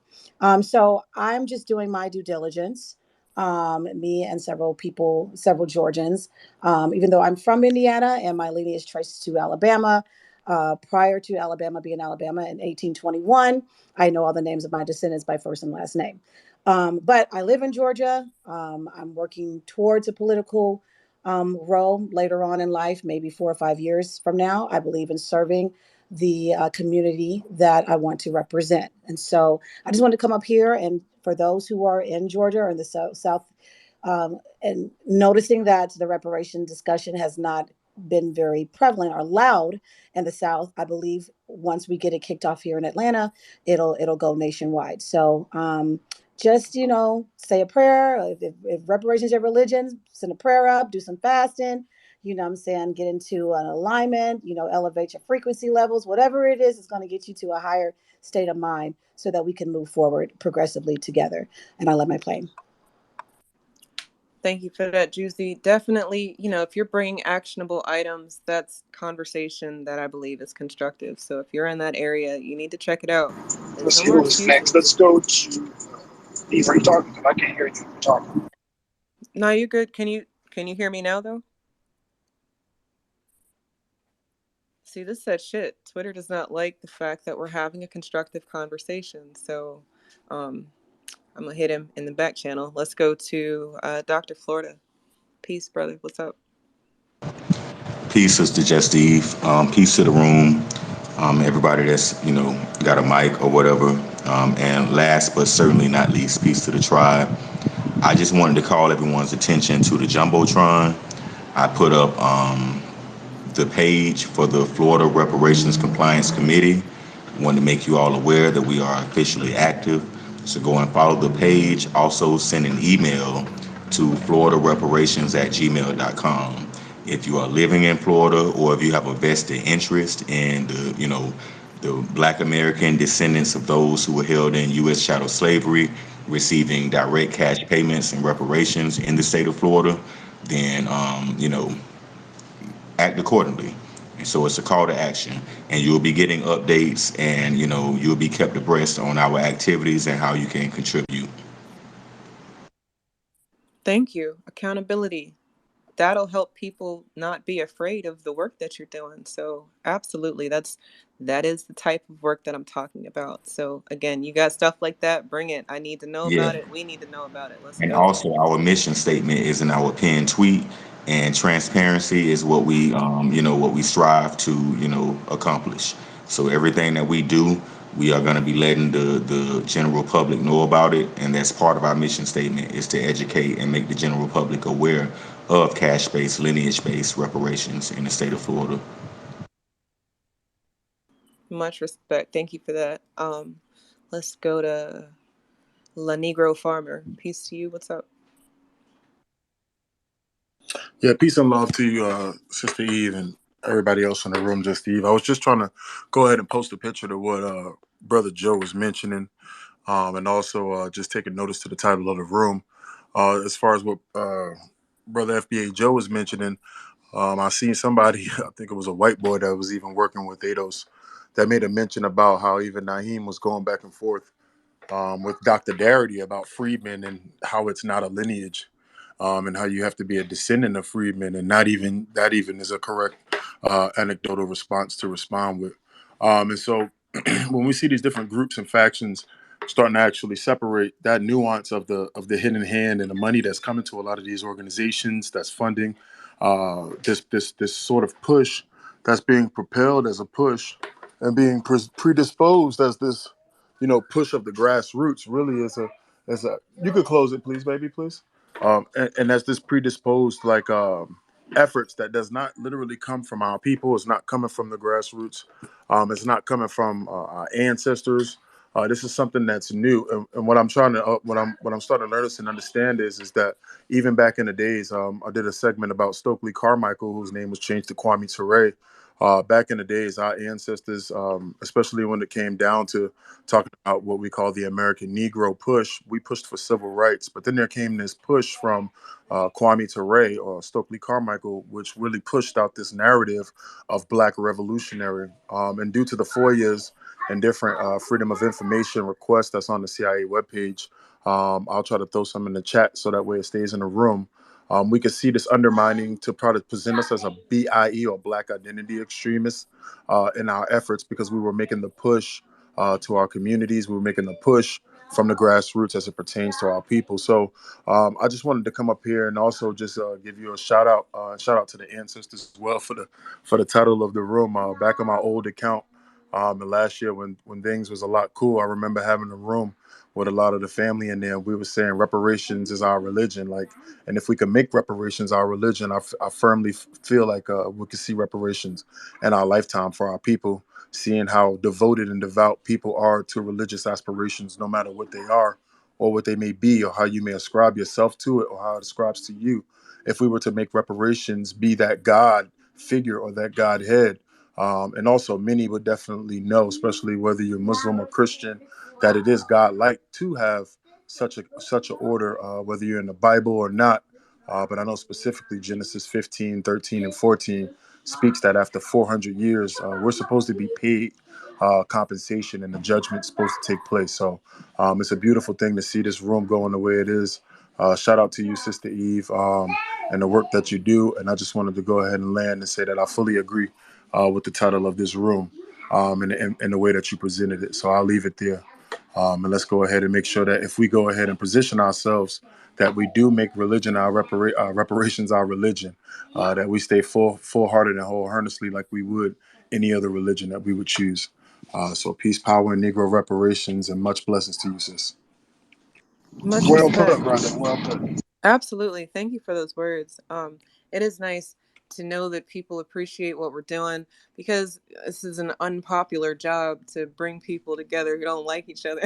So I'm just doing my due diligence. Me and several people, several Georgians, even though I'm from Indiana and my lineage traces to Alabama. Prior to Alabama being Alabama in 1821, I know all the names of my descendants by first and last name. But I live in Georgia. I'm working towards a political role later on in life, maybe 4 or 5 years from now. I believe in serving the community that I want to represent. And so I just wanted to come up here and for those who are in Georgia or in the South, and noticing that the reparation discussion has not been very prevalent or loud in the South, I believe once we get it kicked off here in Atlanta, it'll go nationwide. So just say a prayer. If reparations is your religion, send a prayer up, do some fasting. You know what I'm saying? Get into an alignment, elevate your frequency levels, whatever it is, it's going to get you to a higher state of mind so that we can move forward progressively together. And I love my plane. Thank you for that, Juicy. Definitely, if you're bringing actionable items, that's conversation that I believe is constructive. So if you're in that area, you need to check it out. Let's There's no see more who's next. excuses. Let's go to Eve. Are you talking? Because I can't hear you talking. No, you're good. Can you hear me now, though? See, this said shit. Twitter does not like the fact that we're having a constructive conversation. So I'm going to hit him in the back channel. Let's go to Dr. Florida. Peace, brother. What's up? Peace, Sister Just Eve. Peace to the room. Everybody that's, got a mic or whatever. And last but certainly not least, peace to the tribe. I just wanted to call everyone's attention to the Jumbotron. I put up the page for the Florida Reparations Compliance Committee. I wanted to make you all aware that we are officially active. So go and follow the page. Also send an email to floridareparations@gmail.com. If you are living in Florida or if you have a vested interest in the Black American descendants of those who were held in U.S. chattel slavery, receiving direct cash payments and reparations in the state of Florida, then act accordingly. And so it's a call to action, and you'll be getting updates, and you'll be kept abreast on our activities and how you can contribute. Thank you. Accountability. That'll help people not be afraid of the work that you're doing. So absolutely, that is the type of work that I'm talking about. So again, you got stuff like that, bring it. I need to know Yeah. about it. We need to know about it. Let's And go. also, our mission statement is in our pinned tweet, and transparency is what we strive to accomplish. So everything that we do, we are going to be letting the general public know about it, and that's part of our mission statement, is to educate and make the general public aware of cash-based, lineage-based reparations in the state of Florida. Much respect. Thank you for that. Let's go to La Negro Farmer. Peace to you. What's up? Yeah, peace and love to you, Sister Eve, and everybody else in the room, Just Eve. I was just trying to go ahead and post a picture to what Brother Joe was mentioning, and also just taking notice to the title of the room. As far as what Brother FBA Joe was mentioning, I seen somebody, I think it was a white boy that was even working with ADOS, that made a mention about how even Naheem was going back and forth with Dr. Darity about freedmen and how it's not a lineage, and how you have to be a descendant of freedmen, and not even that even is a correct anecdotal response to respond with. And so when we see these different groups and factions starting to actually separate that nuance of the hidden hand and the money that's coming to a lot of these organizations that's funding this sort of push that's being propelled as a push and being predisposed as this, push of the grassroots really is a. You could close it, please, baby, please. And as this predisposed efforts that does not literally come from our people. It's not coming from the grassroots. It's not coming from our ancestors. This is something that's new, and what I'm trying to, what I'm starting to notice and understand is that even back in the days, I did a segment about Stokely Carmichael, whose name was changed to Kwame Ture. Back in the days, our ancestors, especially when it came down to talking about what we call the American Negro push, we pushed for civil rights. But then there came this push from Kwame Ture or Stokely Carmichael, which really pushed out this narrative of Black revolutionary. And due to the FOIAs and different Freedom of Information requests that's on the CIA webpage, I'll try to throw some in the chat so that way it stays in the room. We could see this undermining to try to present us as a BIE or Black identity extremist in our efforts, because we were making the push to our communities. We were making the push from the grassroots as it pertains to our people. So I just wanted to come up here and also just give you a shout out to the ancestors as well for the title of the room. Back on my old account, and last year when things was a lot cool, I remember having a room with a lot of the family in there. We were saying reparations is our religion, and if we can make reparations our religion, I firmly feel like we could see reparations in our lifetime for our people, seeing how devoted and devout people are to religious aspirations, no matter what they are or what they may be, or how you may ascribe yourself to it or how it ascribes to you. If we were to make reparations be that God figure or that Godhead, and also many would definitely know, especially whether you're Muslim or Christian, that it is God-like to have such a order, whether you're in the Bible or not. But I know specifically Genesis 15, 13, and 14 speaks that after 400 years, we're supposed to be paid compensation, and the judgment's supposed to take place. So it's a beautiful thing to see this room going the way it is. Shout out to you, Sister Eve, and the work that you do. And I just wanted to go ahead and land and say that I fully agree with the title of this room, and the way that you presented it. So I'll leave it there. And let's go ahead and make sure that if we go ahead and position ourselves, that we do make religion our reparations our religion, that we stay full-hearted and wholeheartedly like we would any other religion that we would choose. So peace, power, and Negro reparations, and much blessings to you, sis. Much Well respect. put, brother. Well put. Absolutely. Thank you for those words. It is nice to know that people appreciate what we're doing, because this is an unpopular job to bring people together who don't like each other.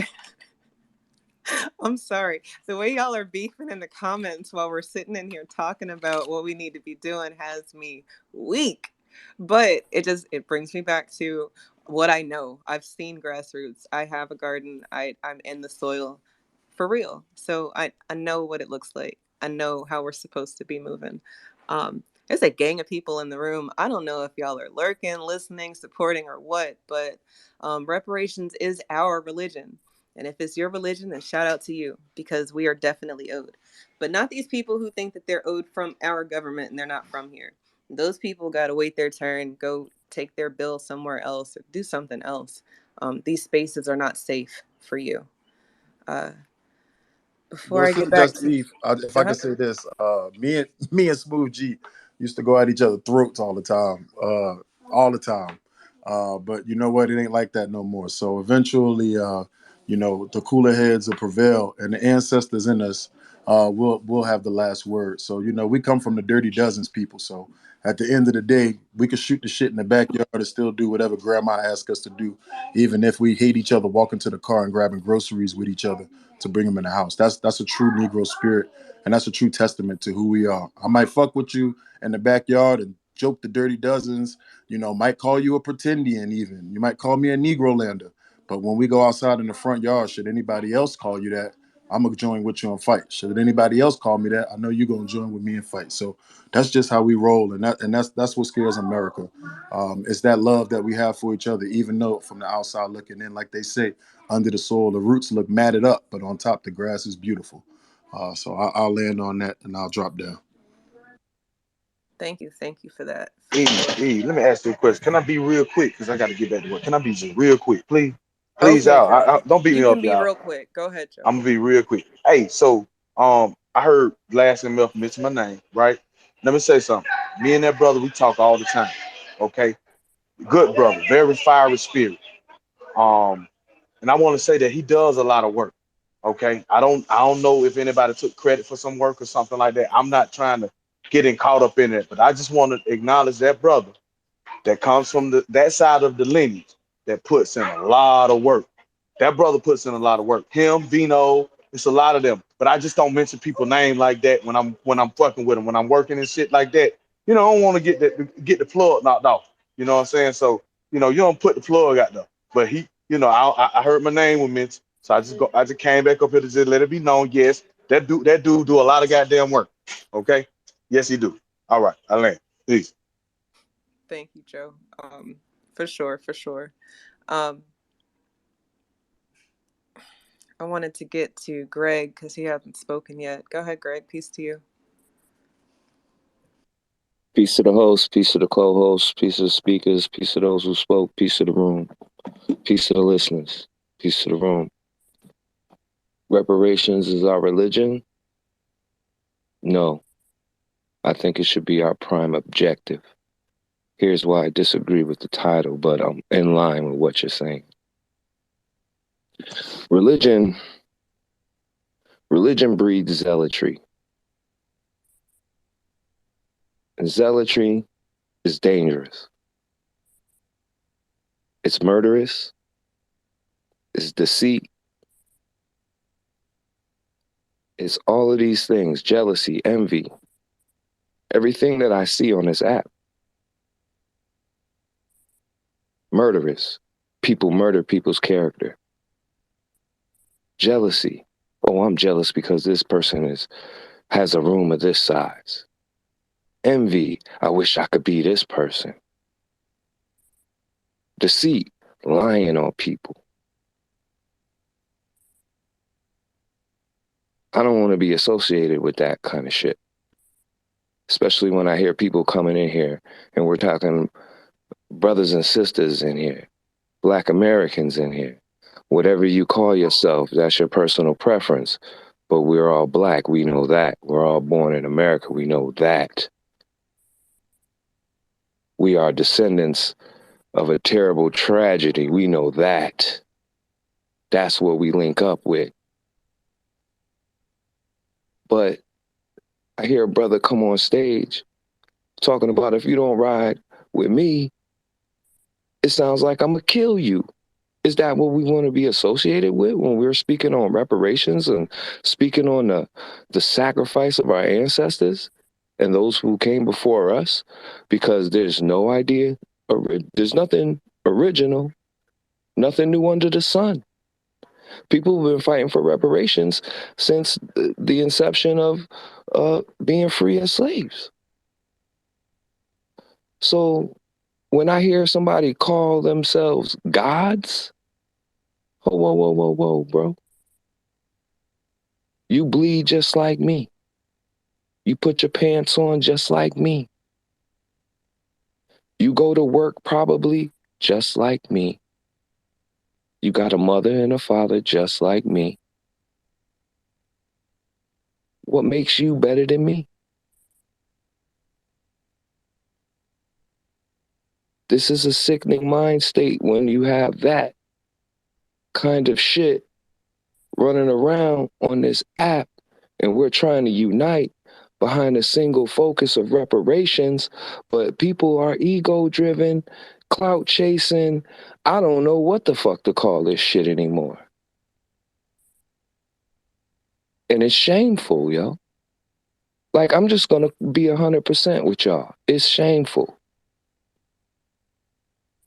I'm sorry. The way y'all are beefing in the comments while we're sitting in here talking about what we need to be doing has me weak. But it brings me back to what I know. I've seen grassroots. I have a garden. I'm in the soil for real. So I know what it looks like. I know how we're supposed to be moving. There's a gang of people in the room. I don't know if y'all are lurking, listening, supporting, or what, but reparations is our religion. And if it's your religion, then shout out to you, because we are definitely owed. But not these people who think that they're owed from our government and they're not from here. Those people got to wait their turn, go take their bill somewhere else, or do something else. These spaces are not safe for you. Before Well, I Sister get back Just to, Eve, if go I could ahead. say this, me and Smooth G used to go at each other's throats all the time, but you know what? It ain't like that no more. So eventually, the cooler heads will prevail, and the ancestors in us will have the last word. So we come from the Dirty Dozens people. So at the end of the day, we could shoot the shit in the backyard and still do whatever Grandma asked us to do, even if we hate each other, walking to the car and grabbing groceries with each other to bring them in the house. That's a true Negro spirit, and that's a true testament to who we are. I might fuck with you in the backyard and joke the Dirty Dozens, might call you a pretendian even. You might call me a Negro lander. But when we go outside in the front yard, should anybody else call you that, I'm going to join with you and fight. Should anybody else call me that, I know you're going to join with me and fight. So that's just how we roll, and that's what scares America. It's that love that we have for each other, even though from the outside looking in, like they say, under the soil, the roots look matted up, but on top, the grass is beautiful. So I'll land on that, and I'll drop down. Thank you for that. Let me ask you a question. Can I be real quick? Because I got to get back to work. Can I be just real quick, please? Please, Okay, y'all. Joe. Don't beat You me can up, be y'all. real quick. Go ahead, Joe. I'm gonna be real quick. Hey, so I heard Glass and Meth mention my name, right? Let me say something. Me and that brother, we talk all the time. Okay, good brother, very fiery spirit. And I want to say that he does a lot of work. Okay, I don't know if anybody took credit for some work or something like that. I'm not trying to get caught up in it, but I just want to acknowledge that brother that comes from that side of the lineage that puts in a lot of work. That brother puts in a lot of work. Him, Vino, it's a lot of them. But I just don't mention people's name like that when I'm fucking with them, when I'm working and shit like that. You know, I don't want to get the plug knocked off. You know what I'm saying? So, you know, you don't put the plug out there. But he, you know, I heard my name was mentioned, so I just came back up here to just let it be known. Yes, that dude do a lot of goddamn work. Okay, yes he do. All right, I land. Peace. Thank you, Joe. For sure. I wanted to get to Greg because he hasn't spoken yet. Go ahead, Greg. Peace to you. Peace to the host, peace to the co-host, peace to the speakers, peace to those who spoke, peace to the room, peace to the listeners, peace to the room. Reparations is our religion? No. I think it should be our prime objective. Here's why I disagree with the title, but I'm in line with what you're saying. Religion breeds zealotry. And zealotry is dangerous. It's murderous. It's deceit. It's all of these things, jealousy, envy, everything that I see on this app. Murderous. People murder people's character. Jealousy. Oh, I'm jealous because this person has a room of this size. Envy. I wish I could be this person. Deceit. Lying on people. I don't want to be associated with that kind of shit. Especially when I hear people coming in here and we're talking brothers and sisters in here, Black Americans in here. Whatever you call yourself, that's your personal preference. But we're all Black, we know that. We're all born in America, we know that. We are descendants of a terrible tragedy, we know that. That's what we link up with. But I hear a brother come on stage talking about if you don't ride with me, it sounds like I'm gonna kill you. Is that what we want to be associated with when we're speaking on reparations and speaking on the sacrifice of our ancestors and those who came before us? Because there's no idea, there's nothing original, nothing new under the sun. People have been fighting for reparations since the inception of being free as slaves. So when I hear somebody call themselves gods, oh, whoa, bro. You bleed just like me. You put your pants on just like me. You go to work probably just like me. You got a mother and a father just like me. What makes you better than me? This is a sickening mind state when you have that kind of shit running around on this app and we're trying to unite behind a single focus of reparations, but people are ego-driven, clout chasing. I don't know what the fuck to call this shit anymore. And it's shameful, yo. Like, I'm just gonna be 100% with y'all. It's shameful.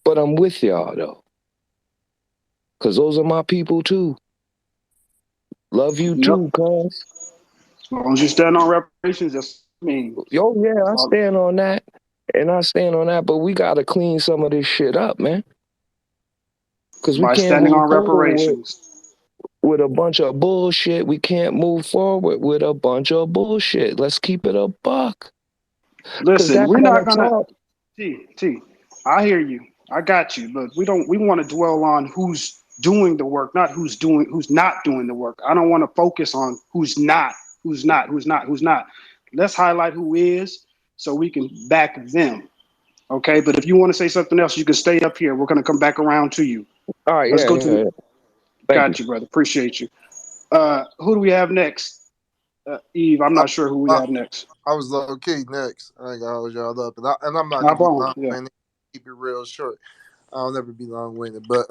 But I'm with y'all, though. Because those are my people, too. Love you, too, cuz. As long as you stand on reparations, that's me. Yo, yeah, I stand on that. And I stand on that, but we got to clean some of this shit up, man. Because we By can't standing move on forward reparations. with a bunch of bullshit. We can't move forward with a bunch of bullshit. Let's keep it a buck. Listen, we're not gonna. Talk, T, I hear you. I got you, but we want to dwell on who's doing the work, not who's not doing the work. I don't want to focus on who's not. Let's highlight who is. so we can back them. Okay, but if you want to say something else, you can stay up here. We're going to come back around to you. All right, Let's yeah, go yeah, to the. yeah. Thank Got you, brother. Appreciate you. Who do we have next? Eve, I'm not sure who we have next. I was low key next. I ain't gonna hold y'all up, and I'm not Hop gonna be on. long. Yeah. Man, keep it real short. I'll never be long winded. But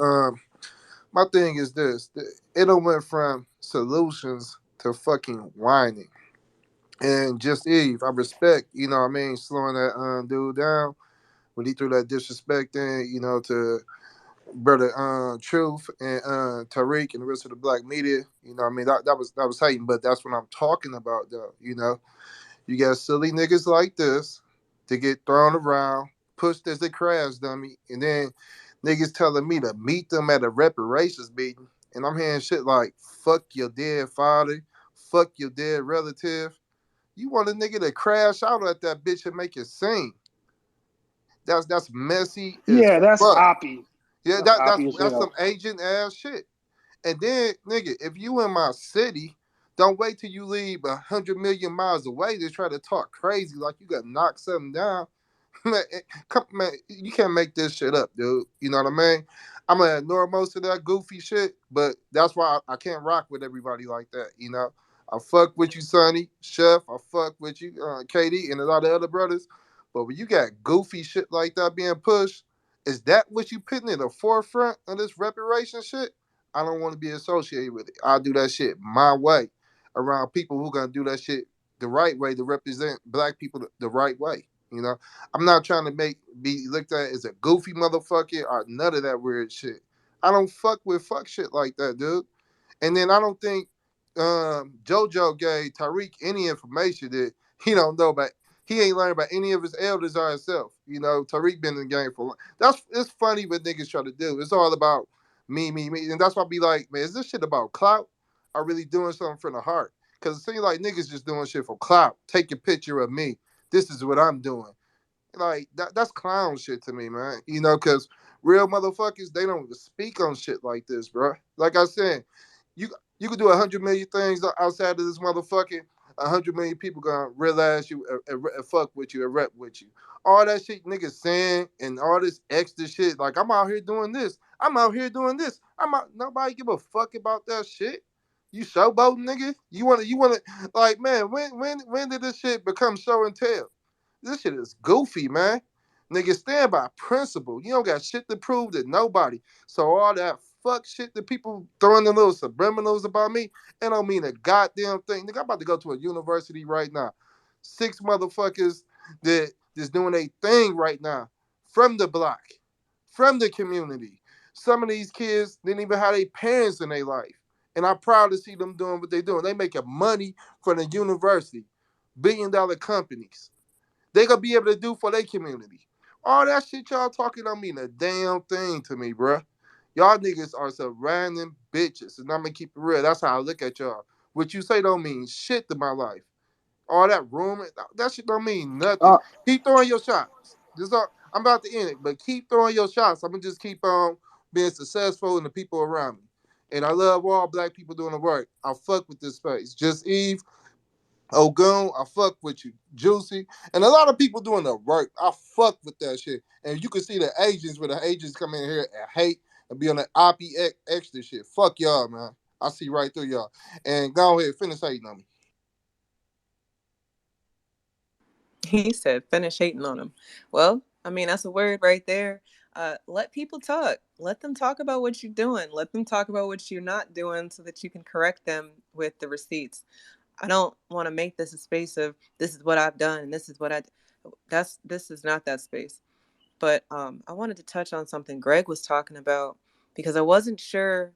my thing is this: it done went from solutions to fucking whining. And just Eve, I respect, you know what I mean, slowing that dude down when he threw that disrespect in, you know, to brother Truth and Tariq and the rest of the black media. You know what I mean? That was hating, but that's what I'm talking about though, you know. You got silly niggas like this to get thrown around, pushed as a crash dummy, and then niggas telling me to meet them at a reparations meeting. And I'm hearing shit like, fuck your dead father, fuck your dead relative. You want a nigga to crash out at that bitch and make it sing. That's messy as Yeah, that's fuck. Oppie. Yeah, That's Oppie as that's some hell. agent ass shit. And then, nigga, if you in my city, don't wait till you leave 100 million miles away to try to talk crazy like you got to knock something down. Man, man, you can't make this shit up, dude. You know what I mean? I'm gonna ignore most of that goofy shit, but that's why I can't rock with everybody like that. You know, I fuck with you, Sonny, Chef. I fuck with you, Katie, and a lot of other brothers. But when you got goofy shit like that being pushed, is that what you putting in the forefront of this reparation shit? I don't want to be associated with it. I'll do that shit my way around people who gonna do that shit the right way to represent black people the right way. You know, I'm not trying to be looked at as a goofy motherfucker or none of that weird shit. I don't fuck with fuck shit like that, dude. And then I don't think JoJo gave Tariq any information that he don't know about. He ain't learned about any of his elders or himself. You know, Tariq been in the game for long. It's funny what niggas try to do. It's all about me. And that's why I be like, man, is this shit about clout or really doing something from the heart? Because it seems like niggas just doing shit for clout. Take a picture of me. This is what I'm doing. Like that's clown shit to me, man. You know, because real motherfuckers, they don't speak on shit like this, bro. Like I said, you you could do 100 million things outside of this motherfucking 100 million people gonna realize you and fuck with you and rep with you. All that shit niggas saying and all this extra shit, like I'm out here doing this, I'm out here doing this. Nobody give a fuck about that shit. You showboating, nigga. You wanna like, man, when did this shit become show and tell? This shit is goofy, man. Nigga, stand by principle. You don't got shit to prove to nobody. So all that fuck shit that people throwing the little subliminals about me, it don't mean a goddamn thing. Nigga, I'm about to go to a university right now. 6 motherfuckers that's doing a thing right now from the block, from the community. Some of these kids didn't even have their parents in their life. And I'm proud to see them doing what they're doing. They making money from the university. $billion companies. They gonna be able to do for their community. All that shit y'all talking don't mean a damn thing to me, bruh. Y'all niggas are some random bitches, and I'm gonna keep it real. That's how I look at y'all. What you say don't mean shit to my life. All that rumor, that shit don't mean nothing. Keep throwing your shots. I'm about to end it, but keep throwing your shots. I'm gonna just keep on being successful and the people around me. And I love all black people doing the work. I fuck with this space. Just Eve, Ogun, I fuck with you. Juicy. And a lot of people doing the work. I fuck with that shit. And you can see the agents where the agents come in here and hate and be on that Oppie extra shit. Fuck y'all, man. I see right through y'all. And go ahead, finish hating on me. He said, finish hating on him. Well, I mean, that's a word right there. Let people talk. Let them talk about what you're doing. Let them talk about what you're not doing so that you can correct them with the receipts. I don't want to make this a space of this is what I've done and this is what this is not that space. But I wanted to touch on something Greg was talking about because I wasn't sure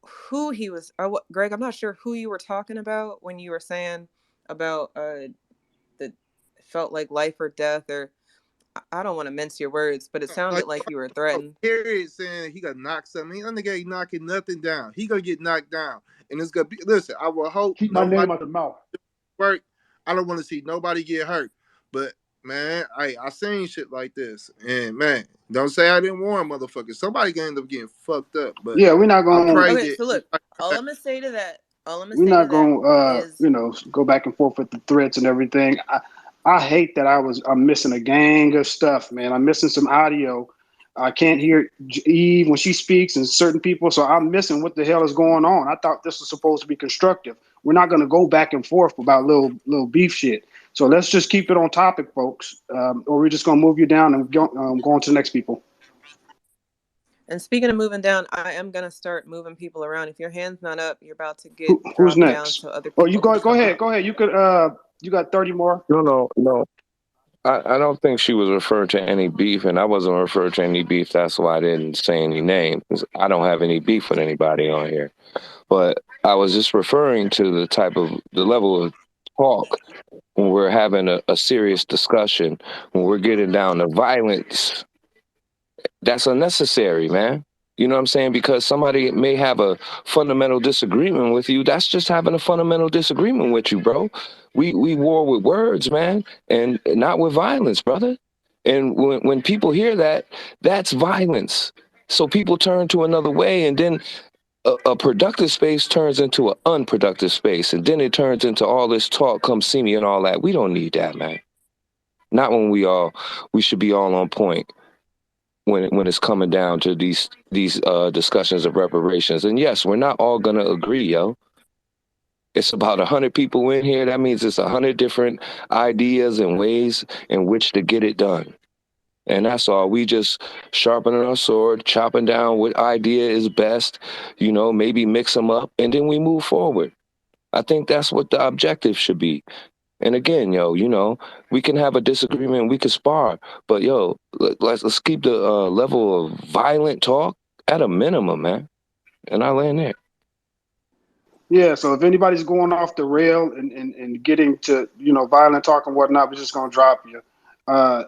who he was. Greg, I'm not sure who you were talking about when you were saying about that felt like life or death, or I don't want to mince your words, but it sounded like you were threatened. Period, saying he gonna knock something. That nigga ain't knocking nothing down. He gonna get knocked down, and it's gonna be. Listen, I will hope keep my name out the mouth. Work. I don't want to see nobody get hurt, but man, I seen shit like this, and man, don't say I didn't warn motherfuckers. Somebody gonna end up getting fucked up. But yeah, we're not gonna. Okay, so look, all I'm gonna say to that. We're not gonna, go back and forth with the threats and everything. I hate that I'm missing a gang of stuff, man. I'm missing some audio. I can't hear Eve when she speaks and certain people, so I'm missing what the hell is going on. I thought this was supposed to be constructive. We're not going to go back and forth about little beef shit. So let's just keep it on topic, folks, or we're just going to move you down and go on to the next people. And speaking of moving down, I am gonna start moving people around. If your hand's not up, you're about to get Who's dropped down next? so other Oh, people you can go come ahead. up. Go ahead. You could. You got 30 more. No. I don't think she was referring to any beef, and I wasn't referring to any beef. That's why I didn't say any names. I don't have any beef with anybody on here. But I was just referring to the level of talk when we're having a serious discussion, when we're getting down to violence. That's unnecessary, man. You know what I'm saying? Because somebody may have a fundamental disagreement with you. That's just having a fundamental disagreement with you, bro. We war with words, man, and not with violence, brother. And when people hear that, that's violence. So people turn to another way, and then a productive space turns into an unproductive space, and then it turns into all this talk, come see me and all that. We don't need that, man. Not when we should be all on point when it's coming down to these discussions of reparations. And yes, we're not all gonna agree, yo. It's about 100 people in here. That means it's 100 different ideas and ways in which to get it done. And that's all. We just sharpening our sword, chopping down what idea is best, maybe mix them up, and then we move forward. I think that's what the objective should be. And again, we can have a disagreement, we can spar, but let's keep the level of violent talk at a minimum, man. And I land there. Yeah, so if anybody's going off the rail and getting to, violent talk and whatnot, we're just going to drop you.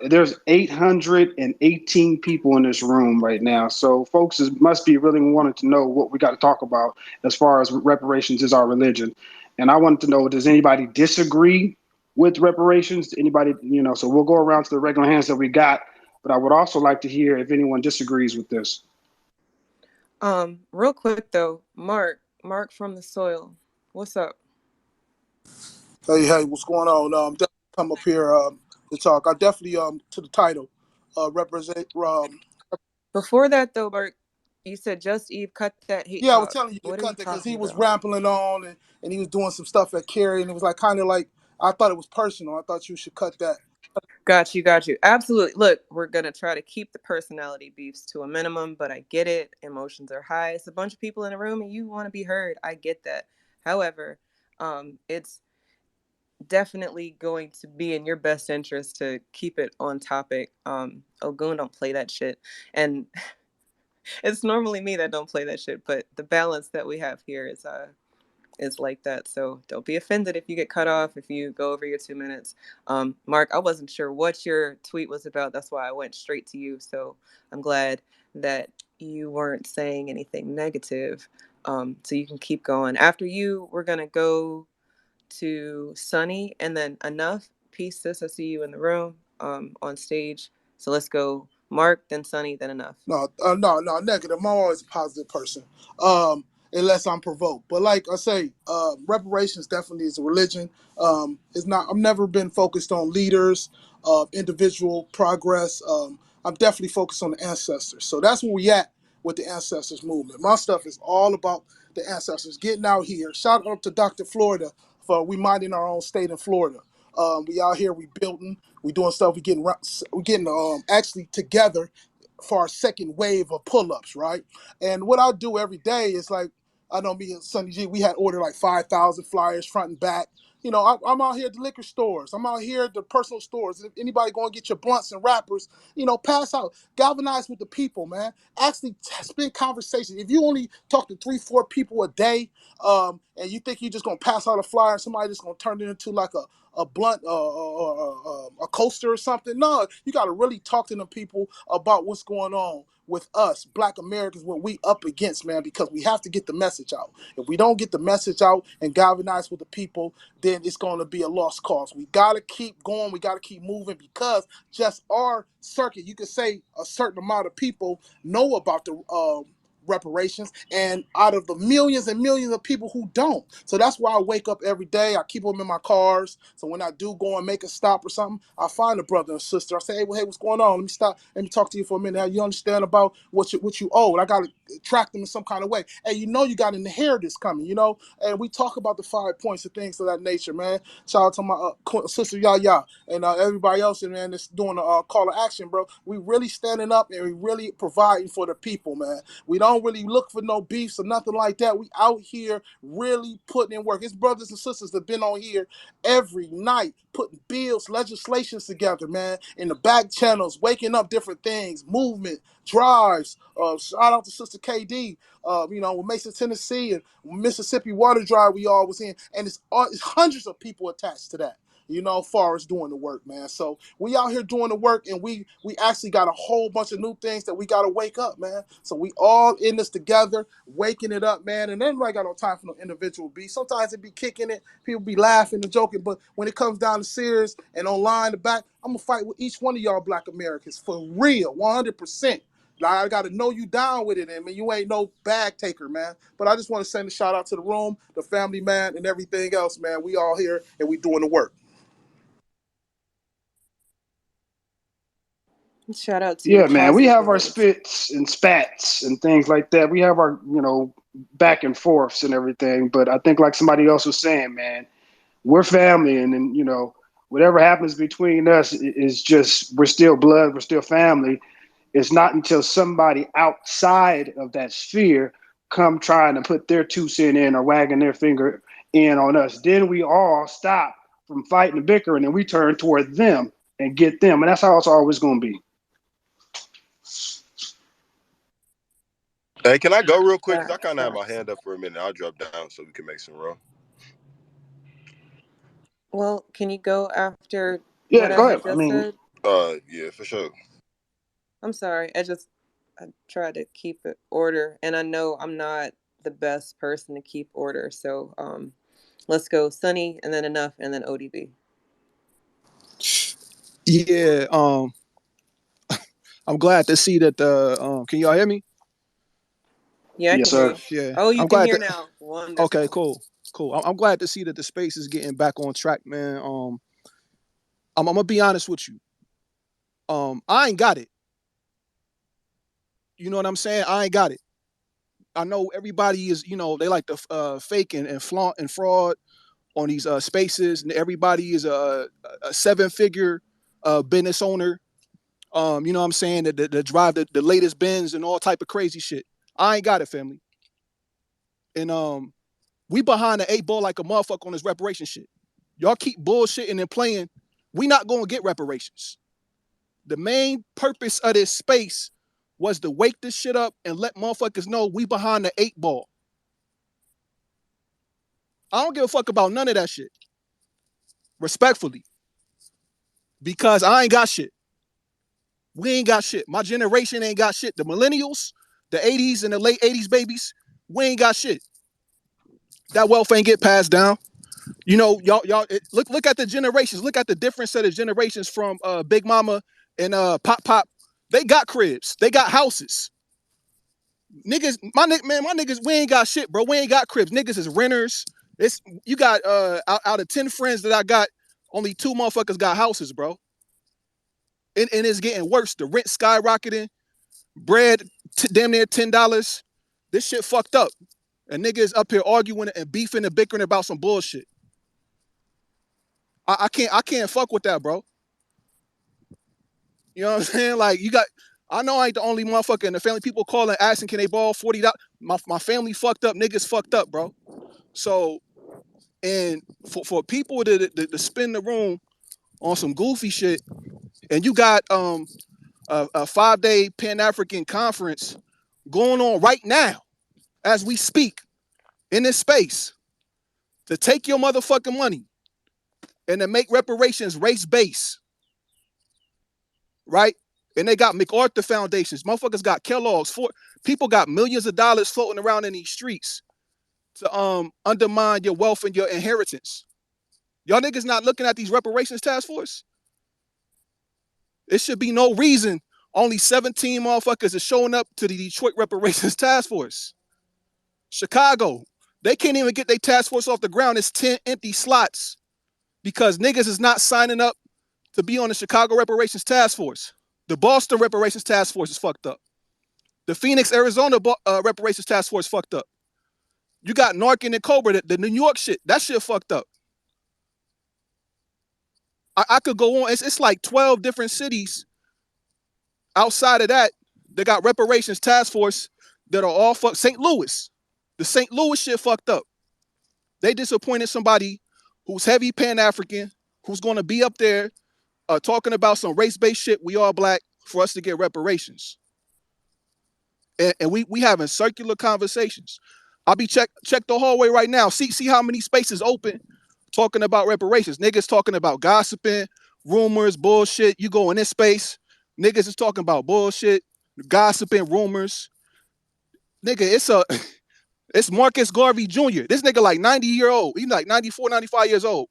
There's 818 people in this room right now. So folks must be really wanting to know what we got to talk about as far as reparations is our religion. And I wanted to know, does anybody disagree with reparations? Anybody, so we'll go around to the regular hands that we got. But I would also like to hear if anyone disagrees with this. Real quick though, Mark from the soil, what's up? Hey, what's going on? Definitely come up here to talk. I definitely to the title, represent. Before that though, Mark, you said Just Eve cut that hate. Yeah, talk. I was telling you to cut that because he was about? rambling on and he was doing some stuff at Carrie, and it was like kind of like I thought it was personal. I thought you should cut that. Got you. Absolutely. Look, we're going to try to keep the personality beefs to a minimum, but I get it. Emotions are high. It's a bunch of people in a room and you want to be heard. I get that. However, it's definitely going to be in your best interest to keep it on topic. Ogun, don't play that shit. And it's normally me that don't play that shit, but the balance that we have here is like that. So don't be offended if you get cut off, if you go over your 2 minutes. Mark, I wasn't sure what your tweet was about. That's why I went straight to you. So I'm glad that you weren't saying anything negative. So you can keep going. After you, we're going to go to Sunny and then Enough. Peace, sis. I see you in the room on stage. So let's go Mark, then Sunny, then Enough. No, negative. I'm always a positive person, unless I'm provoked. But like I say, reparations definitely is a religion. It's not. I've never been focused on leaders, individual progress. I'm definitely focused on the ancestors. So that's where we at with the ancestors movement. My stuff is all about the ancestors getting out here. Shout out to Dr. Florida for we minding our own state in Florida. We out here, we building, we doing stuff. We getting actually together for our second wave of pull-ups, right? And what I do every day is like, I know me and Sonny G, we had ordered like 5,000 flyers front and back. I'm out here at the liquor stores. I'm out here at the personal stores. If anybody going to get your blunts and wrappers, pass out. Galvanize with the people, man. Actually spend conversation. If you only talk to 3-4 people a day, and you think you're just going to pass out a flyer and somebody just going to turn it into like a blunt or a coaster or something. No, you got to really talk to them people about what's going on with us, Black Americans, what we up against, man, because we have to get the message out. If we don't get the message out and galvanize with the people, then it's going to be a lost cause. We got to keep going. We got to keep moving because just our circuit, you could say a certain amount of people know about the reparations, and out of the millions and millions of people who don't. So that's why I wake up every day. I keep them in my cars. So when I do go and make a stop or something, I find a brother and sister. I say, hey, what's going on? Let me stop. Let me talk to you for a minute. How you understand about what you owe? And I got to track them in some kind of way. Hey, you got an inheritance coming, And we talk about the 5 points and things of that nature, man. Shout out to my sister Yaya and everybody else, man, that's doing a call to action, bro. We really standing up and we really providing for the people, man. We don't really look for no beefs or nothing like that. We out here really putting in work. It's brothers and sisters that have been on here every night putting bills, legislations together, man, in the back channels, waking up different things, movement, drives. Shout out to Sister KD, with Mason, Tennessee, and Mississippi Water Drive we all was in. And it's hundreds of people attached to that. Far as doing the work, man. So we out here doing the work, and we actually got a whole bunch of new things that we got to wake up, man. So we all in this together, waking it up, man. And everybody got no time for no individual beef. Sometimes it be kicking it, people be laughing and joking, but when it comes down to serious and online the back, I'm gonna fight with each one of y'all Black Americans for real, 100%. I got to know you down with it, and man, you ain't no bag taker, man. But I just want to send a shout out to the room, the family, man, and everything else, man. We all here and we doing the work. Shout out to Yeah, man. We Positive have our Village. spits and spats and things like that. We have our, back and forths and everything. But I think, like somebody else was saying, man, we're family, and then whatever happens between us is just, we're still blood, we're still family. It's not until somebody outside of that sphere come trying to put their 2 cents in or wagging their finger in on us, then we all stop from fighting and bickering, and we turn toward them and get them. And that's how it's always going to be. Hey, can I go real quick? Because I kind of have my hand up for a minute. I'll drop down so we can make some room. Well, can you go after Yeah, what go I ahead. had just said? Yeah, for sure. I'm sorry. I try to keep it order, and I know I'm not the best person to keep order. So let's go Sunny, and then Enough, and then ODB. Yeah, I'm glad to see that can y'all hear me? Yeah, I Yes, can hear sir. you. Yeah. Oh, you I'm can glad hear that now. Wonderful. Okay, cool. I'm glad to see that the space is getting back on track, man. I'm gonna be honest with you. I ain't got it. You know what I'm saying? I ain't got it. I know everybody is, they like to fake and flaunt and fraud on these spaces, and everybody is a 7-figure business owner. You know what I'm saying? That drive the latest Benz and all type of crazy shit. I ain't got it, family. And we behind the 8 ball like a motherfucker on this reparation shit. Y'all keep bullshitting and playing. We not gonna get reparations. The main purpose of this space was to wake this shit up and let motherfuckers know we behind the 8 ball. I don't give a fuck about none of that shit. Respectfully. Because I ain't got shit. We ain't got shit. My generation ain't got shit. The millennials, the 80s and the late 80s babies, we ain't got shit. That wealth ain't get passed down. Y'all look at the generations. Look at the different set of generations from Big Mama and Pop. They got cribs. They got houses. Niggas, my niggas, we ain't got shit, bro. We ain't got cribs. Niggas is renters. You got out of 10 friends that I got, only 2 motherfuckers got houses, bro. And it's getting worse. The rent skyrocketing, bread damn near $10. This shit fucked up. And niggas up here arguing and beefing and bickering about some bullshit. I can't fuck with that, bro. You know what I'm saying? Like I know I ain't the only motherfucker in the family. People calling asking can they borrow $40. My family fucked up, niggas fucked up, bro. So, and for people to spin the room on some goofy shit, and you got a 5-day Pan-African conference going on right now as we speak in this space to take your motherfucking money and to make reparations race-based, right? And they got MacArthur foundations. Motherfuckers got Kellogg's. People got millions of dollars floating around in these streets to undermine your wealth and your inheritance. Y'all niggas not looking at these reparations task force? It should be no reason Only 17 motherfuckers are showing up to the Detroit Reparations Task Force. Chicago, they can't even get their task force off the ground. It's 10 empty slots because niggas is not signing up to be on the Chicago Reparations Task Force. The Boston Reparations Task Force is fucked up. The Phoenix, Arizona Reparations Task Force fucked up. You got Narcan and Cobra, the New York shit. That shit fucked up. I could go on. It's like 12 different cities outside of that. They got Reparations Task Force that are all fucked. St. Louis. The St. Louis shit fucked up. They disappointed somebody who's heavy Pan-African, who's going to be up there talking about some race-based shit. We all black for us to get reparations. And we having circular conversations. I'll be check the hallway right now. See how many spaces open talking about reparations. Niggas talking about gossiping, rumors, bullshit. You go in this space, niggas is talking about bullshit, gossiping, rumors. Nigga, it's Marcus Garvey Jr. This nigga like 90-year-old. He's like 94, 95 years old.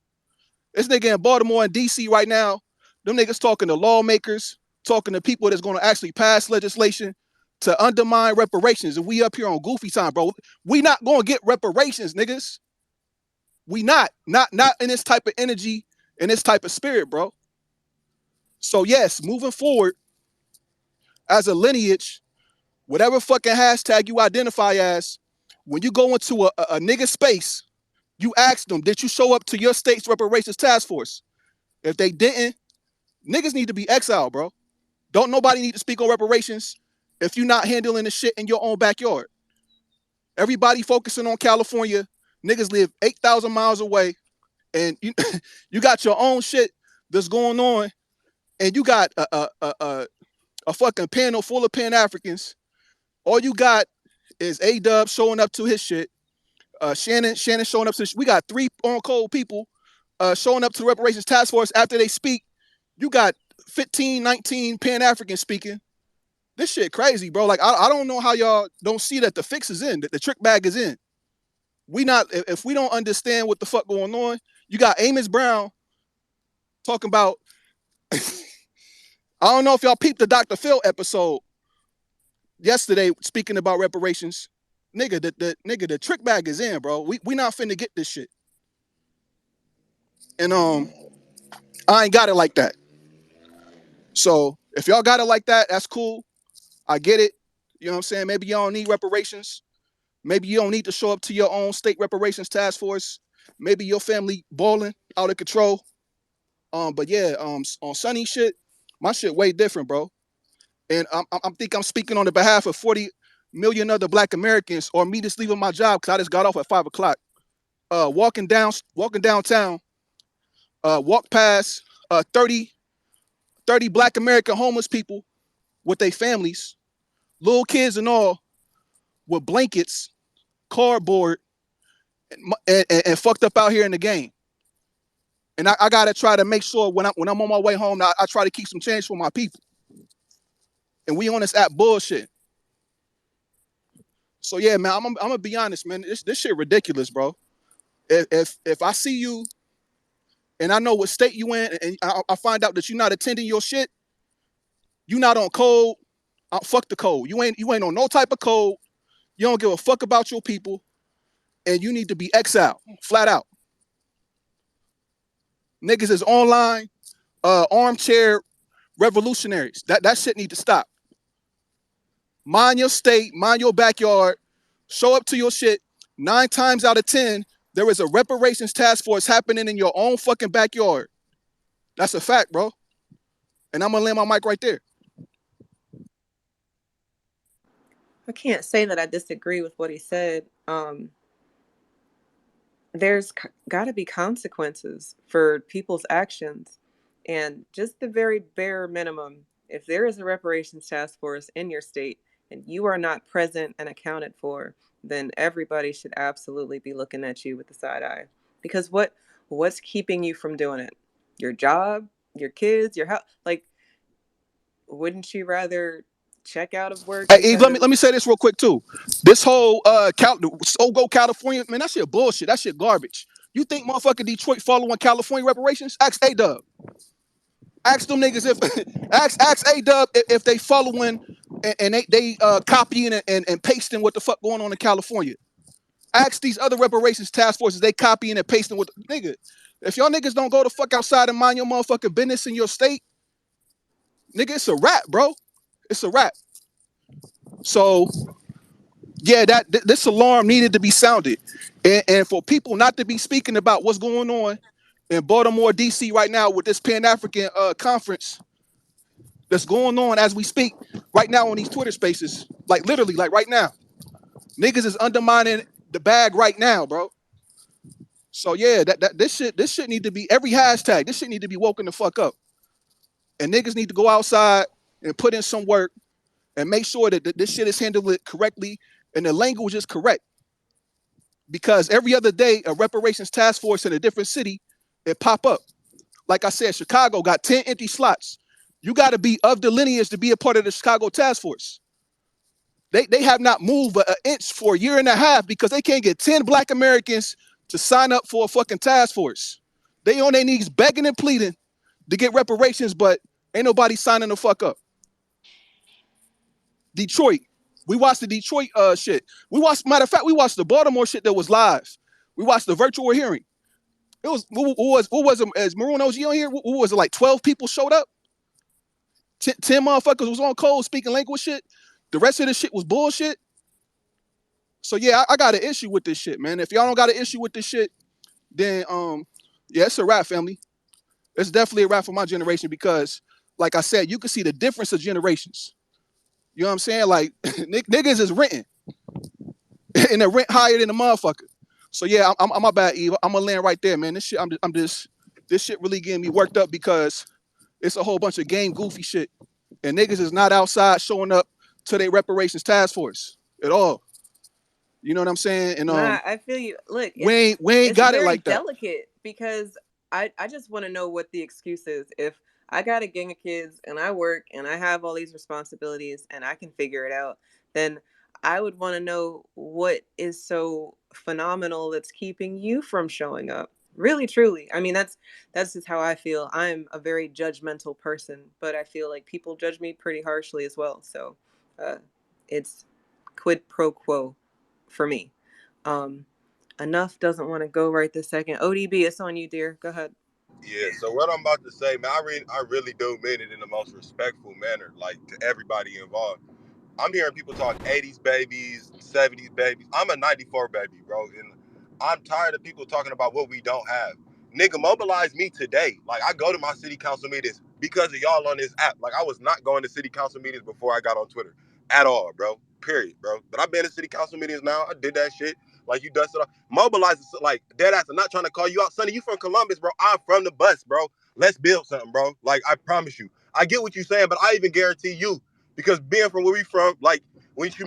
This nigga in Baltimore and DC right now. Them niggas talking to lawmakers, talking to people that's going to actually pass legislation to undermine reparations. And we up here on goofy time, bro. We not going to get reparations, niggas. We not in this type of energy, in this type of spirit, bro. So yes, moving forward, as a lineage, whatever fucking hashtag you identify as, when you go into a nigga space, you ask them, did you show up to your state's reparations task force? If they didn't, niggas need to be exiled, bro. Don't nobody need to speak on reparations if you're not handling the shit in your own backyard. Everybody focusing on California. Niggas live 8,000 miles away, and you got your own shit that's going on, and you got a fucking panel full of Pan-Africans. All you got is A-Dub showing up to his shit. Shannon showing up to his shit. We got 3 on-code people showing up to the reparations task force. After they speak, you got 15, 19 Pan-Africans speaking. This shit crazy, bro. Like, I don't know how y'all don't see that the fix is in, that the trick bag is in. If we don't understand what the fuck going on, you got Amos Brown talking about, I don't know if y'all peeped the Dr. Phil episode yesterday speaking about reparations. Nigga, the trick bag is in, bro. We not finna get this shit. And I ain't got it like that. So if y'all got it like that, that's cool. I get it. You know what I'm saying? Maybe y'all don't need reparations. Maybe you don't need to show up to your own state reparations task force. Maybe your family balling out of control. But yeah, on Sunny shit, my shit way different, bro. And I think I'm speaking on the behalf of 40 million other black Americans, or me just leaving my job because I just got off at 5 o'clock. Walking downtown, walk past 30 black American homeless people with their families, little kids and all, with blankets, cardboard, and fucked up out here in the game. And I gotta try to make sure when I'm on my way home, I try to keep some change for my people. And we on this app bullshit. So yeah, man, I'm gonna be honest, man. This shit ridiculous, bro. If I see you and I know what state you in, and I find out that you're not attending your shit, you not on code. Fuck the code. You ain't on no type of code. You don't give a fuck about your people, and you need to be exiled, flat out. Niggas is online, armchair revolutionaries. That shit need to stop. Mind your state, mind your backyard. Show up to your shit. 9 times out of 10, there is a reparations task force happening in your own fucking backyard. That's a fact, bro. And I'm gonna land my mic right there. I can't say that I disagree with what he said. There's got to be consequences for people's actions. And just the very bare minimum, if there is a reparations task force in your state and you are not present and accounted for, then everybody should absolutely be looking at you with the side eye. Because what's keeping you from doing it? Your job, your kids, your house? Like, wouldn't you rather check out of work? Hey, Eve, let me say this real quick too. This whole go California, man, that shit bullshit. That shit garbage. You think motherfucking Detroit following California reparations? Ask A-Dub. Ask them niggas if ask A-Dub if they following and they copying and pasting what the fuck going on in California. Ask these other reparations task forces, they copying and pasting what nigga. If y'all niggas don't go the fuck outside and mind your motherfucking business in your state, nigga, it's a wrap, bro. It's a wrap. So yeah, this alarm needed to be sounded, and for people not to be speaking about what's going on in Baltimore, DC right now with this Pan-African conference that's going on as we speak right now on these Twitter spaces, like literally, like right now, niggas is undermining the bag right now, bro. So yeah, this shit need to be every hashtag. This shit need to be woken the fuck up, and niggas need to go outside and put in some work and make sure that this shit is handled correctly and the language is correct. Because every other day, a reparations task force in a different city, it pop up. Like I said, Chicago got 10 empty slots. You got to be of the lineage to be a part of the Chicago task force. They have not moved an inch for a year and a half because they can't get 10 black Americans to sign up for a fucking task force. They on their knees begging and pleading to get reparations, but ain't nobody signing the fuck up. Detroit. We watched the Detroit shit. Matter of fact, we watched the Baltimore shit that was live. We watched the virtual hearing. It was what was it? As Maroon OG on here, what was it, like 12 people showed up? 10 motherfuckers was on code speaking language shit. The rest of the shit was bullshit. So yeah, I got an issue with this shit, man. If y'all don't got an issue with this shit, then yeah, it's a wrap, family. It's definitely a wrap for my generation because, like I said, you can see the difference of generations. You know what I'm saying? Like niggas is renting, and the rent higher than the motherfucker. So yeah, I'm my bad, Eve. I'm gonna land right there, man. This shit, this shit really getting me worked up because it's a whole bunch of game goofy shit, and niggas is not outside showing up to their reparations task force at all. You know what I'm saying? And Nah, I feel you. Look, we ain't got it like that. It's delicate because I just want to know what the excuse is. If I got a gang of kids and I work and I have all these responsibilities and I can figure it out, then I would want to know what is so phenomenal that's keeping you from showing up. Really, truly. I mean, that's just how I feel. I'm a very judgmental person, but I feel like people judge me pretty harshly as well. So it's quid pro quo for me. Enough doesn't want to go right this second. ODB, it's on you, dear. Go ahead. Yeah, so what I'm about to say, man, I really do mean it in the most respectful manner, like to everybody involved. I'm hearing people talk 80s babies, 70s babies. I'm a 94 baby, bro, and I'm tired of people talking about what we don't have. Nigga, mobilize me today. Like, I go to my city council meetings because of y'all on this app. Like, I was not going to city council meetings before I got on Twitter at all, bro. Period, bro. But I've been to city council meetings now. I did that shit. Like, you dusted off. Mobilize, like, dead ass. I'm not trying to call you out. Sonny, you from Columbus, bro. I'm from the bus, bro. Let's build something, bro. Like, I promise you. I get what you're saying, but I even guarantee you, because being from where we from, like, once you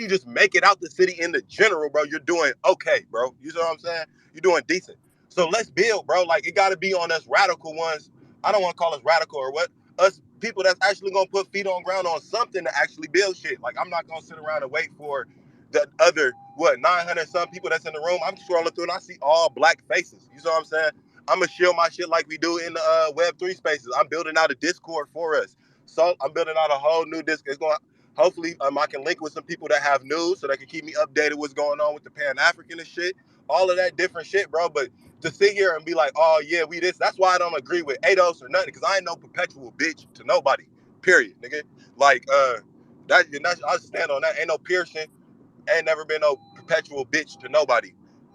just make it out the city in the general, bro, you're doing okay, bro. You know what I'm saying? You're doing decent. So let's build, bro. Like, it got to be on us radical ones. I don't want to call us radical or what. Us people that's actually going to put feet on ground on something to actually build shit. Like, I'm not going to sit around and wait for the other, 900 some people that's in the room. I'm scrolling through and I see all black faces. You know what I'm saying? I'm going to shield my shit like we do in the Web3 spaces. I'm building out a Discord for us. So I'm building out a whole new Discord. It's going to, hopefully, I can link with some people that have news so they can keep me updated what's going on with the Pan-African and shit. All of that different shit, bro. But to sit here and be like, oh, yeah, we this. That's why I don't agree with ADOS or nothing, because I ain't no perpetual bitch to nobody, period, nigga. Like, I stand on that. Ain't no piercing. Ain't never been no perpetual bitch to nobody.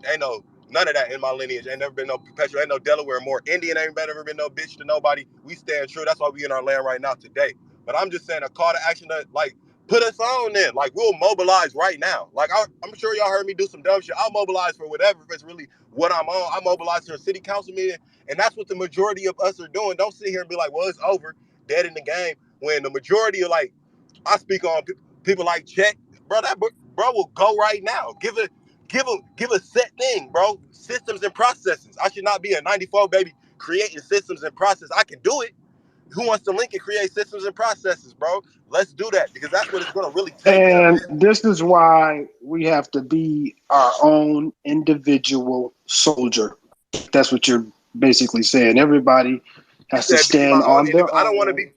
Ain't no none of that in my lineage. Ain't never been no perpetual. Ain't no Delaware more Indian. Ain't never been no bitch to nobody. We stand true. That's why we in our land right now today. But I'm just saying a call to action to, like, put us on then. Like, we'll mobilize right now. Like, I'm sure y'all heard me do some dumb shit. I'll mobilize for whatever if it's really what I'm on. I mobilize for a city council meeting, and that's what the majority of us are doing. Don't sit here and be like, well, it's over, dead in the game. When the majority of, like, I speak on people like Chet, bro. That bro will go right now. Give a set thing, bro. Systems and processes. I should not be a 94 baby creating systems and processes. I can do it. Who wants to link and create systems and processes, bro? Let's do that, because that's what it's going to really take. And this is why we have to be our own individual soldier. That's what you're basically saying. Everybody has to said be my stand own on their individual. I don't want to own, be.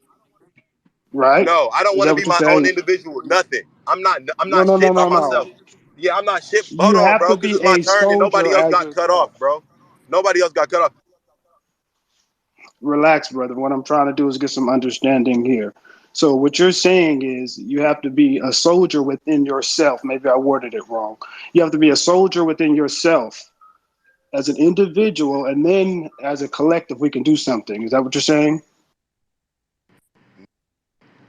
right? No, I don't Is want to that be what you're my own saying? individual. Nothing. I'm not. I'm No, not no, no, shit by no, no. myself. Yeah, I'm not shit. Hold You on, have bro, to because be it's my a turn and soldier nobody else as got cut yourself. off, bro. Nobody else got cut off. Relax, brother. What I'm trying to do is get some understanding here. So what you're saying is you have to be a soldier within yourself. Maybe I worded it wrong. You have to be a soldier within yourself as an individual, and then as a collective, we can do something. Is that what you're saying?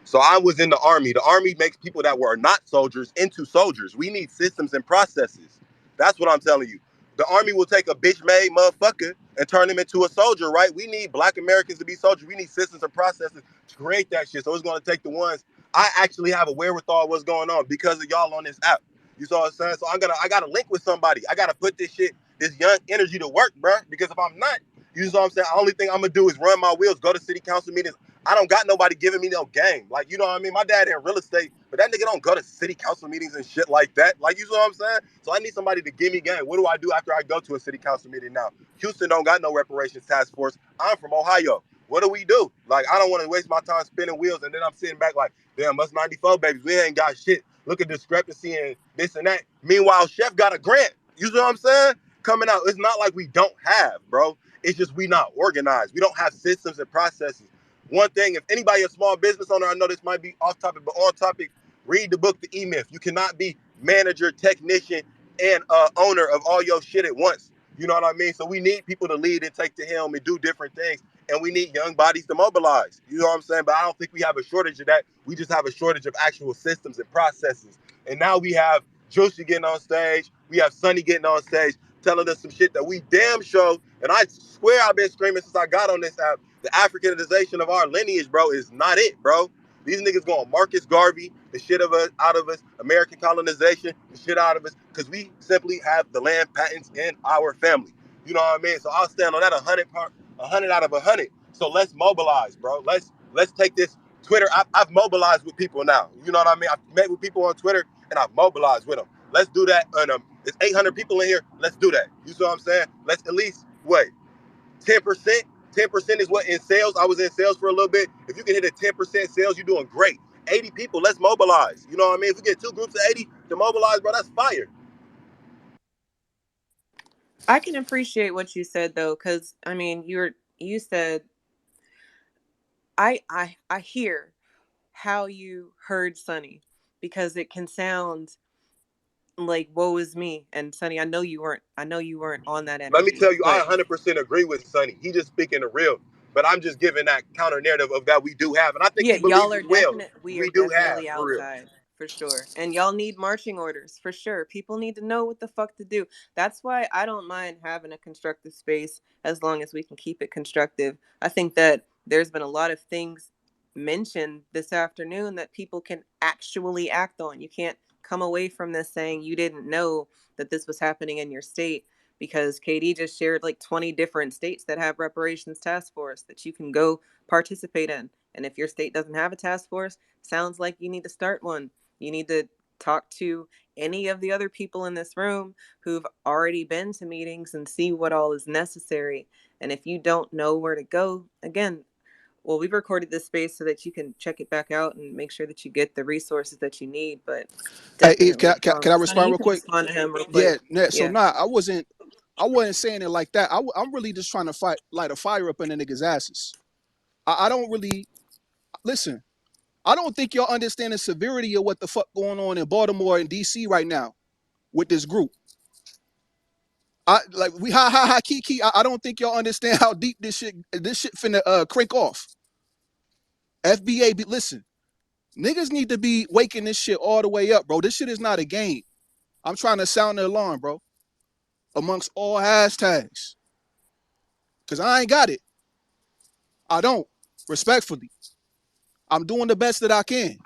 So I was in the army. The army makes people that were not soldiers into soldiers. We need systems and processes. That's what I'm telling you. The army will take a bitch-made motherfucker and turn him into a soldier, right? We need black Americans to be soldiers. We need systems and processes to create that shit. So it's going to take the ones I actually have a wherewithal of what's going on because of y'all on this app. You saw what I'm saying? So I gotta link with somebody. I gotta put this shit, this young energy to work, bro. Because if I'm not, you know what I'm saying? The only thing I'm gonna do is run my wheels, go to city council meetings. I don't got nobody giving me no game. Like, you know what I mean? My dad in real estate, but that nigga don't go to city council meetings and shit like that. Like, you know what I'm saying? So I need somebody to give me game. What do I do after I go to a city council meeting now? Houston don't got no reparations task force. I'm from Ohio. What do we do? Like, I don't want to waste my time spinning wheels and then I'm sitting back like, damn, us 94 babies, we ain't got shit. Look at discrepancy and this and that. Meanwhile, Chef got a grant. You know what I'm saying? Coming out. It's not like we don't have, bro. It's just we not organized. We don't have systems and processes. One thing, if anybody a small business owner, I know this might be off topic, but on topic, read the book, The E-Myth. You cannot be manager, technician, and owner of all your shit at once. You know what I mean? So we need people to lead and take the helm and do different things. And we need young bodies to mobilize. You know what I'm saying? But I don't think we have a shortage of that. We just have a shortage of actual systems and processes. And now we have Joshi getting on stage. We have Sonny getting on stage telling us some shit that we damn sure, and I swear I've been screaming since I got on this app, the Africanization of our lineage, bro, is not it, bro. These niggas going Marcus Garvey, the shit of us, out of us, American colonization, the shit out of us, because we simply have the land patents in our family. You know what I mean? So I'll stand on that 100 out of 100. So let's mobilize, bro. Let's take this Twitter. I've mobilized with people now. You know what I mean? I've met with people on Twitter and I've mobilized with them. Let's do that. There's 800 people in here. Let's do that. You see what I'm saying? Let's at least, wait, 10%? 10% is what in sales. I was in sales for a little bit. If you can hit a 10% sales, you're doing great. 80 people, let's mobilize. You know what I mean? If we get two groups of 80 to mobilize, bro, that's fire. I can appreciate what you said though, because I mean, you said I hear how you heard Sonny, because it can sound like woe is me. And Sonny, I know you weren't on that Let me energy, tell you, I but 100% agree with Sonny. He just speaking the real. But I'm just giving that counter narrative of that we do have. And I think yeah, he believes as well. we are We do have, definitely for real. outside for sure. And y'all need marching orders for sure. People need to know what the fuck to do. That's why I don't mind having a constructive space as long as we can keep it constructive. I think that there's been a lot of things mentioned this afternoon that people can actually act on. You can't come away from this saying you didn't know that this was happening in your state, because KD just shared like 20 different states that have reparations task force that you can go participate in. And if your state doesn't have a task force, sounds like you need to start one. You need to talk to any of the other people in this room who've already been to meetings and see what all is necessary. And if you don't know where to go, again, well, we've recorded this space so that you can check it back out and make sure that you get the resources that you need. But Hey, Eve, definitely, can I Sonny, respond you real can quick? respond to him real quick. Yeah, yeah. So Yeah. nah, I wasn't saying it like that. I'm really just trying to light a fire up in the niggas' asses. I don't really listen. I don't think y'all understand the severity of what the fuck going on in Baltimore and DC right now with this group. I like we ha kiki. I don't think y'all understand how deep this shit finna crank off. FBA, listen, niggas need to be waking this shit all the way up, bro. This shit is not a game. I'm trying to sound the alarm, bro, amongst all hashtags, cause I ain't got it. I don't, respectfully. I'm doing the best that I can.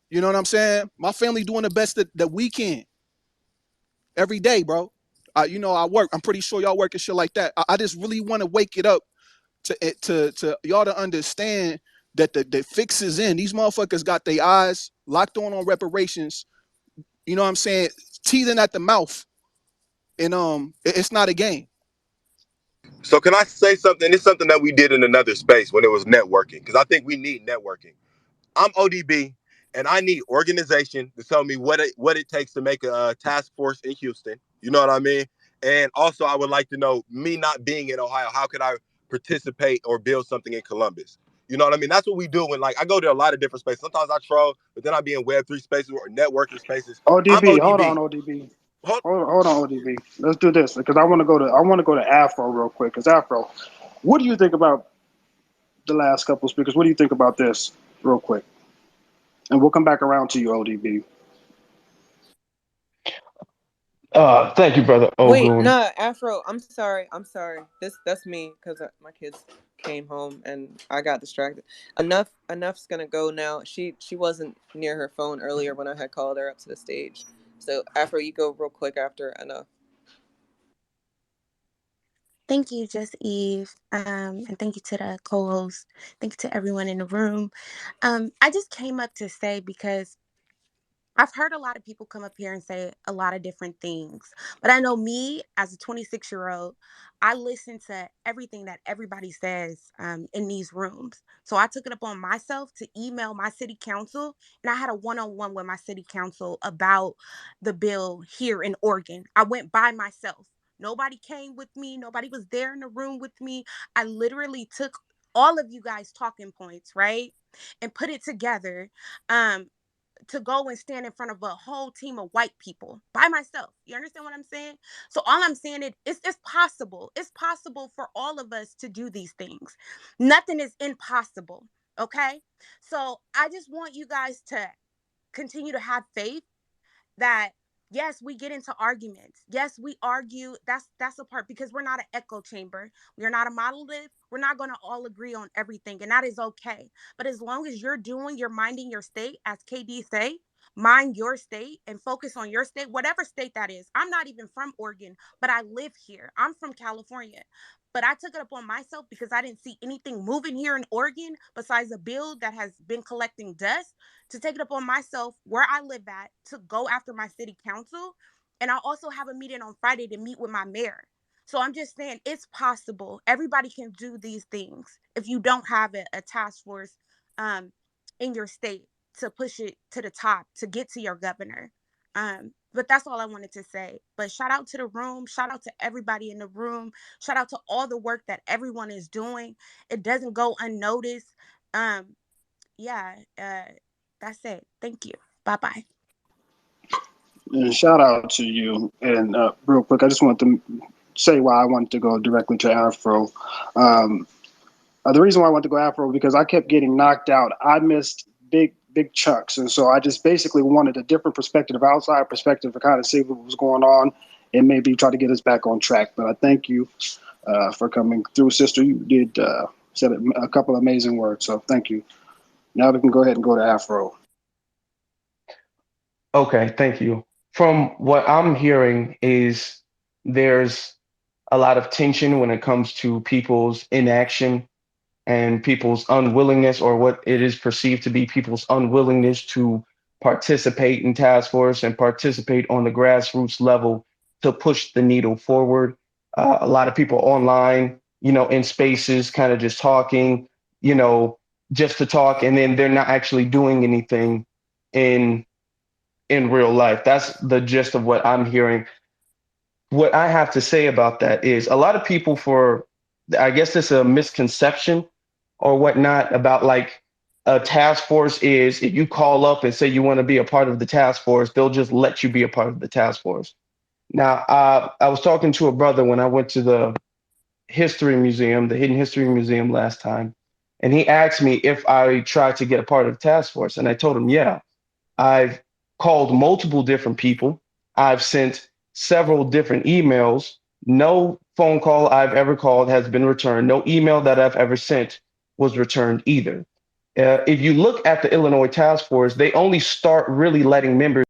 You know what I'm saying? My family doing the best that we can every day, bro. I work. I'm pretty sure y'all work and shit like that. I just really want to wake it up to y'all to understand that the fix is in. These motherfuckers got their eyes locked on reparations. You know what I'm saying? Teething at the mouth, and it's not a game. So can I say something? It's something that we did in another space when it was networking, because I think we need networking. I'm ODB, and I need organization to tell me what it takes to make a task force in Houston. You know what I mean? And also, I would like to know, me not being in Ohio, how could I participate or build something in Columbus? You know what I mean? That's what we do when, like, I go to a lot of different spaces. Sometimes I troll, but then I be in Web3 spaces or networking spaces. I'm ODB, hold on, ODB. ODB. Hold on, ODB. Let's do this because I want to go to Afro real quick. Because Afro, what do you think about the last couple of speakers? What do you think about this, real quick? And we'll come back around to you, ODB. Thank you, brother Wait, Ogun. nah, Afro. I'm sorry. That's me because my kids came home and I got distracted. Enough's gonna go now. She wasn't near her phone earlier when I had called her up to the stage. So Afro, you go real quick after Enough. Thank you, Just Eve, and thank you to the co-host. Thank you to everyone in the room. I just came up to say because I've heard a lot of people come up here and say a lot of different things, but I know me as a 26-year-old, I listen to everything that everybody says in these rooms. So I took it upon myself to email my city council, and I had a one-on-one with my city council about the bill here in Oregon. I went by myself. Nobody came with me. Nobody was there in the room with me. I literally took all of you guys' talking points, right, and put it together. To go and stand in front of a whole team of white people by myself. You understand what I'm saying? So all I'm saying is it's possible. It's possible for all of us to do these things. Nothing is impossible. Okay. So I just want you guys to continue to have faith that yes, we get into arguments. Yes, we argue. That's a part because we're not an echo chamber. We're not a monolith. We're not going to all agree on everything, and that is okay. But as long as you're minding your state, as KD say, mind your state and focus on your state, whatever state that is. I'm not even from Oregon, but I live here. I'm from California. But I took it upon myself because I didn't see anything moving here in Oregon besides a bill that has been collecting dust, to take it upon myself where I live at to go after my city council. And I also have a meeting on Friday to meet with my mayor. So I'm just saying it's possible. Everybody can do these things if you don't have a task force in your state to push it to the top to get to your governor. But that's all I wanted to say. But shout out to the room. Shout out to everybody in the room. Shout out to all the work that everyone is doing. It doesn't go unnoticed. Yeah, that's it. Thank you. Bye-bye. And shout out to you. And real quick, I just want to say why I wanted to go directly to Afro. The reason why I wanted to go Afro because I kept getting knocked out. I missed big chunks, and so I just basically wanted a different perspective, outside perspective, to kind of see what was going on and maybe try to get us back on track. But I thank you for coming through, sister. You did said a couple of amazing words, so thank you. Now we can go ahead and go to Afro. Okay, thank you. From what I'm hearing is there's a lot of tension when it comes to people's inaction and people's unwillingness, or what it is perceived to be people's unwillingness to participate in task force and participate on the grassroots level to push the needle forward. A lot of people online, in spaces, kind of just talking, just to talk, and then they're not actually doing anything in real life. That's the gist of what I'm hearing. What I have to say about that is a lot of people, I guess it's a misconception or whatnot about like a task force is if you call up and say you want to be a part of the task force, they'll just let you be a part of the task force. Now, I was talking to a brother when I went to the History Museum, the Hidden History Museum last time, and he asked me if I tried to get a part of the task force. And I told him, yeah, I've called multiple different people. I've sent several different emails. No phone call I've ever called has been returned. No email that I've ever sent was returned either. If you look at the Illinois Task Force, they only start really letting members